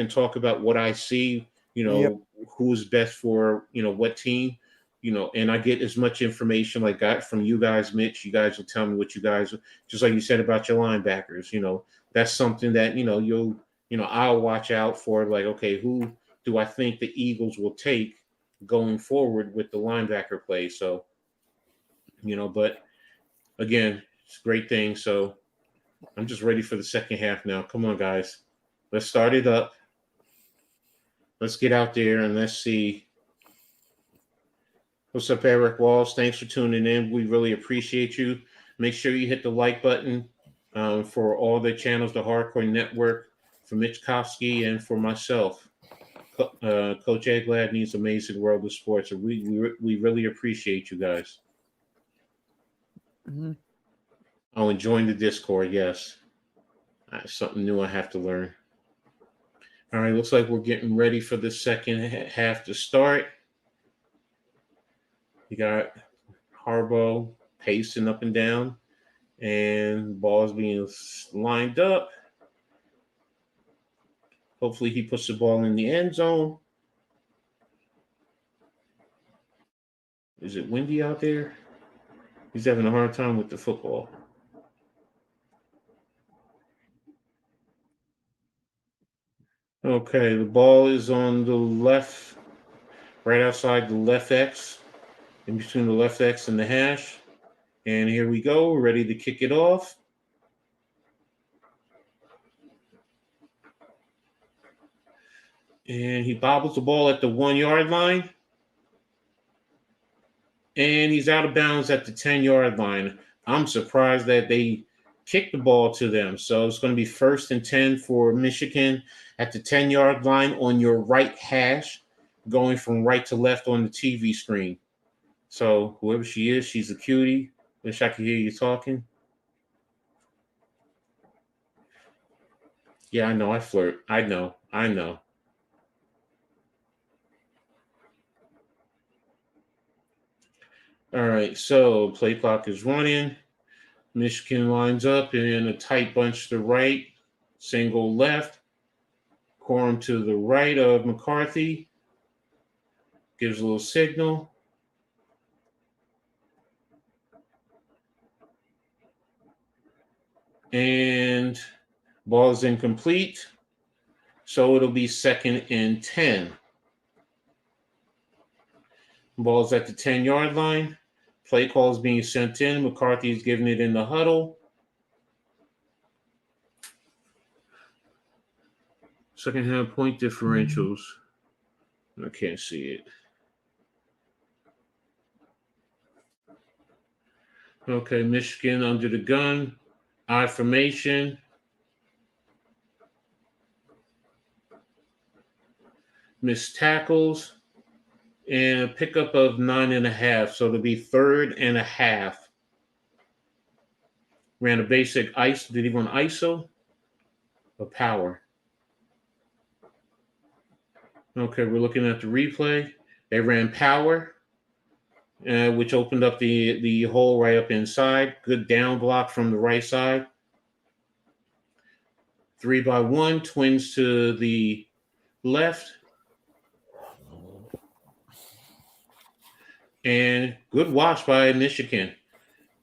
talk about what I see, Yep. who's best for, what team. and I get as much information like got from you guys, Mitch. You guys will tell me what you guys, just like you said about your linebackers. That's something that I'll watch out for. Like, okay, who do I think the Eagles will take going forward with the linebacker play? So, but again, it's a great thing. So I'm just ready for the second half now. Come on, guys, let's start it up. Let's get out there and let's see. What's up, Eric Walls? Thanks for tuning in. We really appreciate you. Make sure you hit the like button for all the channels, the Hardcore Network, for Mitch Kofsky, and for myself. Coach Ed Gladney's Amazing World of Sports. And we really appreciate you guys. Mm-hmm. Oh, and join the Discord, yes. Something new I have to learn. All right, looks like we're getting ready for the second half to start. You got Harbaugh pacing up and down, and balls being lined up. Hopefully he puts the ball in the end zone. Is it windy out there? He's having a hard time with the football. Okay, the ball is on the left, right outside the left X, in between the left X and the hash. And here we go. We're ready to kick it off. And he bobbles the ball at the 1 yard line. And he's out of bounds at the 10-yard line. I'm surprised that they kicked the ball to them. So it's going to be 1st and 10 for Michigan at the 10-yard line on your right hash, going from right to left on the TV screen. So whoever she is, she's a cutie. Wish I could hear you talking. Yeah, I know. I flirt. I know. All right, so play clock is running. Michigan lines up in a tight bunch to the right, single left. Corum to the right of McCarthy. Gives a little signal. And ball is incomplete. So it'll be 2nd and 10. Ball's at the 10-yard line. Play call is being sent in. McCarthy's giving it in the huddle. Second half point differentials. I can't see it. Okay, Michigan under the gun. I formation. Missed tackles. And a pickup of 9.5. So it'll be 3rd and a half. Ran a basic ice. Did he run ISO or power? Okay, we're looking at the replay. They ran power, which opened up the hole right up inside. Good down block from the right side. 3-by-1, twins to the left. And good watch by Michigan.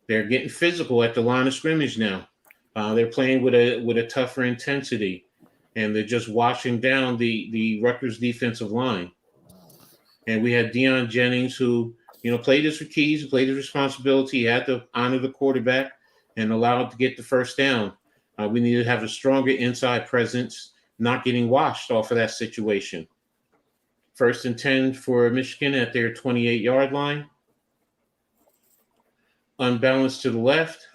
They're getting physical at the line of scrimmage now. They're playing with a tougher intensity, and they're just washing down the Rutgers defensive line. And we had Deion Jennings, who played his keys, played his responsibility. He had to honor the quarterback and allow it to get the first down. We need to have a stronger inside presence, not getting washed off of that situation. 1st and 10 for Michigan at their 28-yard line. Unbalanced to the left.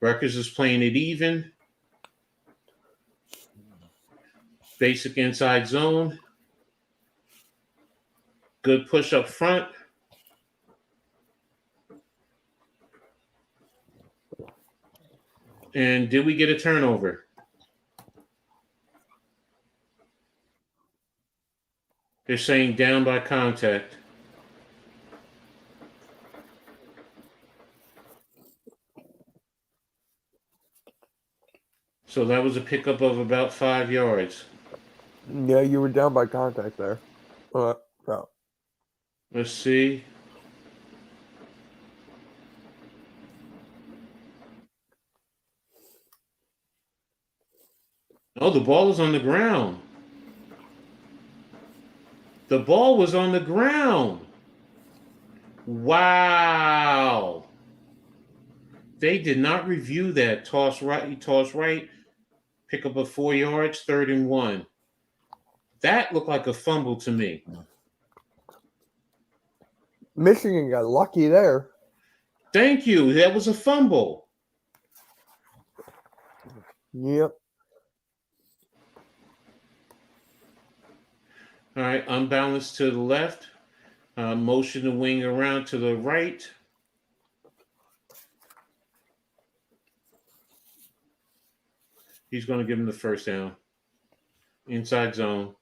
Rutgers is playing it even. Basic inside zone. Good push up front. And did we get a turnover? They're saying down by contact. So that was a pickup of about 5 yards. Yeah, you were down by contact there. So. Let's see. Oh, the ball is on the ground. The ball was on the ground. Wow. They did not review that. Toss right, pick up a 4 yards, 3rd and 1. That looked like a fumble to me. Michigan got lucky there. Thank you. That was a fumble. Yep. All right, unbalanced to the left. Motion the wing around to the right. He's going to give him the first down. Inside zone.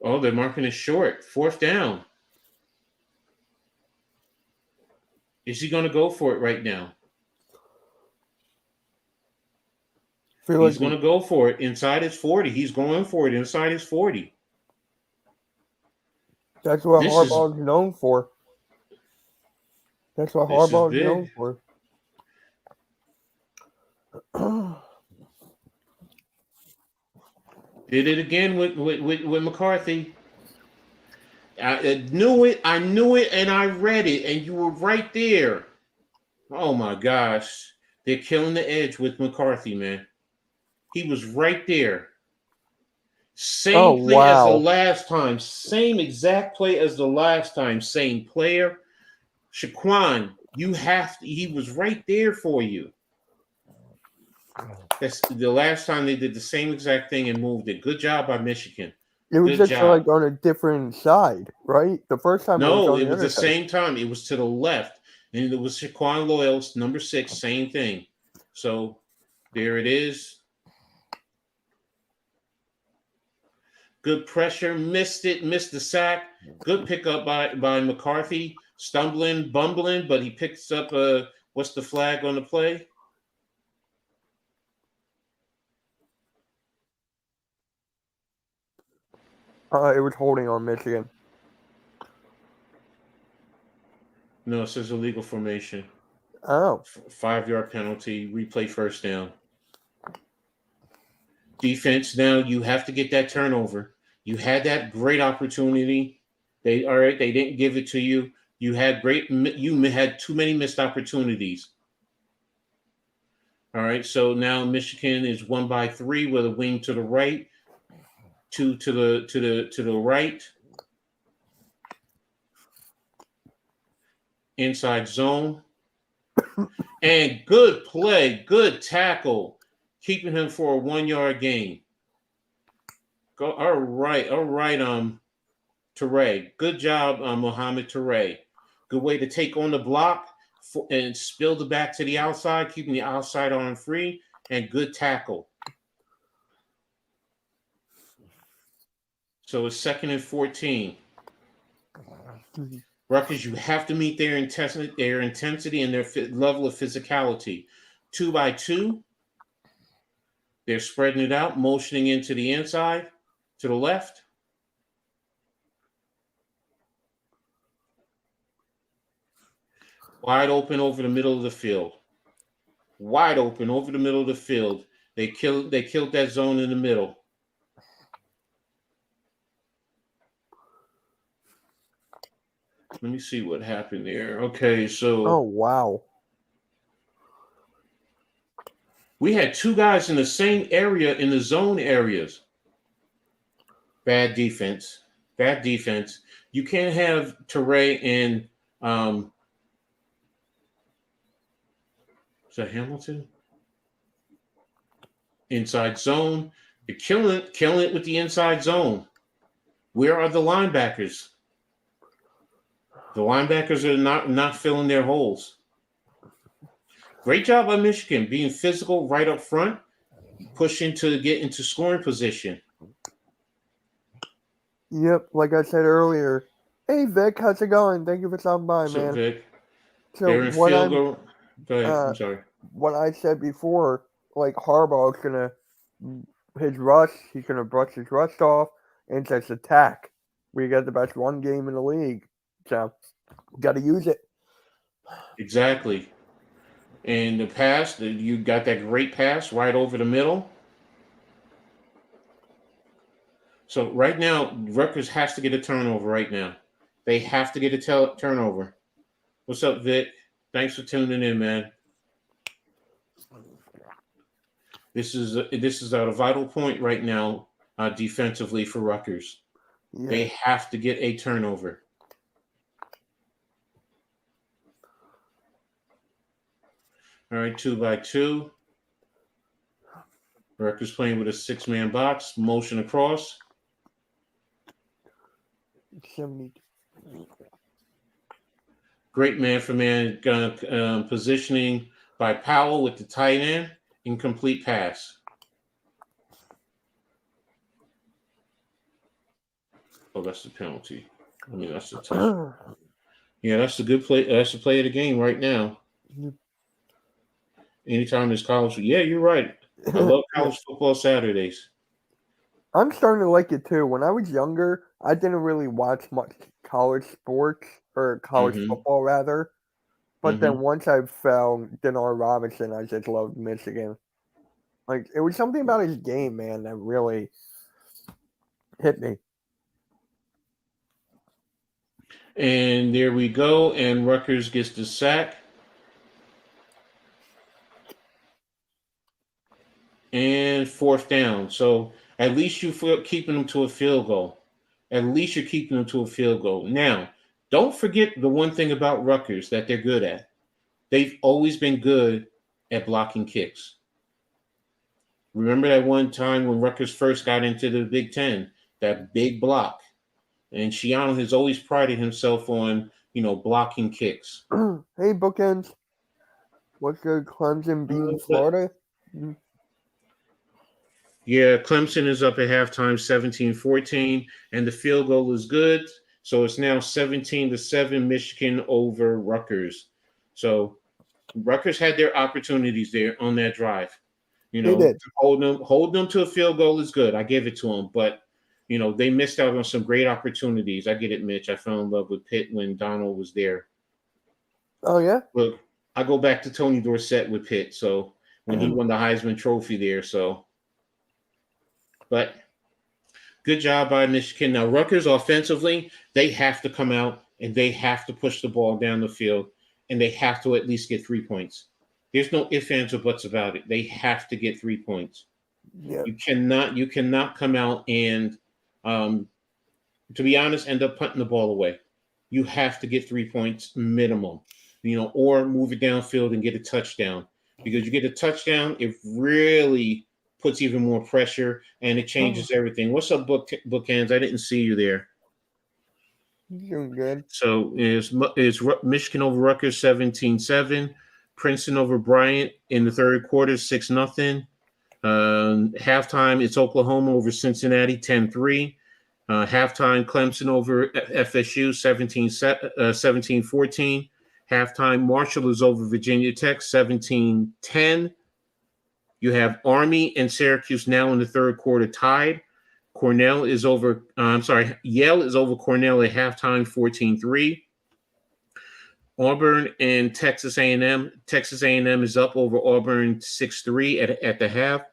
Oh, they're marking it short. 4th down. Is he going to go for it right now? He's going to go for it inside his 40. He's going for it inside his 40. That's what Harbaugh's known for. That's what Harbaugh's known for. Did it again with McCarthy. I knew it, and I read it, and you were right there. Oh my gosh. They're killing the edge with McCarthy, man. He was right there. Same play as the last time. Same exact play as the last time. Same player. Shaquan, he was right there for you. That's the last time they did the same exact thing and moved it. Good job by Michigan. It was just like on a different side, right? The first time. No, it was the same time. It was to the left. And it was Shaquan Loyals, number 6, same thing. So there it is. Good pressure, missed the sack. Good pickup by McCarthy. Stumbling, bumbling, but he picks up what's the flag on the play? It was holding on Michigan. No, it says illegal formation. Oh. 5-yard penalty, replay first down. Defense, now you have to get that turnover. You had that great opportunity. They didn't give it to you. You had too many missed opportunities. All right, so now Michigan is 1 by 3 with a wing to the right, 2 to the right. Inside zone. And good play, good tackle, keeping him for a 1-yard gain. Go, all right, Teray. Good job, Mohamed Teray. Good way to take on the block and spill the back to the outside, keeping the outside arm free, and good tackle. So it's 2nd and 14. Rutgers, you have to meet their intensity and their level of physicality. 2 by 2. They're spreading it out, motioning into the inside, to the left. Wide open over the middle of the field. Wide open over the middle of the field. They killed that zone in the middle. Let me see what happened there. Okay, so. Oh, wow. We had 2 guys in the same area in the zone areas. Bad defense. You can't have Teray and is that Hamilton? Inside zone. You're killing it with the inside zone. Where are the linebackers? The linebackers are not filling their holes. Great job by Michigan, being physical right up front, pushing to get into scoring position. Yep, like I said earlier. Hey, Vic, how's it going? Thank you for stopping by, So, man. Vic, So they're in field goal. Go ahead, I'm sorry. What I said before, like Harbaugh's gonna his rush. He's gonna brush his rust off and just attack. We got the best run game in the league, so got to use it. Exactly. In the pass, you got that great pass right over the middle. So right now, Rutgers has to get a turnover right now. They have to get a turnover. What's up, Vic? Thanks for tuning in, man. This is at a vital point right now defensively for Rutgers. Yeah. They have to get a turnover. All right, 2-by-2. Rutgers playing with a 6-man box. Motion across. 70. Great man-for-man positioning by Powell with the tight end. Incomplete pass. Oh, that's the penalty. I mean, that's the touch. Yeah, that's the good play. That's the play of the game right now. Anytime there's college, yeah, you're right. I love college football Saturdays. I'm starting to like it too. When I was younger, I didn't really watch much college sports or college football rather. But then once I found Denard Robinson, I just loved Michigan. Like it was something about his game, man, that really hit me. And there we go. And Rutgers gets the sack. And 4th down. So at least you're keeping them to a field goal. At least you're keeping them to a field goal. Now, don't forget the one thing about Rutgers that they're good at. They've always been good at blocking kicks. Remember that one time when Rutgers first got into the Big Ten, that big block. And Shiano has always prided himself on, blocking kicks. Hey, Bookends. What's good? Clemson beating Florida? Yeah, Clemson is up at halftime 17-14, and the field goal is good. So it's now 17-7 Michigan over Rutgers. So Rutgers had their opportunities there on that drive. They did. Hold them to a field goal is good. I give it to them, but they missed out on some great opportunities. I get it, Mitch. I fell in love with Pitt when Donald was there. Oh yeah. Look, I go back to Tony Dorsett with Pitt. So when he won the Heisman Trophy there, so. But good job by Michigan. Now, Rutgers offensively, they have to come out and they have to push the ball down the field, and they have to at least get 3 points. There's no ifs, ands, or buts about it. They have to get 3 points. Yeah. You cannot come out and, to be honest, end up punting the ball away. You have to get 3 points minimum, or move it downfield and get a touchdown. Because you get a touchdown, it really puts even more pressure, and it changes everything. What's up, Bookhands? I didn't see you there. Doing good. So it's Michigan over Rutgers 17-7. Princeton over Bryant in the third quarter 6-0. Halftime, it's Oklahoma over Cincinnati 10-3. Halftime, Clemson over FSU 17-14. Halftime, Marshall is over Virginia Tech 17-10. You have Army and Syracuse now in the third quarter tied. Yale is over Cornell at halftime 14-3. Auburn and Texas A&M. Texas A&M is up over Auburn 6-3 at the half.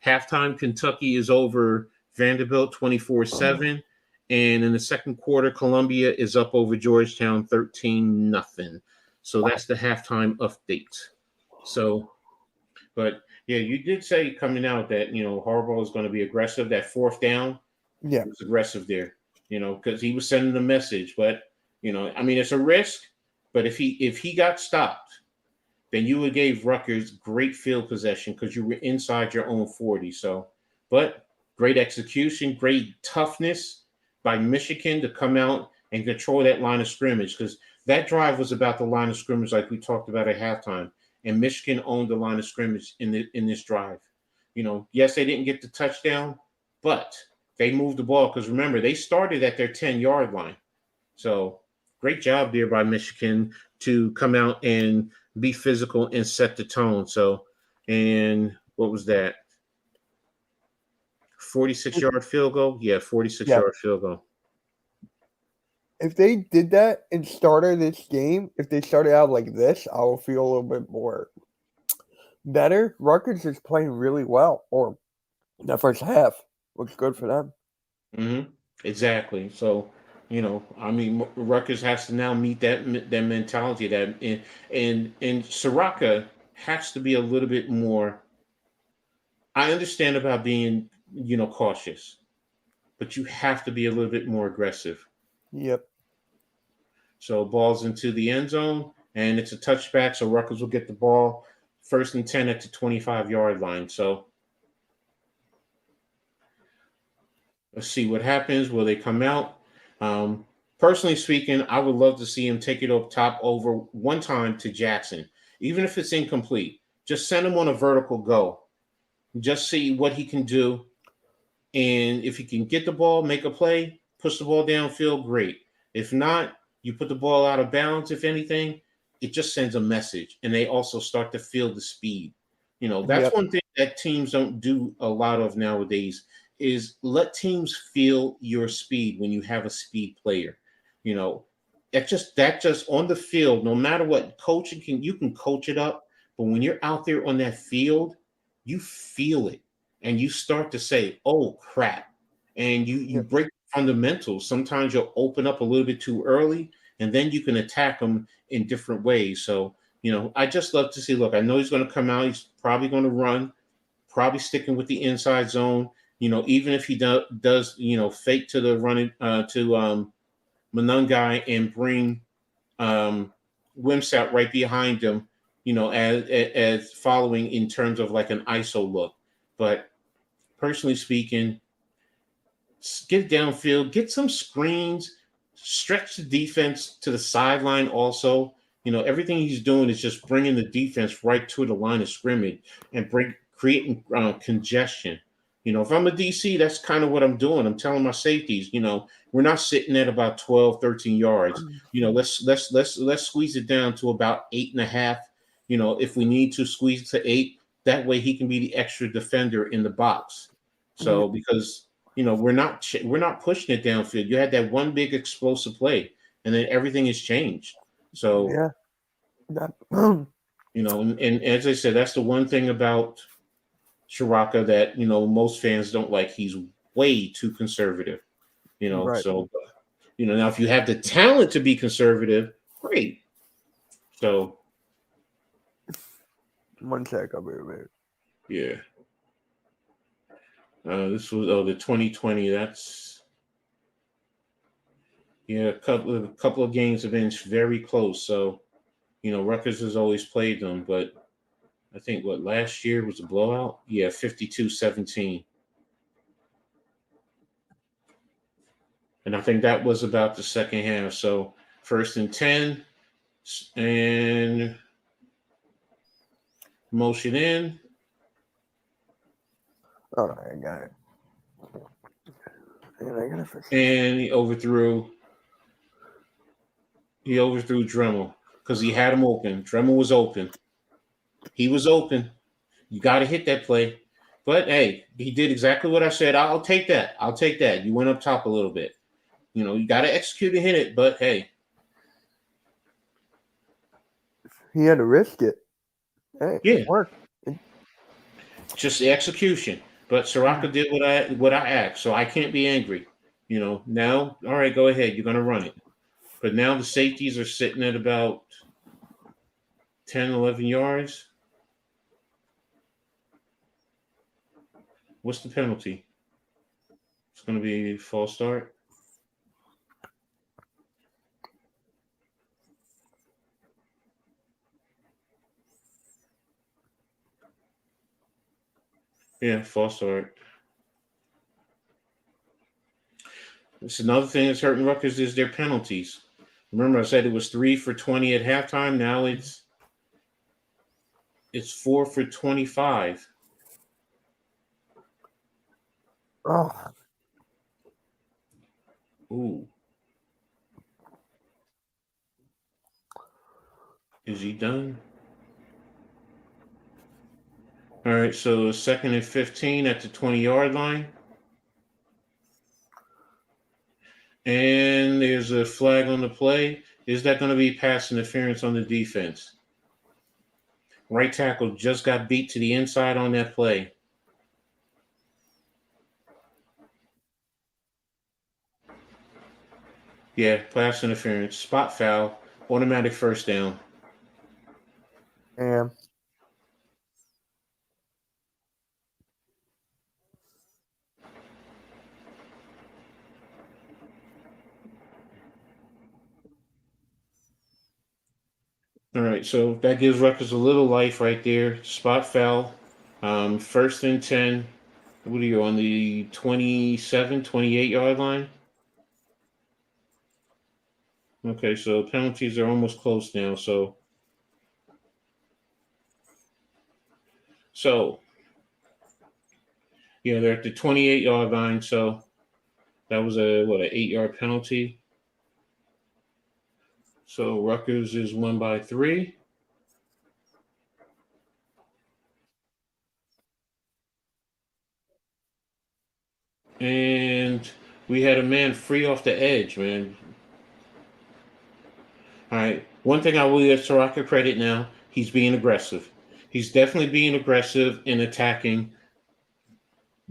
Halftime, Kentucky is over Vanderbilt 24-7. And in the second quarter, Columbia is up over Georgetown 13-0. So that's the halftime update. So, but yeah, you did say coming out that, Harbaugh is going to be aggressive. That 4th down, yeah, was aggressive there, because he was sending a message. But, it's a risk. But if he got stopped, then you would gave Rutgers great field possession because you were inside your own 40. So, but great execution, great toughness by Michigan to come out and control that line of scrimmage, because that drive was about the line of scrimmage like we talked about at halftime. And Michigan owned the line of scrimmage in this drive. Yes, they didn't get the touchdown, but they moved the ball because, remember, they started at their 10-yard line. So great job there by Michigan to come out and be physical and set the tone. So, and what was that? 46-yard field goal? Yeah, 46 Yeah. yard field goal. If they did that and started this game, if they started out like this, I will feel a little bit more better. Rutgers is playing really well, or that first half looks good for them. Exactly. So, I mean, Rutgers has to now meet that mentality that and Soraka has to be a little bit more. I understand about being cautious, but you have to be a little bit more aggressive. Yep. So ball's into the end zone, and it's a touchback. So Rutgers will get the ball 1st and 10 at the 25-yard line. So let's see what happens. Will they come out? Um, Personally speaking, I would love to see him take it up top over one time to Jackson, even if it's incomplete. Just send him on a vertical go. Just see what he can do. And if he can get the ball, make a play, push the ball downfield, great. If not, you put the ball out of bounds, if anything, it just sends a message. And they also start to feel the speed. That's Yep. one thing that teams don't do a lot of nowadays is let teams feel your speed when you have a speed player. You know, that just on the field, no matter what coaching you can coach it up, but when you're out there on that field, you feel it and you start to say, "Oh crap!" And you Yep. break fundamentals. Sometimes you'll open up a little bit too early, and then you can attack them in different ways. So I just love to see. Look, I know he's going to come out. He's probably going to run, probably sticking with the inside zone. Even if he does fake to the running to Manungai and bring Wimsat right behind him. As following in terms of like an ISO look, but personally speaking, get downfield, get some screens, stretch the defense to the sideline also. Everything he's doing is just bringing the defense right to the line of scrimmage and creating congestion. If I'm a DC, that's kind of what I'm doing. I'm telling my safeties, we're not sitting at about 12, 13 yards. Let's squeeze it down to about 8.5. If we need to squeeze it to 8, that way he can be the extra defender in the box. So Yep. because we're not pushing it downfield. You had that one big explosive play, and then everything has changed. So Yeah. That, and as I said, that's the one thing about Shiraka that most fans don't like. He's way too conservative. right. So now if you have the talent to be conservative, great. So 1 sec, I'll be right back. yeah, this was the 2020. That's yeah, a couple of games have been very close. So Rutgers has always played them, but I think what last year was a blowout. Yeah, 52-17. And I think that was about the second half. So 1st and 10 and motion in. All right, I got it. And I gotta fix it. And he overthrew Dremel because he had him open. Dremel was open. He was open. You got to hit that play. But hey, he did exactly what I said. I'll take that. I'll take that. You went up top a little bit. You got to execute and hit it. But hey, He had to risk it. Hey, yeah, it worked. just the execution. But Soraka did what I asked, so I can't be angry. Now, all right, go ahead. You're gonna run it. But now the safeties are sitting at about 10, 11 yards. What's the penalty? It's gonna be a false start. Yeah, false start. It's another thing that's hurting Rutgers is their penalties. Remember, I said it was 3 for 20 at halftime. Now it's 4 for 25. Oh, Ooh, is he done? All right, so 2nd and 15 at the 20-yard line. And there's a flag on the play. Is that going to be pass interference on the defense? Right tackle just got beat to the inside on that play. Yeah, pass interference. Spot foul. Automatic first down. And All right, so that gives Rutgers a little life right there. Spot foul. 1st and 10. What are you on the 27, 28-yard line? Okay, so penalties are almost close now. So yeah, they're at the 28-yard line. So that was an 8-yard penalty. So Rutgers is won by 3. And we had a man free off the edge, man. All right. One thing I will give Soraka credit now, he's being aggressive. He's definitely being aggressive in attacking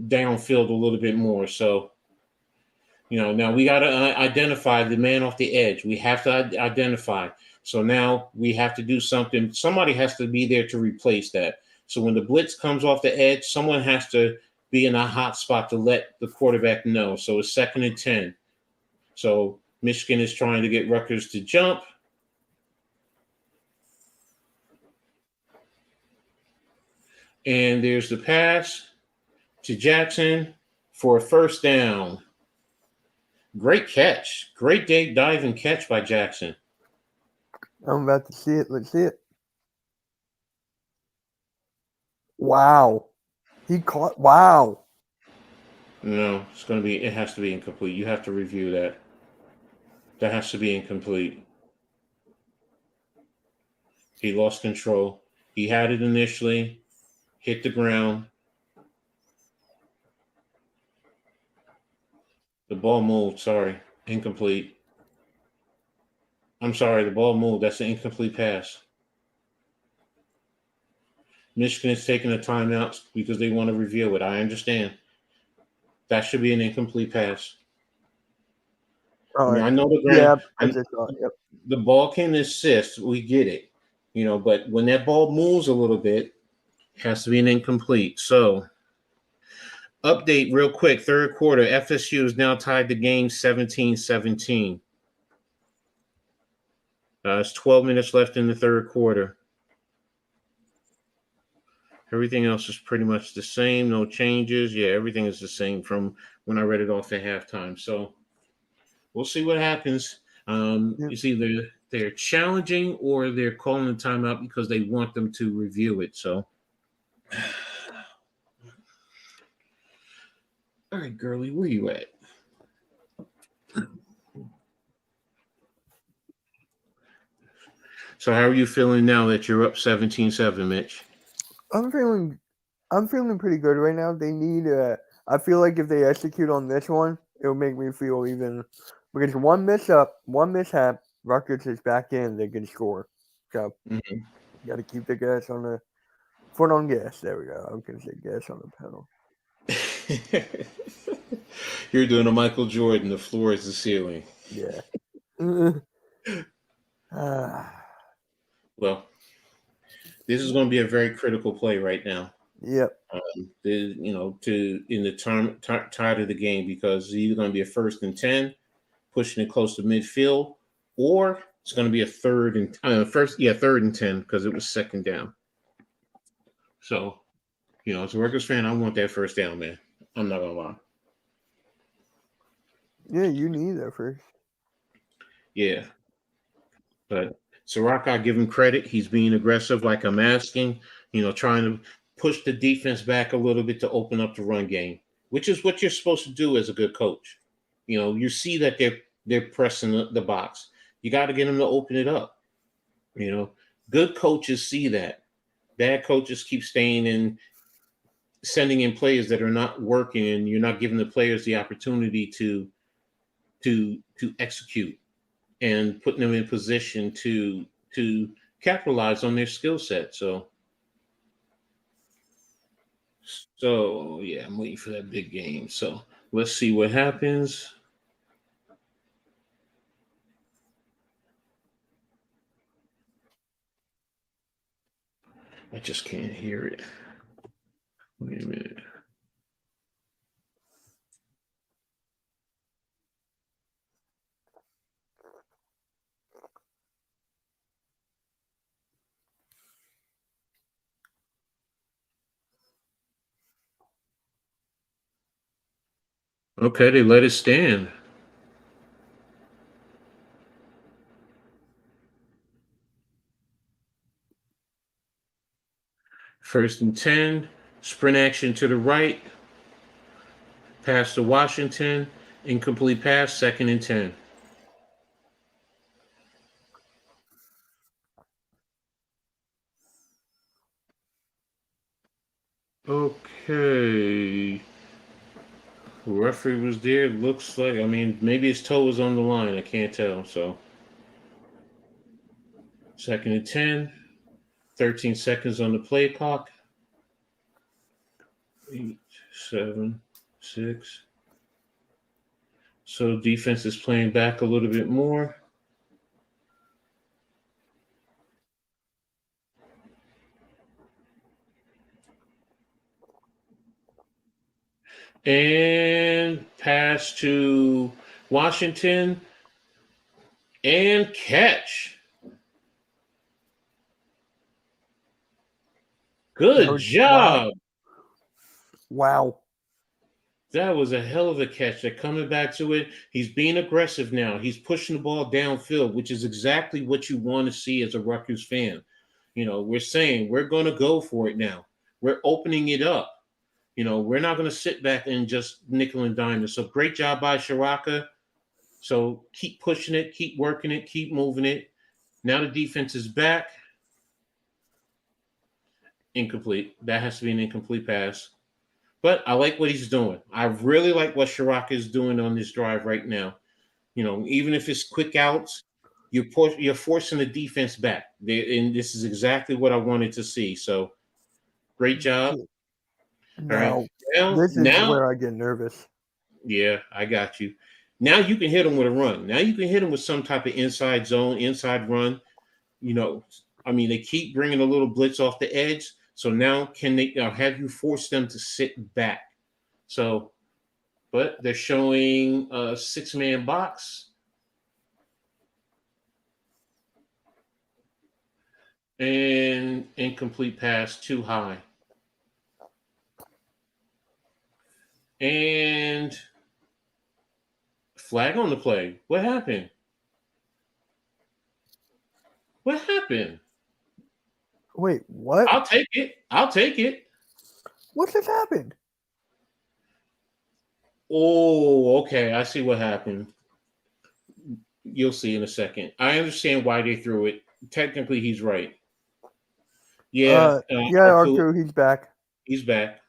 downfield a little bit more. So, now we got to identify the man off the edge. We have to identify. So now we have to do something. Somebody has to be there to replace that. So when the blitz comes off the edge, someone has to be in a hot spot to let the quarterback know. So it's 2nd and 10. So Michigan is trying to get Rutgers to jump. And there's the pass to Jackson for a first down. Great catch. Great dive and catch by Jackson. I'm about to see it. Let's see it. Wow. He caught. Wow. No, it has to be incomplete. You have to review that. That has to be incomplete. He lost control. He had it initially, hit the ground. The ball moved. Sorry. Incomplete. I'm sorry. The ball moved. That's an incomplete pass. Michigan is taking a timeout because they want to review it. I understand. That should be an incomplete pass. All right. I know the Yeah, ground. I just thought. Yep. The ball can assist. We get it. But when that ball moves a little bit, it has to be an incomplete. So, update real quick. Third quarter, FSU is now tied the game 17-17. It's 12 minutes left in the third quarter. Everything else is pretty much the same. No changes. Yeah, everything is the same from when I read it off at halftime. So, we'll see what happens. Yep. It's either they're challenging or they're calling a timeout because they want them to review it. So, all right, girly, where you at? So how are you feeling now that you're up 17-7, Mitch? I'm feeling pretty good right now. They need I feel like if they execute on this one, it'll make me feel even because one mishap, Rutgers is back in, they can score. So got to keep the gas on the foot on gas. There we go. I was gonna say gas on the pedal. You're doing a Michael Jordan. The floor is the ceiling. Yeah. Well, this is going to be a very critical play right now. Yep. In the tide of the game, because it's either going to be a 1st and 10, pushing it close to midfield, or it's going to be a 3rd and 10 because it was 2nd down. So, as a Rutgers fan, I want that first down, man. I'm not gonna lie. Yeah, you need that first. Yeah, but Siraka, I give him credit. He's being aggressive, like I'm asking. Trying to push the defense back a little bit to open up the run game, which is what you're supposed to do as a good coach. You see that they're pressing the box. You got to get them to open it up. Good coaches see that. Bad coaches keep staying in sending in players that are not working, and you're not giving the players the opportunity to execute and putting them in position to capitalize on their skill set. So yeah, I'm waiting for that big game. So let's see what happens. I just can't hear it. Wait a minute. Okay, they let it stand. First and 10, sprint action to the right, pass to Washington, incomplete pass, second and 10. Okay. The referee was there. Looks like, I mean, maybe his toe was on the line. I can't tell. So, second and 10, 13 seconds on the play clock. 8, 7, 6. So, defense is playing back a little bit more. And pass to Washington and catch. Good Wow. job. Wow. That was a hell of a catch. They're coming back to it. He's being aggressive now. He's pushing the ball downfield, which is exactly what you want to see as a Rutgers fan. We're saying we're going to go for it now. We're opening it up. We're not going to sit back and just nickel and dime it. So great job by Shiraka. So keep pushing it, keep working it, keep moving it. Now the defense is back. Incomplete. That has to be an incomplete pass. But I like what he's doing. I really like what Shiraka is doing on this drive right now. Even if it's quick outs, you're forcing the defense back. And this is exactly what I wanted to see. So great job. All right. Now, Now, this is now, where I get nervous. yeah, I got you. Now you can hit them with a run. Now you can hit them with some type of inside zone, inside run. I mean, they keep bringing a little blitz off the edge. So now can they have you force them to sit back? So, but they're showing a 6-man box. And incomplete pass too high. And flag on the play. What happened? What happened? Wait, what? I'll take it. I'll take it. What just happened? Oh, okay. I see what happened. You'll see in a second. I understand why they threw it. Technically, he's right. Yeah. Yeah, Arthur, he's back. He's back.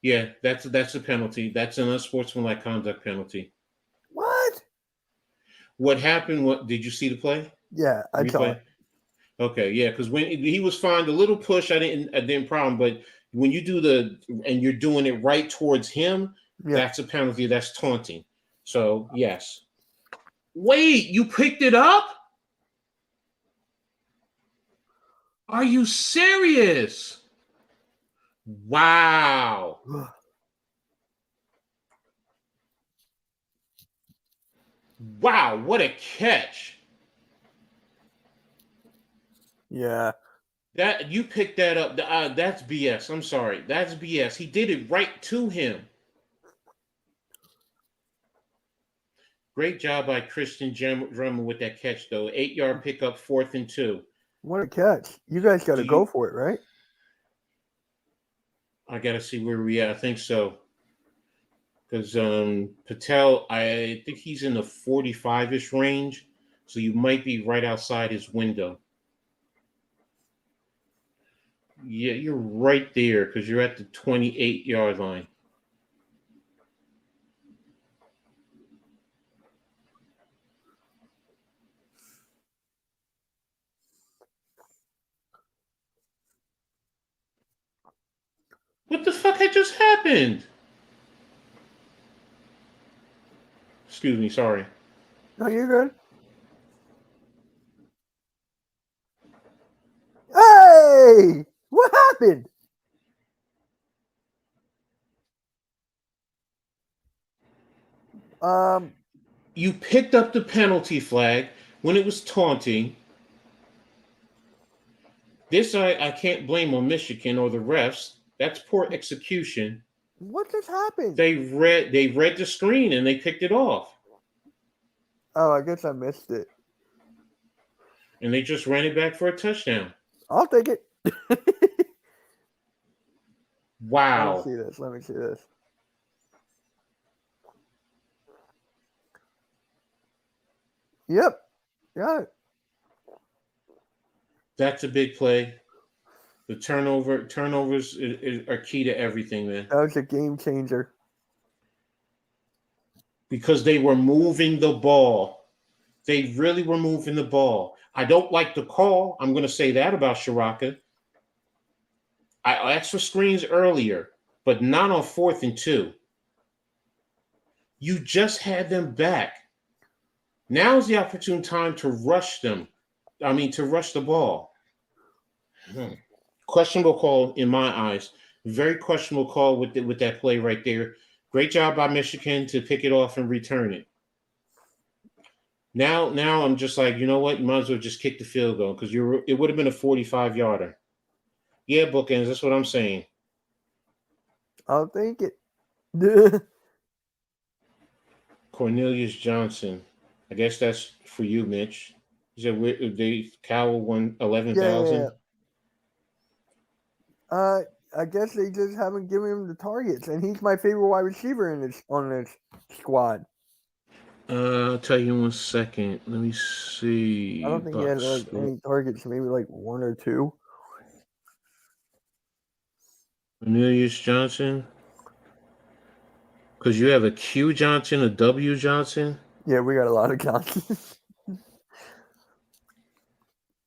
Yeah, that's a penalty. That's an unsportsmanlike conduct penalty. What? What happened? What did you see the play? Yeah, I saw Replay? it. Okay, yeah, because when he was fined a little push, I didn't problem. But when you do and you're doing it right towards him, Yeah. that's a penalty. That's taunting. So yes. Wait, you picked it up? Are you serious? Wow. Wow, what a catch. Yeah. That you picked that up. That's BS. I'm sorry. That's BS. He did it right to him. Great job by Christian Drummer with that catch, though. 8-yard pickup, 4th and 2. What a catch. You guys got to go for it, right? I got to see where we at. I think so. Because Patel, I think he's in the 45-ish range. So you might be right outside his window. Yeah, you're right there because you're at the 28-yard line. What the fuck had just happened? Excuse me, sorry. No, you're good. Hey! What happened? You picked up the penalty flag when it was taunting. This I can't blame on Michigan or the refs. That's poor execution. What just happened? They read the screen and they picked it off. Oh, I guess I missed it. And they just ran it back for a touchdown. I'll take it. Let me Wow. see this. Let me see this. Yep. Got it. That's a big play. The turnovers are key to everything, man. That was a game changer. Because they were moving the ball. They really were moving the ball. I don't like the call. I'm going to say that about Shiraka. I asked for screens earlier, but not on 4th and 2. You just had them back. Now is the opportune time to rush them. To rush the ball. Questionable call in my eyes. Very questionable call with that play right there. Great job by Michigan to pick it off and return it. Now I'm just like, you know what? You might as well just kick the field goal because it would have been a 45-yarder. Yeah, bookends. That's what I'm saying. I'll take it. Cornelius Johnson. I guess that's for you, Mitch. You said they Cowell won 11,000. Yeah. I guess they just haven't given him the targets, and he's my favorite wide receiver on this squad. I'll tell you in 1 second. Let me see. I don't think he had like any targets, maybe like 1 or 2. Cornelius Johnson. Because you have a Q Johnson, a W Johnson. Yeah, we got a lot of Johnsons.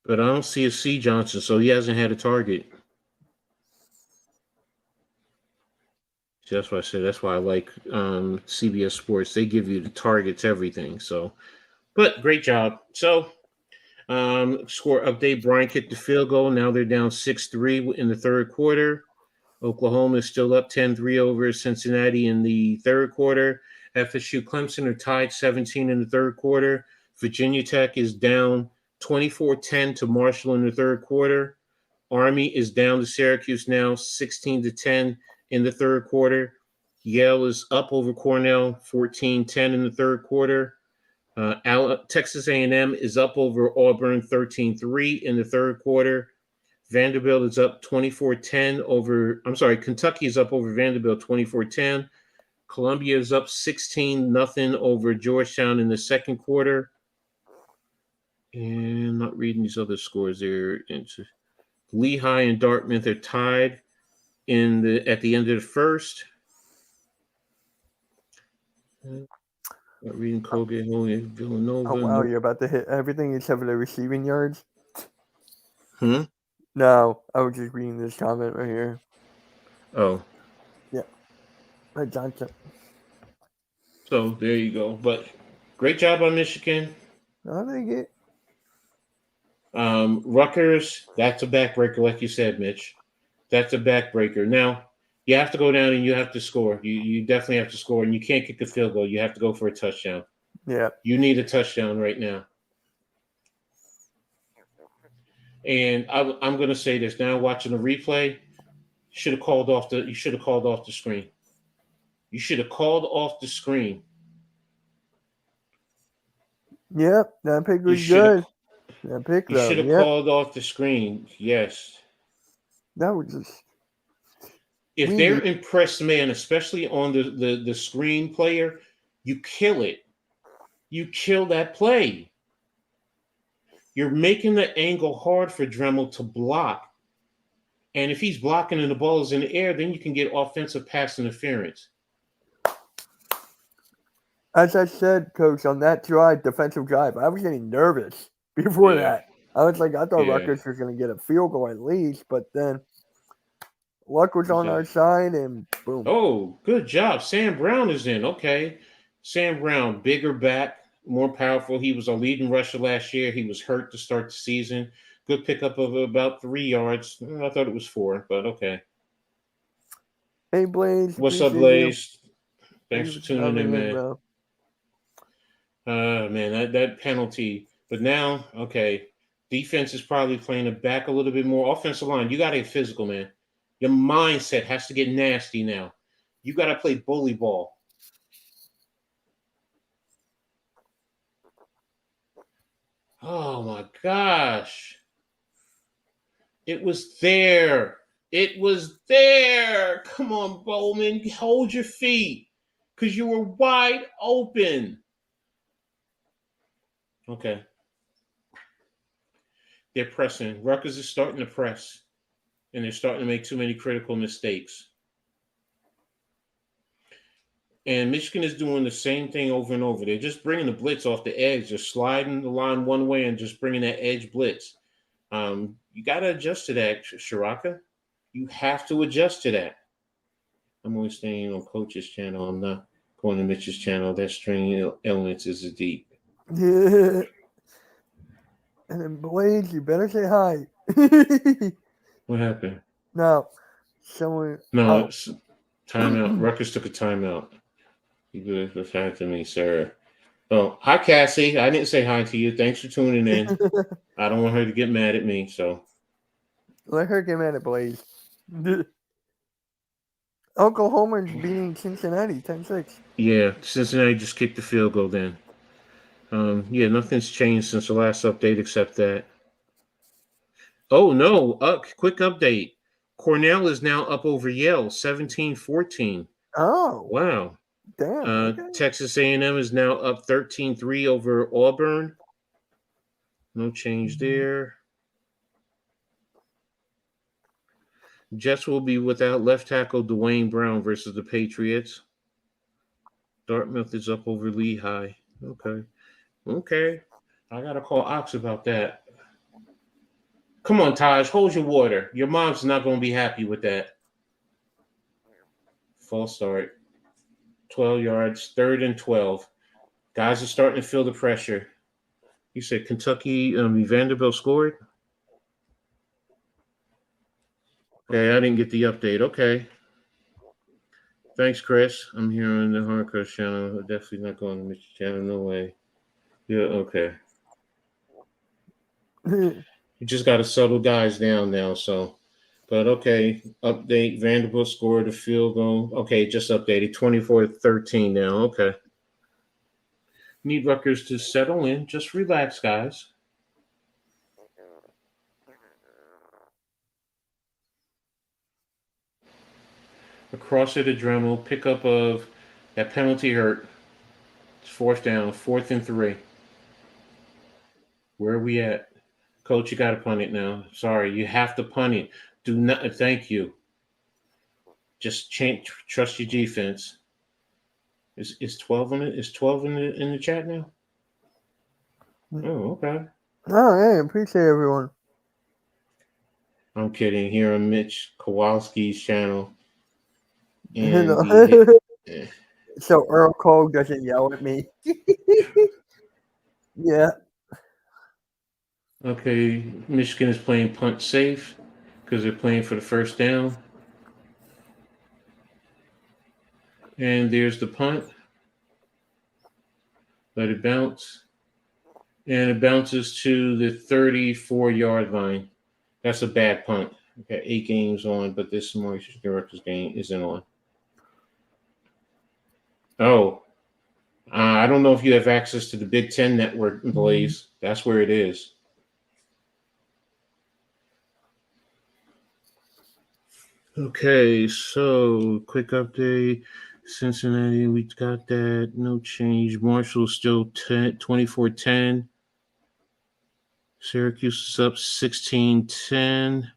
But I don't see a C Johnson, so he hasn't had a target. See, that's why I said that's why I like CBS Sports. They give you the targets, everything. So, but great job. So, score update: Bryant kicked the field goal. Now they're down 6-3 in the third quarter. Oklahoma is still up 10-3 over Cincinnati in the third quarter. FSU, Clemson are tied 17 in the third quarter. Virginia Tech is down 24-10 to Marshall in the third quarter. Army is down to Syracuse now 16-10 in the third quarter. Yale is up over Cornell 14-10 in the third quarter. Texas A&M is up over Auburn 13-3 in the third quarter. Vanderbilt is up 24-10 over, Kentucky is up over Vanderbilt 24-10. Columbia is up 16-0 over Georgetown in the second quarter. And I'm not reading these other scores there. Lehigh and Dartmouth are tied at the end of the first. Not reading Colgate, Villanova. Oh wow, you're about to hit everything except for the receiving yards. Hmm? No, I was just reading this comment right here. Oh. Yeah. Right, Johnson. So there you go. But great job on Michigan. I think it. Rutgers, that's a backbreaker, like you said, Mitch. That's a backbreaker. Now, you have to go down and you have to score. You definitely have to score, and you can't kick a field goal. You have to go for a touchdown. Yeah. You need a touchdown right now. And I'm going to say this now. Watching the replay, you should have called off the screen. You should have called off the screen. Yep, that pick was good. That pick, You should have called off the screen. Yes. That was just. If they're impressed, man, especially on the screen player, you kill it. You kill that play. You're making the angle hard for Dremel to block. And if he's blocking and the ball is in the air, then you can get offensive pass interference. As I said, Coach, on that drive, defensive drive, I was getting nervous before that. I was like, I thought Rutgers was going to get a field goal at least, but then luck was on our side, and boom. Oh, good job. Sam Brown is in. Okay. Sam Brown, bigger back, more powerful. He was a leading rusher last year. He was hurt to start the season. Good pickup of about 3 yards. I thought it was 4, but okay. Hey, Blaze. What's up, Blaze? Thanks for tuning in, man. Bro. Man, that penalty. But now, okay, defense is probably playing it back a little bit more. Offensive line, you got to get physical, man. Your mindset has to get nasty now. You got to play bully ball. Oh, my gosh. It was there. It was there. Come on, Bowman. Hold your feet because you were wide open. Okay. They're pressing. Rutgers is starting to press, and they're starting to make too many critical mistakes. And Michigan is doing the same thing over and over. They're just bringing the blitz off the edge, just sliding the line one way and just bringing that edge blitz. You got to adjust to that, Shiraka. You have to adjust to that. I'm only staying on Coach's channel. I'm not going to Mitch's channel. That string elements is deep. Yeah. And then Blaze, you better say hi. What happened? No. Someone. No, it's timeout. Rutgers took a timeout. You could have said to me, sir. Oh, hi, Cassie. I didn't say hi to you. Thanks for tuning in. I don't want her to get mad at me, so. Let her get mad at Blaze. Oklahoma's beating Cincinnati 10-6. Yeah, Cincinnati just kicked the field goal then. Yeah, nothing's changed since the last update except that. Oh, no. Quick update. Cornell is now up over Yale, 17-14. Oh. Wow. Damn. Okay. Texas A&M is now up 13-3 over Auburn. No change there. Jets will be without left tackle Dwayne Brown versus the Patriots. Dartmouth is up over Lehigh. Okay. I got to call Ox about that. Come on, Taj, hold your water. Your mom's not going to be happy with that. False start. 12 yards, 3rd and 12. Guys are starting to feel the pressure. You said Kentucky, Vanderbilt scored? Okay, I didn't get the update. Okay. Thanks, Chris. I'm here on the Hardcore channel. I'm definitely not going to Mitch's channel. No way. Yeah, okay. You just got to settle guys down now, so. But okay, update. Vanderbilt scored a field goal. Okay, just updated. 24-13 now. Okay. Need Rutgers to settle in. Just relax, guys. Across it, a Dremel. Pickup of that penalty hurt. It's 4th down. 4th and 3. Where are we at? Coach, you got to punt it now. Sorry, you have to punt it. Do not. Thank you. Just trust your defense. Is 12 in it? Is 12 in the chat now? Oh, okay. Oh, hey, appreciate everyone. I'm kidding. Here on Mitch Kowalski's channel. And so Earl Cole doesn't yell at me. Yeah. Okay, Michigan is playing punt safe because they're playing for the 1st down. And there's the punt. Let it bounce. And it bounces to the 34-yard line. That's a bad punt. Got 8 games on, but this Michigan Rutgers game isn't on. Oh, I don't know if you have access to the Big Ten network, Blaze. That's where it is. Okay, so quick update. Cincinnati, we got that. No change. Marshall still 24-10. Syracuse is up 16-10.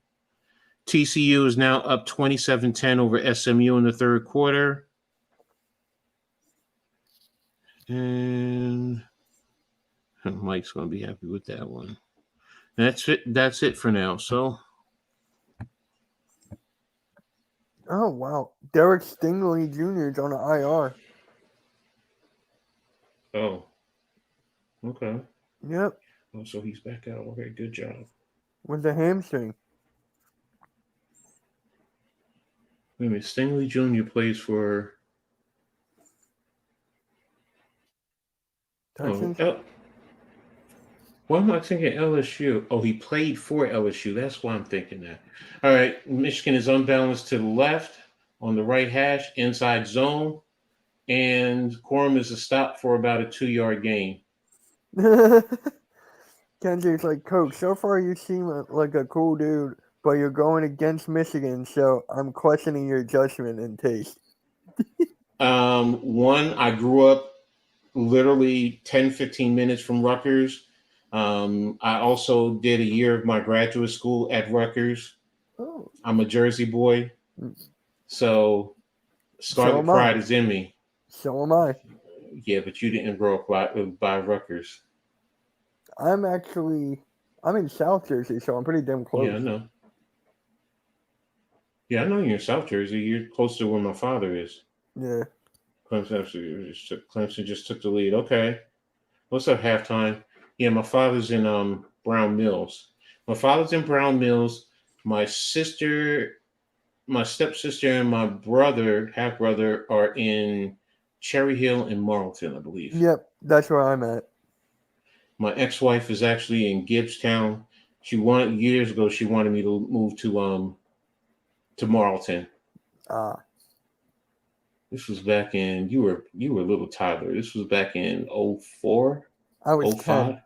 TCU is now up 27-10 over SMU in the third quarter. And Mike's going to be happy with that one. That's it. That's it for now. So. Oh, wow. Derek Stingley Jr. is on the IR. Oh. Okay. Yep. Oh, so he's back out. Okay, good job. With the hamstring. Wait a minute. Stingley Jr. plays for. Texans? Oh, why am I thinking LSU? Oh, he played for LSU. That's why I'm thinking that. All right. Michigan is unbalanced to the left on the right hash, inside zone. And Quorum is a stop for about a 2-yard gain. Kendrick's like, Coach, so far you seem like a cool dude, but you're going against Michigan, so I'm questioning your judgment and taste. One, I grew up literally 10, 15 minutes from Rutgers. I also did a year of my graduate school at Rutgers. Oh. I'm a Jersey boy. So Scarlet Pride is in me. So am I. Yeah, but you didn't grow up by Rutgers. I'm in South Jersey, so I'm pretty damn close. Yeah, I know. Yeah, I know you're in South Jersey. You're close to where my father is. Yeah. Clemson just took the lead. Okay. What's up, halftime? Yeah, my father's in Brown Mills. My father's in Brown Mills. My stepsister, and my brother, half brother, are in Cherry Hill and Marlton, I believe. Yep, that's where I'm at. My ex-wife is actually in Gibbstown. Years ago she wanted me to move to Marlton. This was back in you were a little toddler. This was back in 04? I was 05?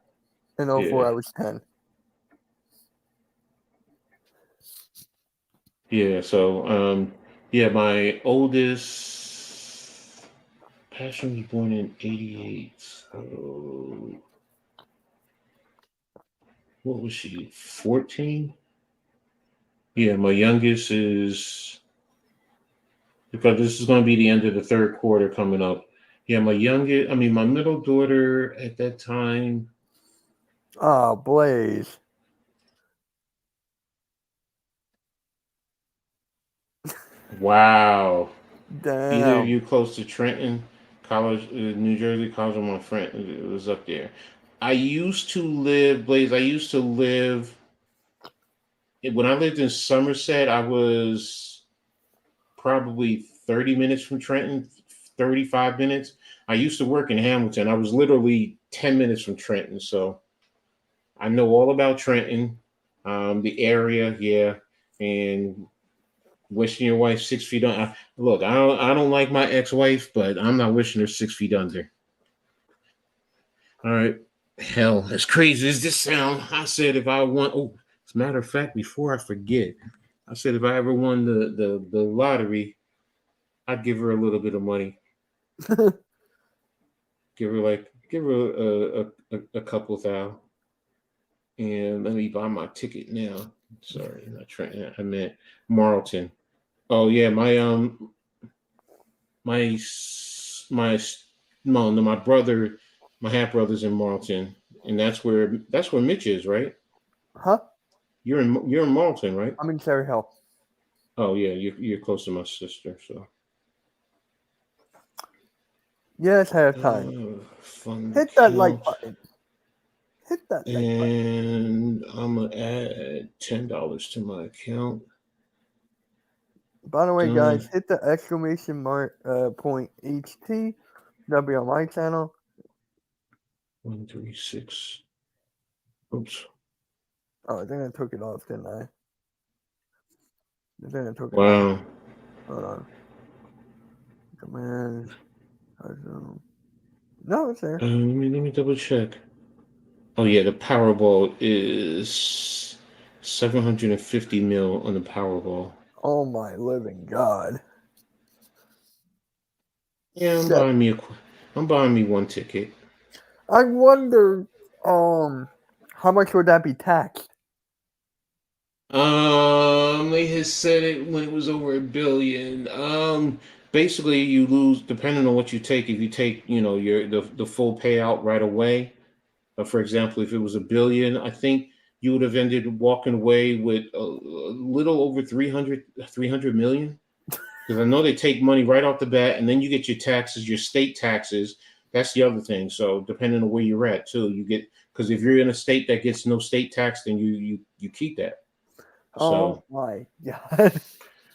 10. In 04 I was 10. Yeah, so my oldest Passion was born in 88. So what was she? 14? Yeah, my youngest is because this is going to be the end of the third quarter coming up. Yeah, my middle daughter at that time. Oh, Blaze. Wow. Damn. Either of you close to Trenton, College, New Jersey, College of my friend. It was up there. Blaze, when I lived in Somerset, I was probably 30 minutes from Trenton, 35 minutes. I used to work in Hamilton. I was literally 10 minutes from Trenton. So I know all about Trenton, the area, yeah. And wishing your wife 6 feet under. Look, I don't like my ex-wife, but I'm not wishing her 6 feet under. All right. Hell, as crazy as this sound, I said if I won, as a matter of fact, before I forget, I said if I ever won the lottery, I'd give her a little bit of money. give her a couple thousand. And let me buy my ticket now. Sorry, not Trenton. I meant Marlton. Oh yeah, my brother, my half brother's in Marlton, and that's where Mitch is, right? Huh? You're in Marlton, right? I'm in Cherry Hill. Oh yeah, you're close to my sister, so. Yeah, it's halftime. Hit that like button. Hit that like button. And I'm gonna add $10 to my account. By the way, guys, hit the exclamation mark point HT. That'll be on my channel. 136. Oops. Oh, I think I took it off, didn't I? I think I took it Wow. off. Hold on. Command. No, it's there. Let me double check. Oh yeah, the Powerball is 750 mil on the Powerball. Oh my living God. Yeah, I'm buying me one ticket. I wonder, how much would that be taxed? They had said it when it was over $1 billion. Basically, you lose depending on what you take. If you take, your the full payout right away. For example, if it was $1 billion, I think you would have ended walking away with a little over 300 million. Because I know they take money right off the bat, and then you get your taxes, your state taxes. That's the other thing. So depending on where you're at, too, you get because if you're in a state that gets no state tax, then you keep that. Oh So my god.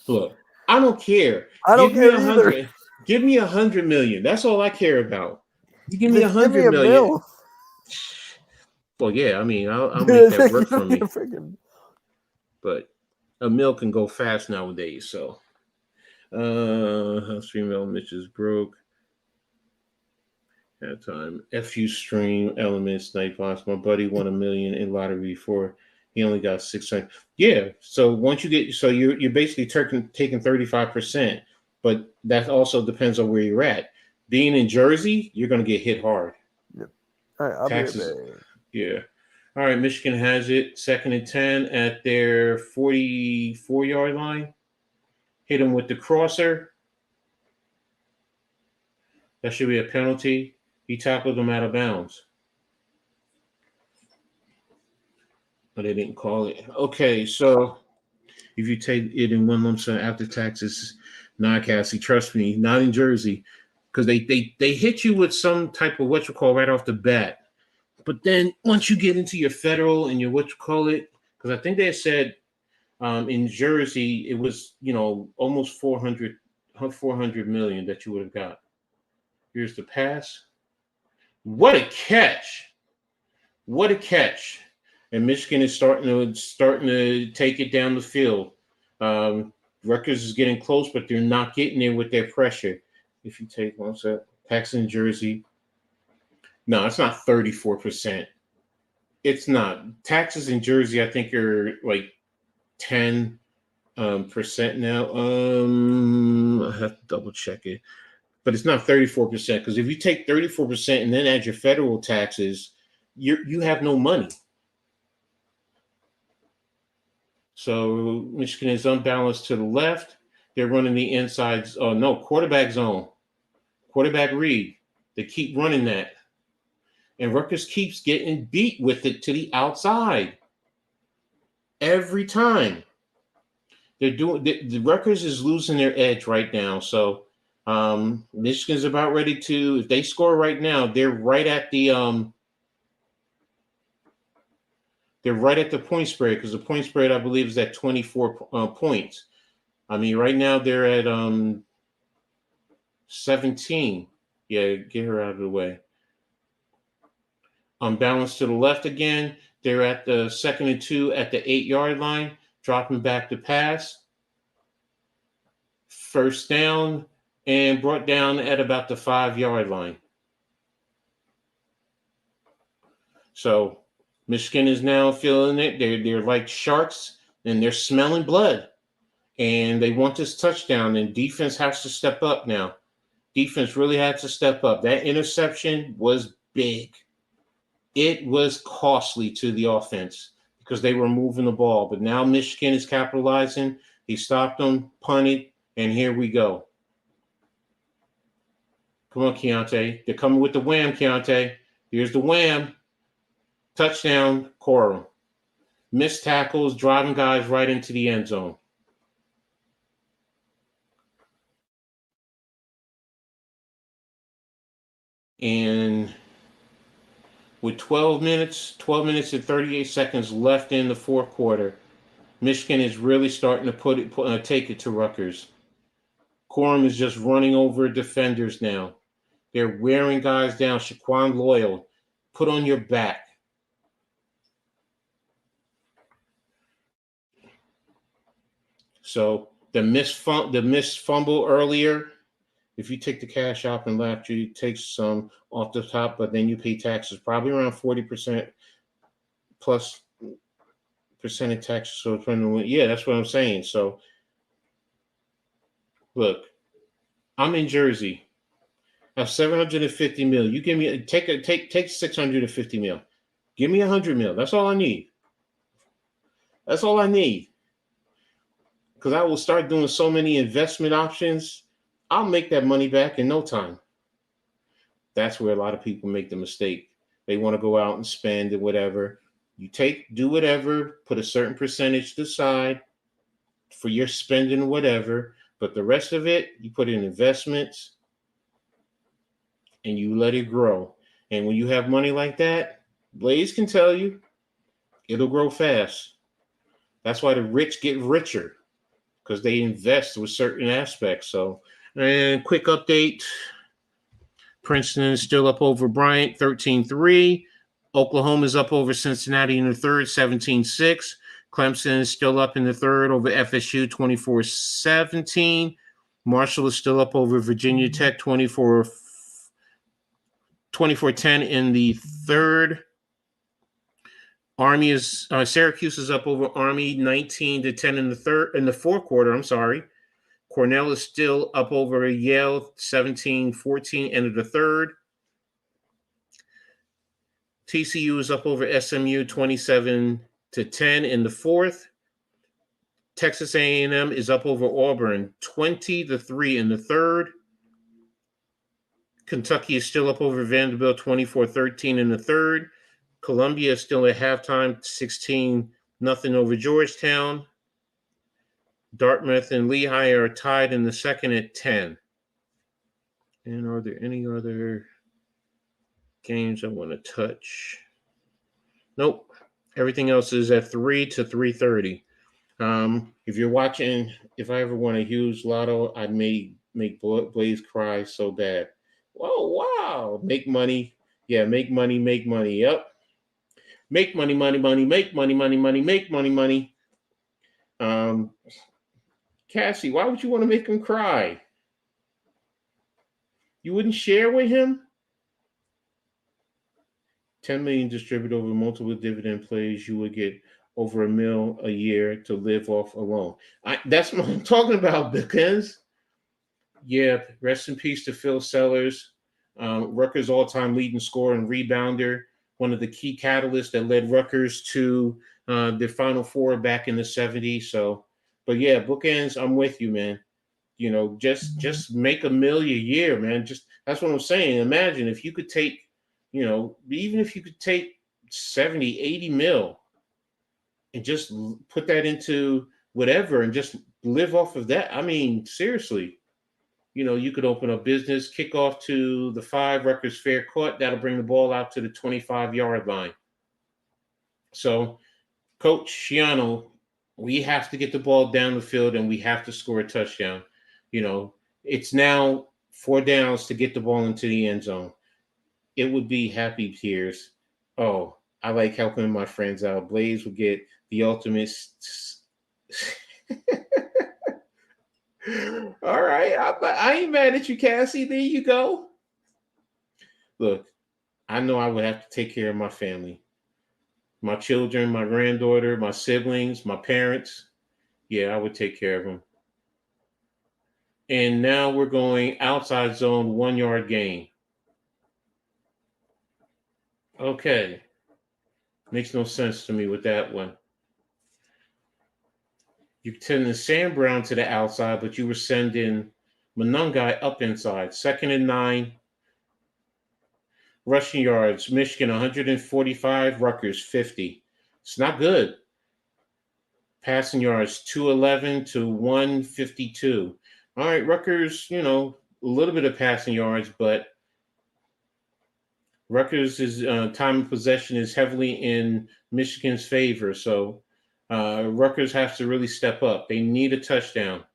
look, I don't care. I don't Give me care a either. hundred. Give me 100 million. That's all I care about. You give me a Just give me hundred a million. bill. Well, yeah, I mean, I'll make that work Give for me a me. freaking. But a mill can go fast nowadays. So, house female Mitch is broke. At time, FU stream elements, Nightbox. My buddy won $1 million in lottery before. He only got 600. Yeah. So once you get, so you're basically taking 35%, but that also depends on where you're at. Being in Jersey, you're going to get hit hard. Yep. All right, I'll be right Taxes. back. Yeah. All right. Michigan has it. 2nd and 10 at their 44-yard line. Hit him with the crosser. That should be a penalty. He tackled him out of bounds. But they didn't call it. Okay, so if you take it in one lump sum after taxes, not Cassie, trust me, not in Jersey, because they hit you with some type of what you call right off the bat. But then once you get into your federal and your what you call it, because I think they said in Jersey it was almost 400 million that you would have got. Here's the pass. What a catch! What a catch! And Michigan is starting to take it down the field. Rutgers is getting close, but they're not getting there with their pressure. If you take one set, Paxton, Jersey, no, it's not 34%. It's not. Taxes in Jersey, I think, are like 10 percent now. I have to double check it, but it's not 34% because if you take 34% and then add your federal taxes, you have no money. So Michigan is unbalanced to the left. They're running the inside. Oh, no, quarterback zone. Quarterback read. They keep running that. And Rutgers keeps getting beat with it to the outside. Every time. The Rutgers is losing their edge right now. So Michigan's about ready to, if they score right now, they're right at the point spread because the point spread, I believe, is at 24 points. I mean, right now they're at 17. Yeah, get her out of the way. Unbalanced to the left again. They're at the 2nd and 2 at the 8-yard line, dropping back to pass. First down and brought down at about the 5-yard line. So Michigan is now feeling it. They're like sharks and they're smelling blood. And they want this touchdown, and defense has to step up now. Defense really had to step up. That interception was big. It was costly to the offense because they were moving the ball. But now Michigan is capitalizing. He stopped them, punted, and here we go. Come on, Keontae. They're coming with the wham, Keontae. Here's the wham. Touchdown, Coral. Missed tackles, driving guys right into the end zone. And with 12 minutes and 38 seconds left in the fourth quarter, Michigan is really starting to take it to Rutgers. Corum is just running over defenders now. They're wearing guys down. Shaquan Loyal, put on your back. So the missed fumble earlier, if you take the cash out and left, you take some off the top, but then you pay taxes, probably around 40% plus percentage taxes. So yeah, that's what I'm saying. So look, I'm in Jersey. I have 750 mil. You give me take 650 mil. Give me 100 mil. That's all I need. That's all I need. Because I will start doing so many investment options, I'll make that money back in no time. That's where a lot of people make the mistake. They want to go out and spend and whatever. Do whatever, put a certain percentage to the side for your spending, whatever. But the rest of it, you put in investments and you let it grow. And when you have money like that, Blaze can tell you, it'll grow fast. That's why the rich get richer, because they invest with certain aspects. So, and quick update. Princeton is still up over Bryant, 13-3. Oklahoma is up over Cincinnati in the third, 17-6. Clemson is still up in the third over FSU, 24-17. Marshall is still up over Virginia Tech, 24-10 in the third. Syracuse is up over Army, 19-10 in the fourth quarter. I'm sorry. Cornell is still up over Yale, 17-14, end of the third. TCU is up over SMU, 27-10 in the fourth. Texas A&M is up over Auburn, 20-3 in the third. Kentucky is still up over Vanderbilt, 24-13 in the third. Columbia is still at halftime, 16-0 over Georgetown. Dartmouth and Lehigh are tied in the second at 10. And are there any other games I want to touch? Nope. Everything else is at 3 to 3:30. If you're watching, if I ever won a huge lotto, I'd make Blaze cry so bad. Oh, wow. Make money. Yeah, make money, make money. Yep. Make money, money, money, make money, money, money, make money, money. Cassie, why would you want to make him cry? You wouldn't share with him? 10 million distributed over multiple dividend plays, you would get over $1 million a year to live off alone. That's what I'm talking about, because yeah, rest in peace to Phil Sellers, Rutgers all-time leading scorer and rebounder, one of the key catalysts that led Rutgers to the Final Four back in the 70s. So, but yeah, bookends, I'm with you, man. You know, just make $1 million a year, man. Just that's what I'm saying. Imagine if you could take, you know, even if you could take 70, 80 mil and just put that into whatever and just live off of that. I mean, seriously, you know, you could open a business, kick off to the 5, Rutgers fair court. That'll bring the ball out to the 25-yard line. So, Coach Shiano, we have to get the ball down the field and we have to score a touchdown. You know, it's now 4 downs to get the ball into the end zone. It would be happy tears. Oh, I like helping my friends out. Blaze will get the ultimate. All right. I ain't mad at you, Cassie. There you go. Look, I know I would have to take care of my family. My children, my granddaughter, my siblings, my parents. Yeah, I would take care of them. And now we're going outside zone, 1-yard gain. Okay. Makes no sense to me with that one. You tend to Sam Brown to the outside, but you were sending Monungai up inside. 2nd and 9. Rushing yards, Michigan 145, Rutgers 50. It's not good. Passing yards, 211 to 152. All right, Rutgers, you know, a little bit of passing yards, but Rutgers' time of possession is heavily in Michigan's favor. So Rutgers has to really step up. They need a touchdown.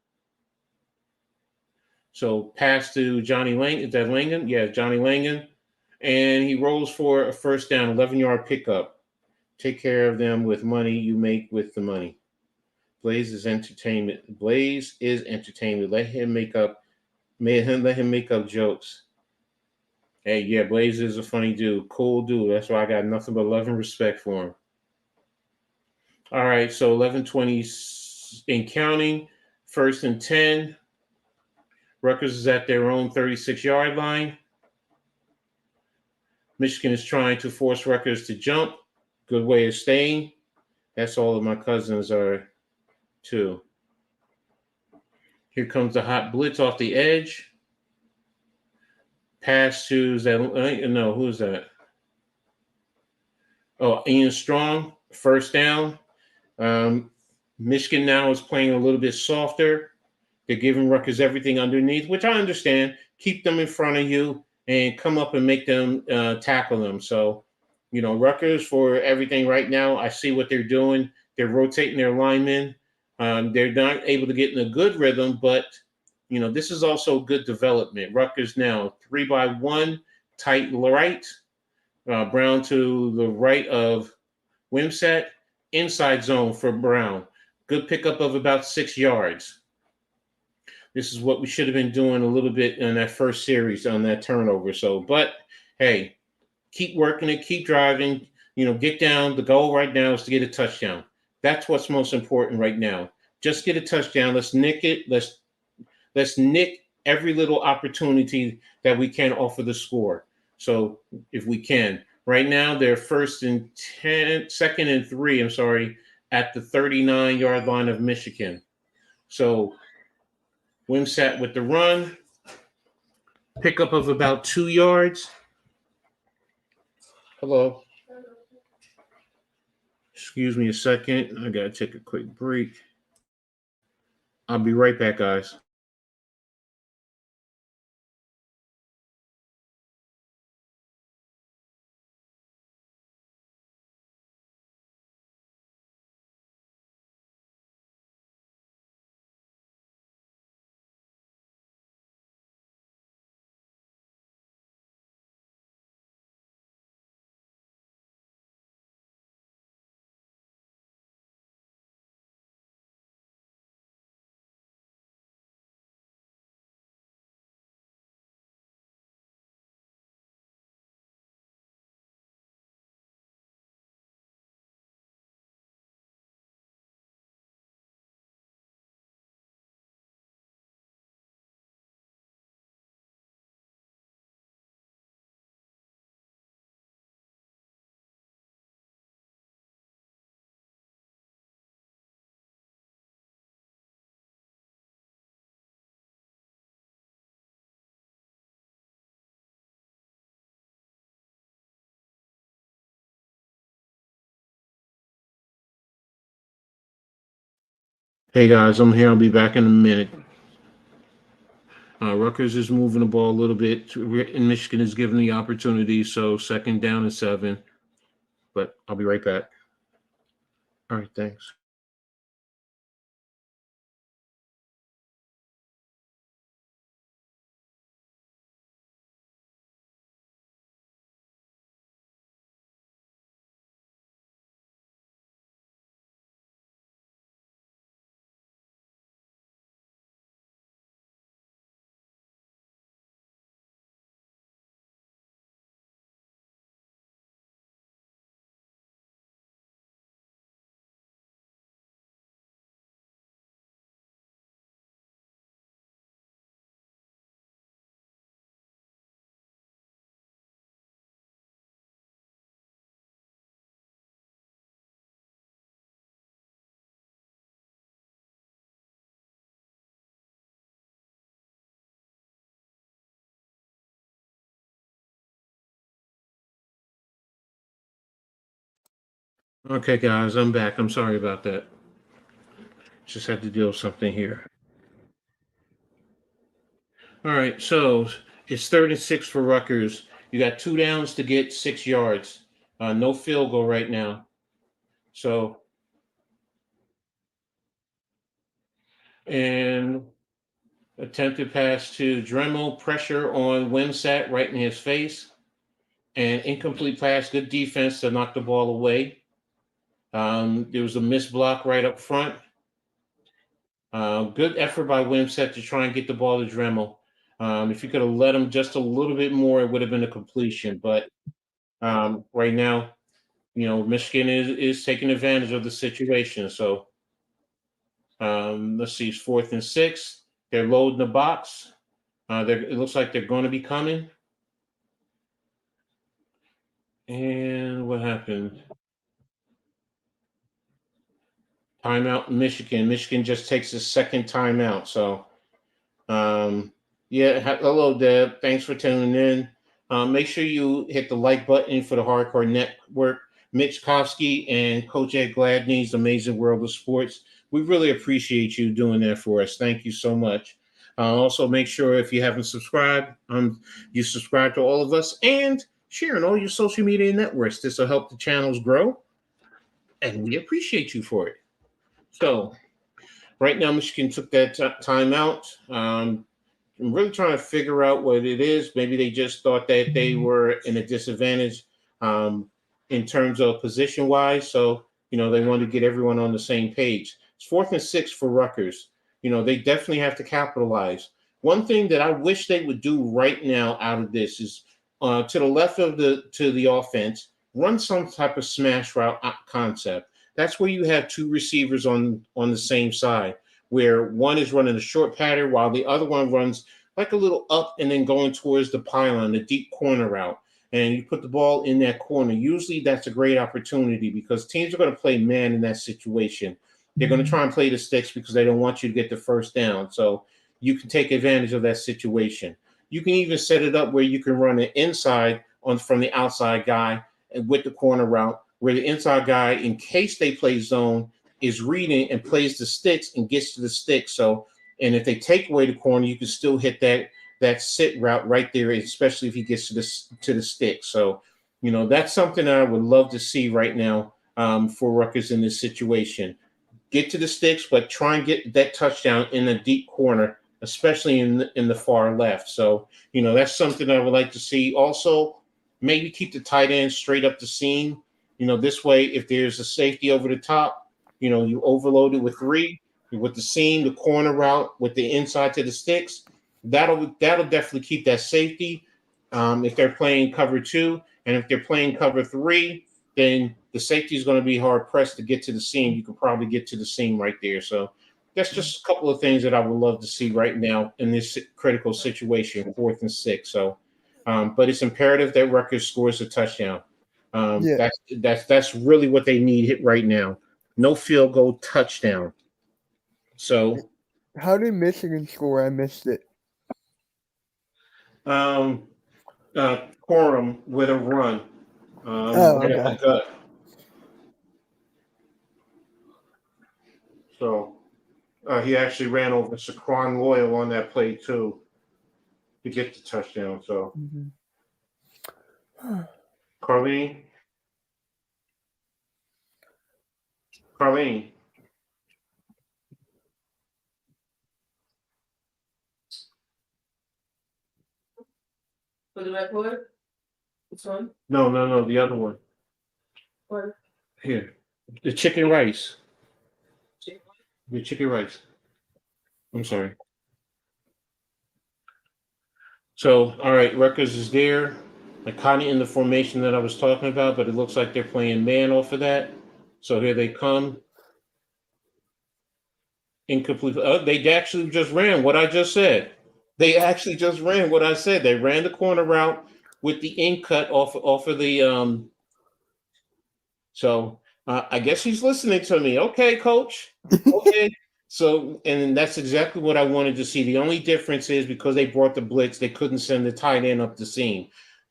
So pass to Johnny Langan. Is that Langan? Yeah, Johnny Langan. And he rolls for a first down, 11-yard pickup. Take care of them with money you make with the money. Blaze is entertainment. Blaze is entertainment. Let him make up jokes. Hey, yeah, Blaze is a funny dude. Cool dude. That's why I got nothing but love and respect for him. All right, so 11:20 in counting. 1st and 10. Rutgers is at their own 36-yard line. Michigan is trying to force Rutgers to jump. Good way of staying. That's all of my cousins are too. Here comes the hot blitz off the edge. Pass to that. No, who's that? Oh, Ian Strong. First down. Um, Michigan now is playing a little bit softer. They're giving Rutgers everything underneath, which I understand. Keep them in front of you and come up and make them tackle them. So, Rutgers for everything right now. I see what they're doing. They're rotating their linemen. They're not able to get in a good rhythm, but this is also good development. Rutgers now 3-by-1, tight right, Brown to the right of Wimsett, inside zone for Brown. Good pickup of about 6 yards. This is what we should have been doing a little bit in that first series on that turnover. So, but hey, keep working it, keep driving. Get down. The goal right now is to get a touchdown. That's what's most important right now. Just get a touchdown. Let's nick it. Let's nick every little opportunity that we can offer the score. So if we can. Right now, they're second and 3, I'm sorry, at the 39-yard line of Michigan. So Wimsett with the run, pickup of about 2 yards. Hello. Excuse me a second. I got to take a quick break. I'll be right back, guys. Hey guys, I'm here. I'll be back in a minute. Rutgers is moving the ball a little bit, and Michigan is given the opportunity. So second down and 7, but I'll be right back. All right, thanks. Okay, guys, I'm back. I'm sorry about that. Just had to deal with something here. All right, so it's 3rd and 6 for Rutgers. You got 2 downs to get 6 yards. No field goal right now. So, and attempted pass to Dremel, pressure on Wimsett right in his face, and incomplete pass. Good defense to knock the ball away. There was a missed block right up front. Good effort by Wimsett to try and get the ball to Dremel. If you could have let him just a little bit more, it would have been a completion. But right now, Michigan is taking advantage of the situation. So let's see, it's 4th and 6. They're loading the box. It looks like they're going to be coming. And what happened? Timeout in Michigan. Michigan just takes his second timeout. So, yeah, hello, Deb. Thanks for tuning in. Make sure you hit the like button for the Hardcore Network. Mitch Kofsky and Coach Ed Gladney's Amazing World of Sports. We really appreciate you doing that for us. Thank you so much. Also, make sure if you haven't subscribed, you subscribe to all of us and share on all your social media networks. This will help the channels grow, and we appreciate you for it. So, right now, Michigan took that time out. I'm really trying to figure out what it is. Maybe they just thought that they were in a disadvantage in terms of position wise. So, they wanted to get everyone on the same page. It's 4th and 6 for Rutgers. They definitely have to capitalize. One thing that I wish they would do right now out of this is to the left of the offense, run some type of smash route concept. That's where you have two receivers on the same side, where one is running a short pattern while the other one runs like a little up and then going towards the pylon, the deep corner route. And you put the ball in that corner. Usually that's a great opportunity because teams are going to play man in that situation. They're going to try and play the sticks because they don't want you to get the first down. So you can take advantage of that situation. You can even set it up where you can run an inside from the outside guy and with the corner route, where the inside guy, in case they play zone, is reading and plays the sticks and gets to the sticks. So, and if they take away the corner, you can still hit that sit route right there, especially if he gets to the stick. So, that's something that I would love to see right now for Rutgers in this situation. Get to the sticks, but try and get that touchdown in the deep corner, especially in the far left. So, that's something I would like to see. Also, maybe keep the tight end straight up the seam. This way, if there's a safety over the top, you overload it with 3, with the seam, the corner route, with the inside to the sticks. That'll definitely keep that safety. If they're playing cover 2, and if they're playing cover 3, then the safety is going to be hard pressed to get to the seam. You can probably get to the seam right there. So that's just a couple of things that I would love to see right now in this critical situation, 4th and 6. So, but it's imperative that Rutgers scores a touchdown. Yeah. That's really what they need right now. No field goal, touchdown. So, How did Michigan score? I missed it. Corum with a run. Oh, Right at the okay. gut. So he actually ran over Saquon Loyal on that play too to get the touchdown. So Carlene. For the record, which one? No, the other one. What? Here. The chicken rice. The chicken rice. I'm sorry. So, all right, Rutgers is there. Kind of in the formation that I was talking about, but it looks like they're playing man off of that. So here they come. Incomplete. They actually just ran what I just said. They actually just ran what I said. They ran the corner route with the in cut off of the. So I guess he's listening to me. Okay, coach. Okay. So, and that's exactly what I wanted to see. The only difference is because they brought the blitz, they couldn't send the tight end up the seam.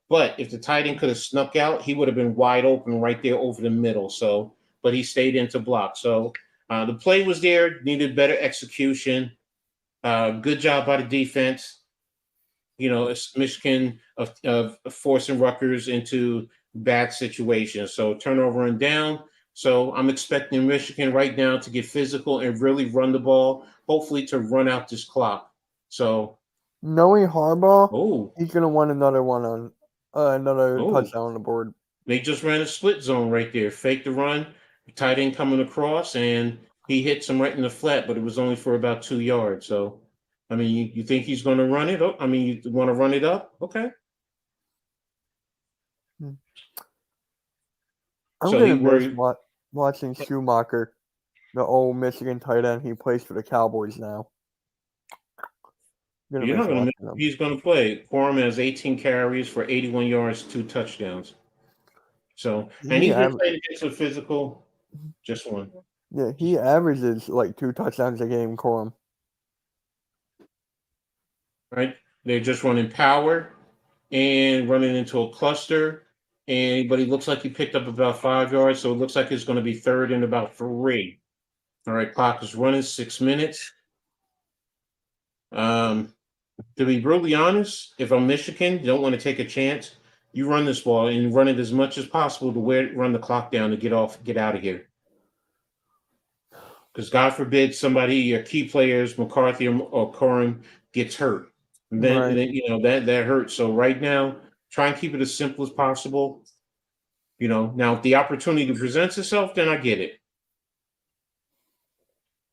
But if the tight end could have snuck out, he would have been wide open right there over the middle. So, but he stayed into block. So the play was there, needed better execution. Good job by the defense. It's Michigan of forcing Rutgers into bad situations. So turnover and down. So I'm expecting Michigan right now to get physical and really run the ball, hopefully to run out this clock. So knowing Harbaugh, he's gonna want another one on another touchdown on the board. They just ran a split zone right there, fake the run, tight end coming across, and he hits him right in the flat, but it was only for about 2 yards. So, I mean, you think he's going to run it? I mean, you want to run it up? Okay. I'm gonna miss watching Schumacher, the old Michigan tight end. He plays for the Cowboys now. You're not going to miss him. He's going to play. Corum has 18 carries for 81 yards, 2 touchdowns. So, and he's been playing against a physical, just one. Yeah, he averages like 2 touchdowns a game, Corum. Right? They're just running power and running into a cluster. But he looks like he picked up about 5 yards, so it looks like it's going to be third and about 3. All right, clock is running 6 minutes. To be brutally honest, if I'm Michigan, you don't want to take a chance. You run this ball and run it as much as possible to run the clock down to get out of here. Because God forbid somebody, your key players, McCarthy or Corum, gets hurt. Right. Then that hurts. So right now, try and keep it as simple as possible. Now if the opportunity presents itself, then I get it.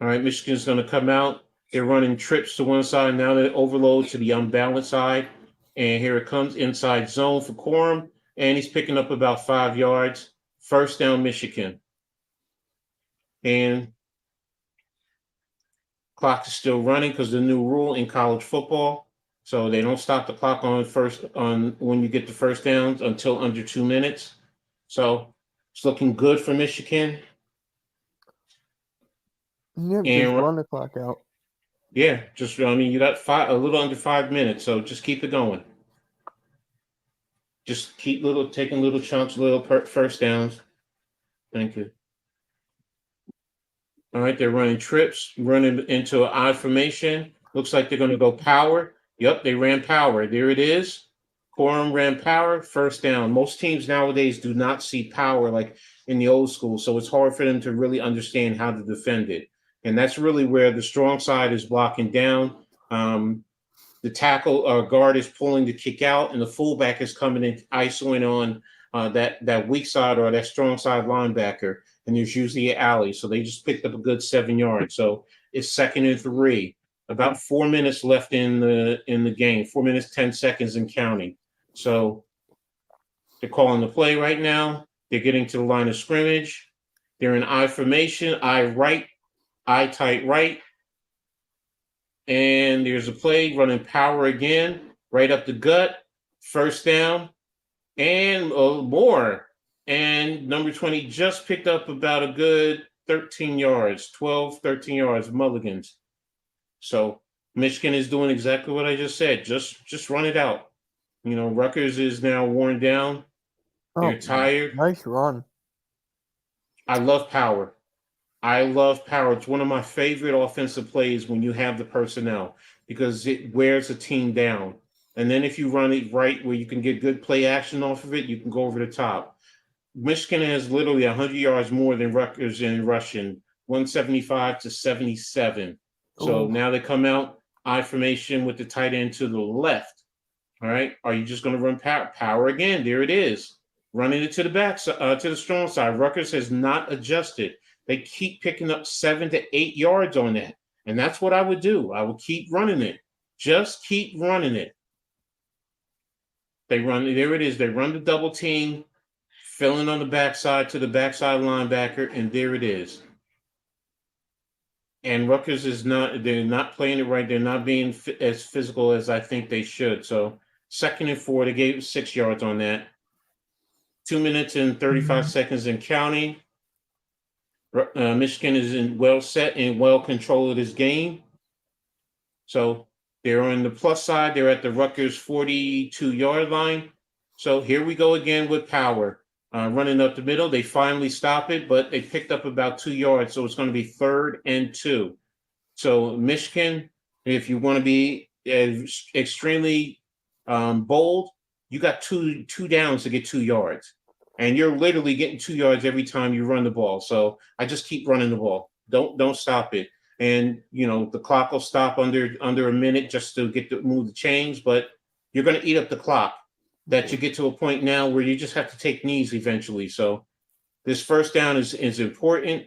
All right, Michigan's going to come out. They're running trips to one side. Now they overload to the unbalanced side. And here it comes, inside zone for Corum. And he's picking up about 5 yards. First down, Michigan. And clock is still running because the new rule in college football. So they don't stop the clock on when you get the first downs until under 2 minutes. So it's looking good for Michigan. Yeah, just And run the clock out. yeah, you got a little under 5 minutes, so just keep it going. Just keep taking little chunks, first downs. Thank you. All right, they're running trips, running into an I formation. Looks like they're going to go power. Yep, they ran power. There it is. Corum ran power, first down. Most teams nowadays do not see power like in the old school, so it's hard for them to really understand how to defend it. And that's really where the strong side is blocking down. The tackle guard is pulling the kick out, and the fullback is coming in, isoing on that weak side or that strong side linebacker. And there's usually an alley, so they just picked up a good 7 yards. So it's 2nd and 3. About 4 minutes left in the game. 4 minutes 10 seconds and counting. So they're calling the play right now. They're getting to the line of scrimmage. They're in I formation, I right, I tight right. And there's a play running power again, right up the gut, first down, and more. And number 20 just picked up about a good 13 yards, 12, 13 yards, Mulligans. So Michigan is doing exactly what I just said. Just run it out. Rutgers is now worn down. They're tired. Nice run. I love power. It's one of my favorite offensive plays when you have the personnel because it wears a team down. And then if you run it right where you can get good play action off of it, you can go over the top. Michigan has literally 100 yards more than Rutgers in rushing, 175 to 77. So now they come out, I formation with the tight end to the left. All right. Are you just going to run power again? There it is. Running it to the back, to the strong side. Rutgers has not adjusted. They keep picking up 7 to 8 yards on that. And that's what I would do. I would keep running it. Just keep running it. There it is. They run the double team, filling on the backside to the backside linebacker, and there it is. And Rutgers they're not playing it right. They're not being as physical as I think they should. So 2nd and 4, they gave 6 yards on that. 2 minutes and 35 seconds and counting. Michigan is well set and well control of this game. So they're on the plus side. They're at the Rutgers 42-yard line. So here we go again with power. Running up the middle. They finally stop it, but they picked up about 2 yards. So it's going to be 3rd and 2. So Michigan, if you want to be extremely bold, you got two downs to get 2 yards. And you're literally getting 2 yards every time you run the ball. So I just keep running the ball. Don't stop it. And the clock will stop under a minute just to move the chains, but you're going to eat up the clock. That you get to a point now where you just have to take knees eventually. So this first down is important.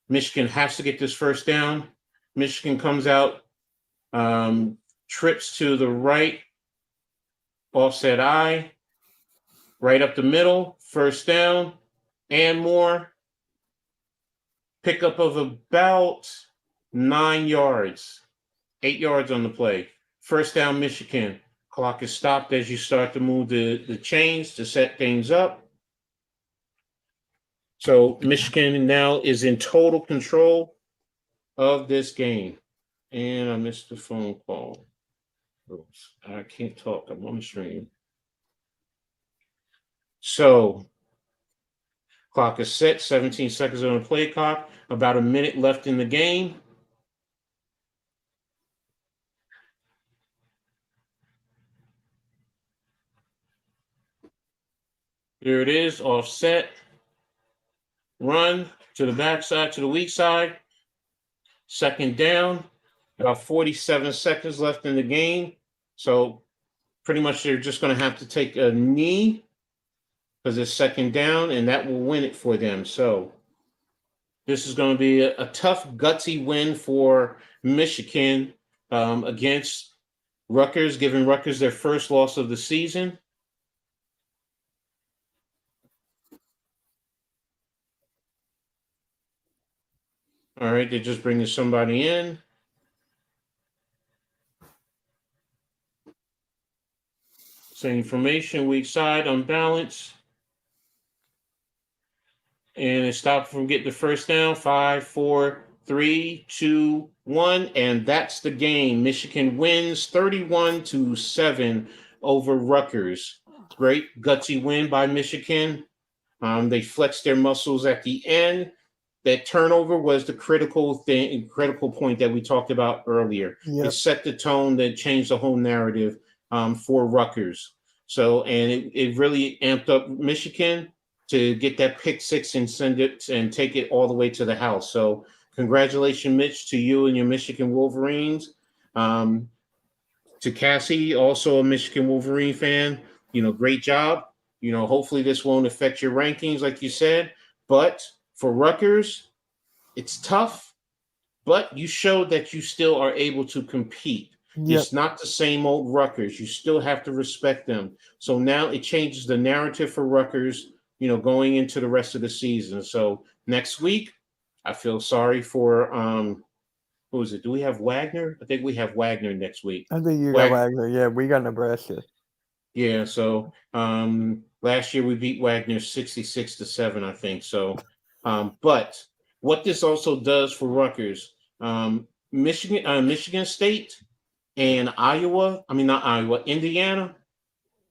Michigan has to get this first down. Michigan comes out, trips to the right, offset I. Right up the middle, first down, and more. Pickup of about 9 yards, 8 yards on the play. First down, Michigan. Clock is stopped as you start to move the chains to set things up. So Michigan now is in total control of this game. And I missed the phone call. Oops, I can't talk. I'm on the stream. So clock is set. 17 seconds on the play clock. About a minute left in the game. Here it is, offset. Run to the backside, to the weak side. Second down. About 47 seconds left in the game. So pretty much they're just going to have to take a knee because it's second down, and that will win it for them. So this is going to be a tough, gutsy win for Michigan against Rutgers, giving Rutgers their first loss of the season. All right, they're just bringing somebody in. Same formation, weak side, unbalanced. And it stopped from getting the first down. 5, 4, 3, 2, 1. And that's the game. Michigan wins 31-7 over Rutgers. Great gutsy win by Michigan. They flexed their muscles at the end. That turnover was the critical point that we talked about earlier. Yep. It set the tone that changed the whole narrative for Rutgers. So, and it really amped up Michigan to get that pick six and send it and take it all the way to the house. So, congratulations, Mitch, to you and your Michigan Wolverines. To Cassie, also a Michigan Wolverine fan, great job. Hopefully this won't affect your rankings, like you said. But for Rutgers, it's tough, but you showed that you still are able to compete. Yep. It's not the same old Rutgers. You still have to respect them. So now it changes the narrative for Rutgers, going into the rest of the season. So next week, I feel sorry for who is it? Do we have Wagner? I think we have Wagner next week. I think you got Wagner. Yeah, we got Nebraska. Yeah, so last year we beat Wagner 66-7, I think. So, but what this also does for Rutgers, Michigan State and Indiana.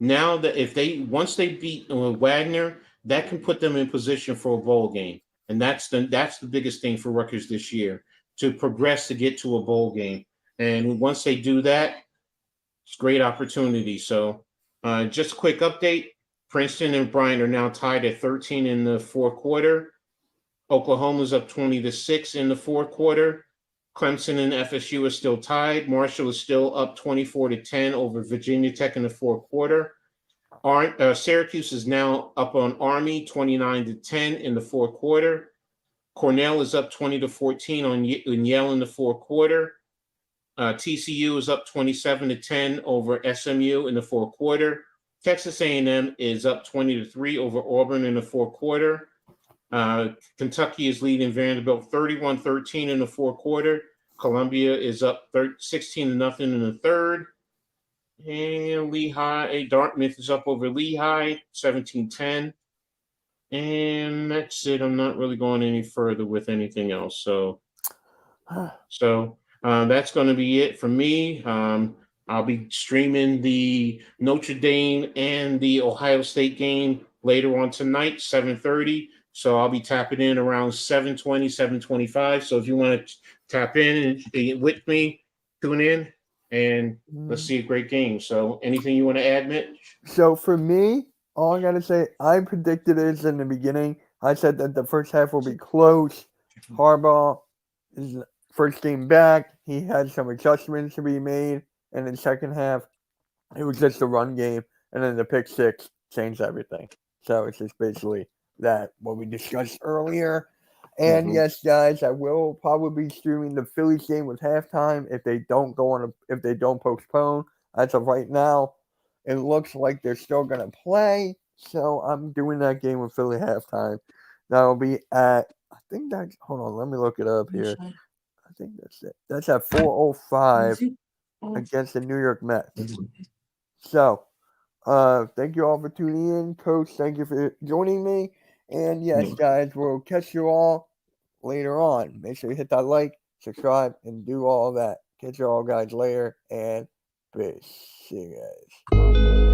Now that once they beat Wagner, that can put them in position for a bowl game, and that's the biggest thing for Rutgers this year, to progress to get to a bowl game. And once they do that, it's a great opportunity. So just a quick update. Princeton and Bryant are now tied at 13 in the fourth quarter. Oklahoma's up 20-6 in the fourth quarter. Clemson and FSU are still tied. Marshall is still up 24-10 over Virginia Tech in the fourth quarter. Syracuse is now up on Army 29-10 in the fourth quarter. Cornell is up 20-14 on Yale in the fourth quarter. TCU is up 27-10 over SMU in the fourth quarter. Texas A&M is up 20-3 over Auburn in the fourth quarter. Kentucky is leading Vanderbilt 31-13 in the fourth quarter. Columbia is up 16-0 in the third. And Dartmouth is up over Lehigh 17-10. And that's it. I'm not really going any further with anything else. So that's going to be it for me. I'll be streaming the Notre Dame and the Ohio State game later on tonight, 7:30. So I'll be tapping in around 7:20, 7:25. So if you want to tap in and with me, tune in and let's see a great game. So anything you want to add, Mitch? So for me, all I got to say, I predicted this in the beginning. I said that the first half will be close. Harbaugh is first game back. He had some adjustments to be made. And in the second half, it was just a run game. And then the pick six changed everything. So it's just basically that, what we discussed earlier. And yes, guys, I will probably be streaming the Phillies game with halftime if they don't postpone. As of right now, it looks like they're still gonna play. So I'm doing that game with Philly halftime. That'll be at hold on, let me look it up here. I think that's it. That's at 4:05 against the New York Mets. So thank you all for tuning in. Coach, thank you for joining me. And yes, No. guys, we'll catch you all later on. Make sure you hit that like, subscribe, and do all that. Catch you all guys later, and peace. See you guys.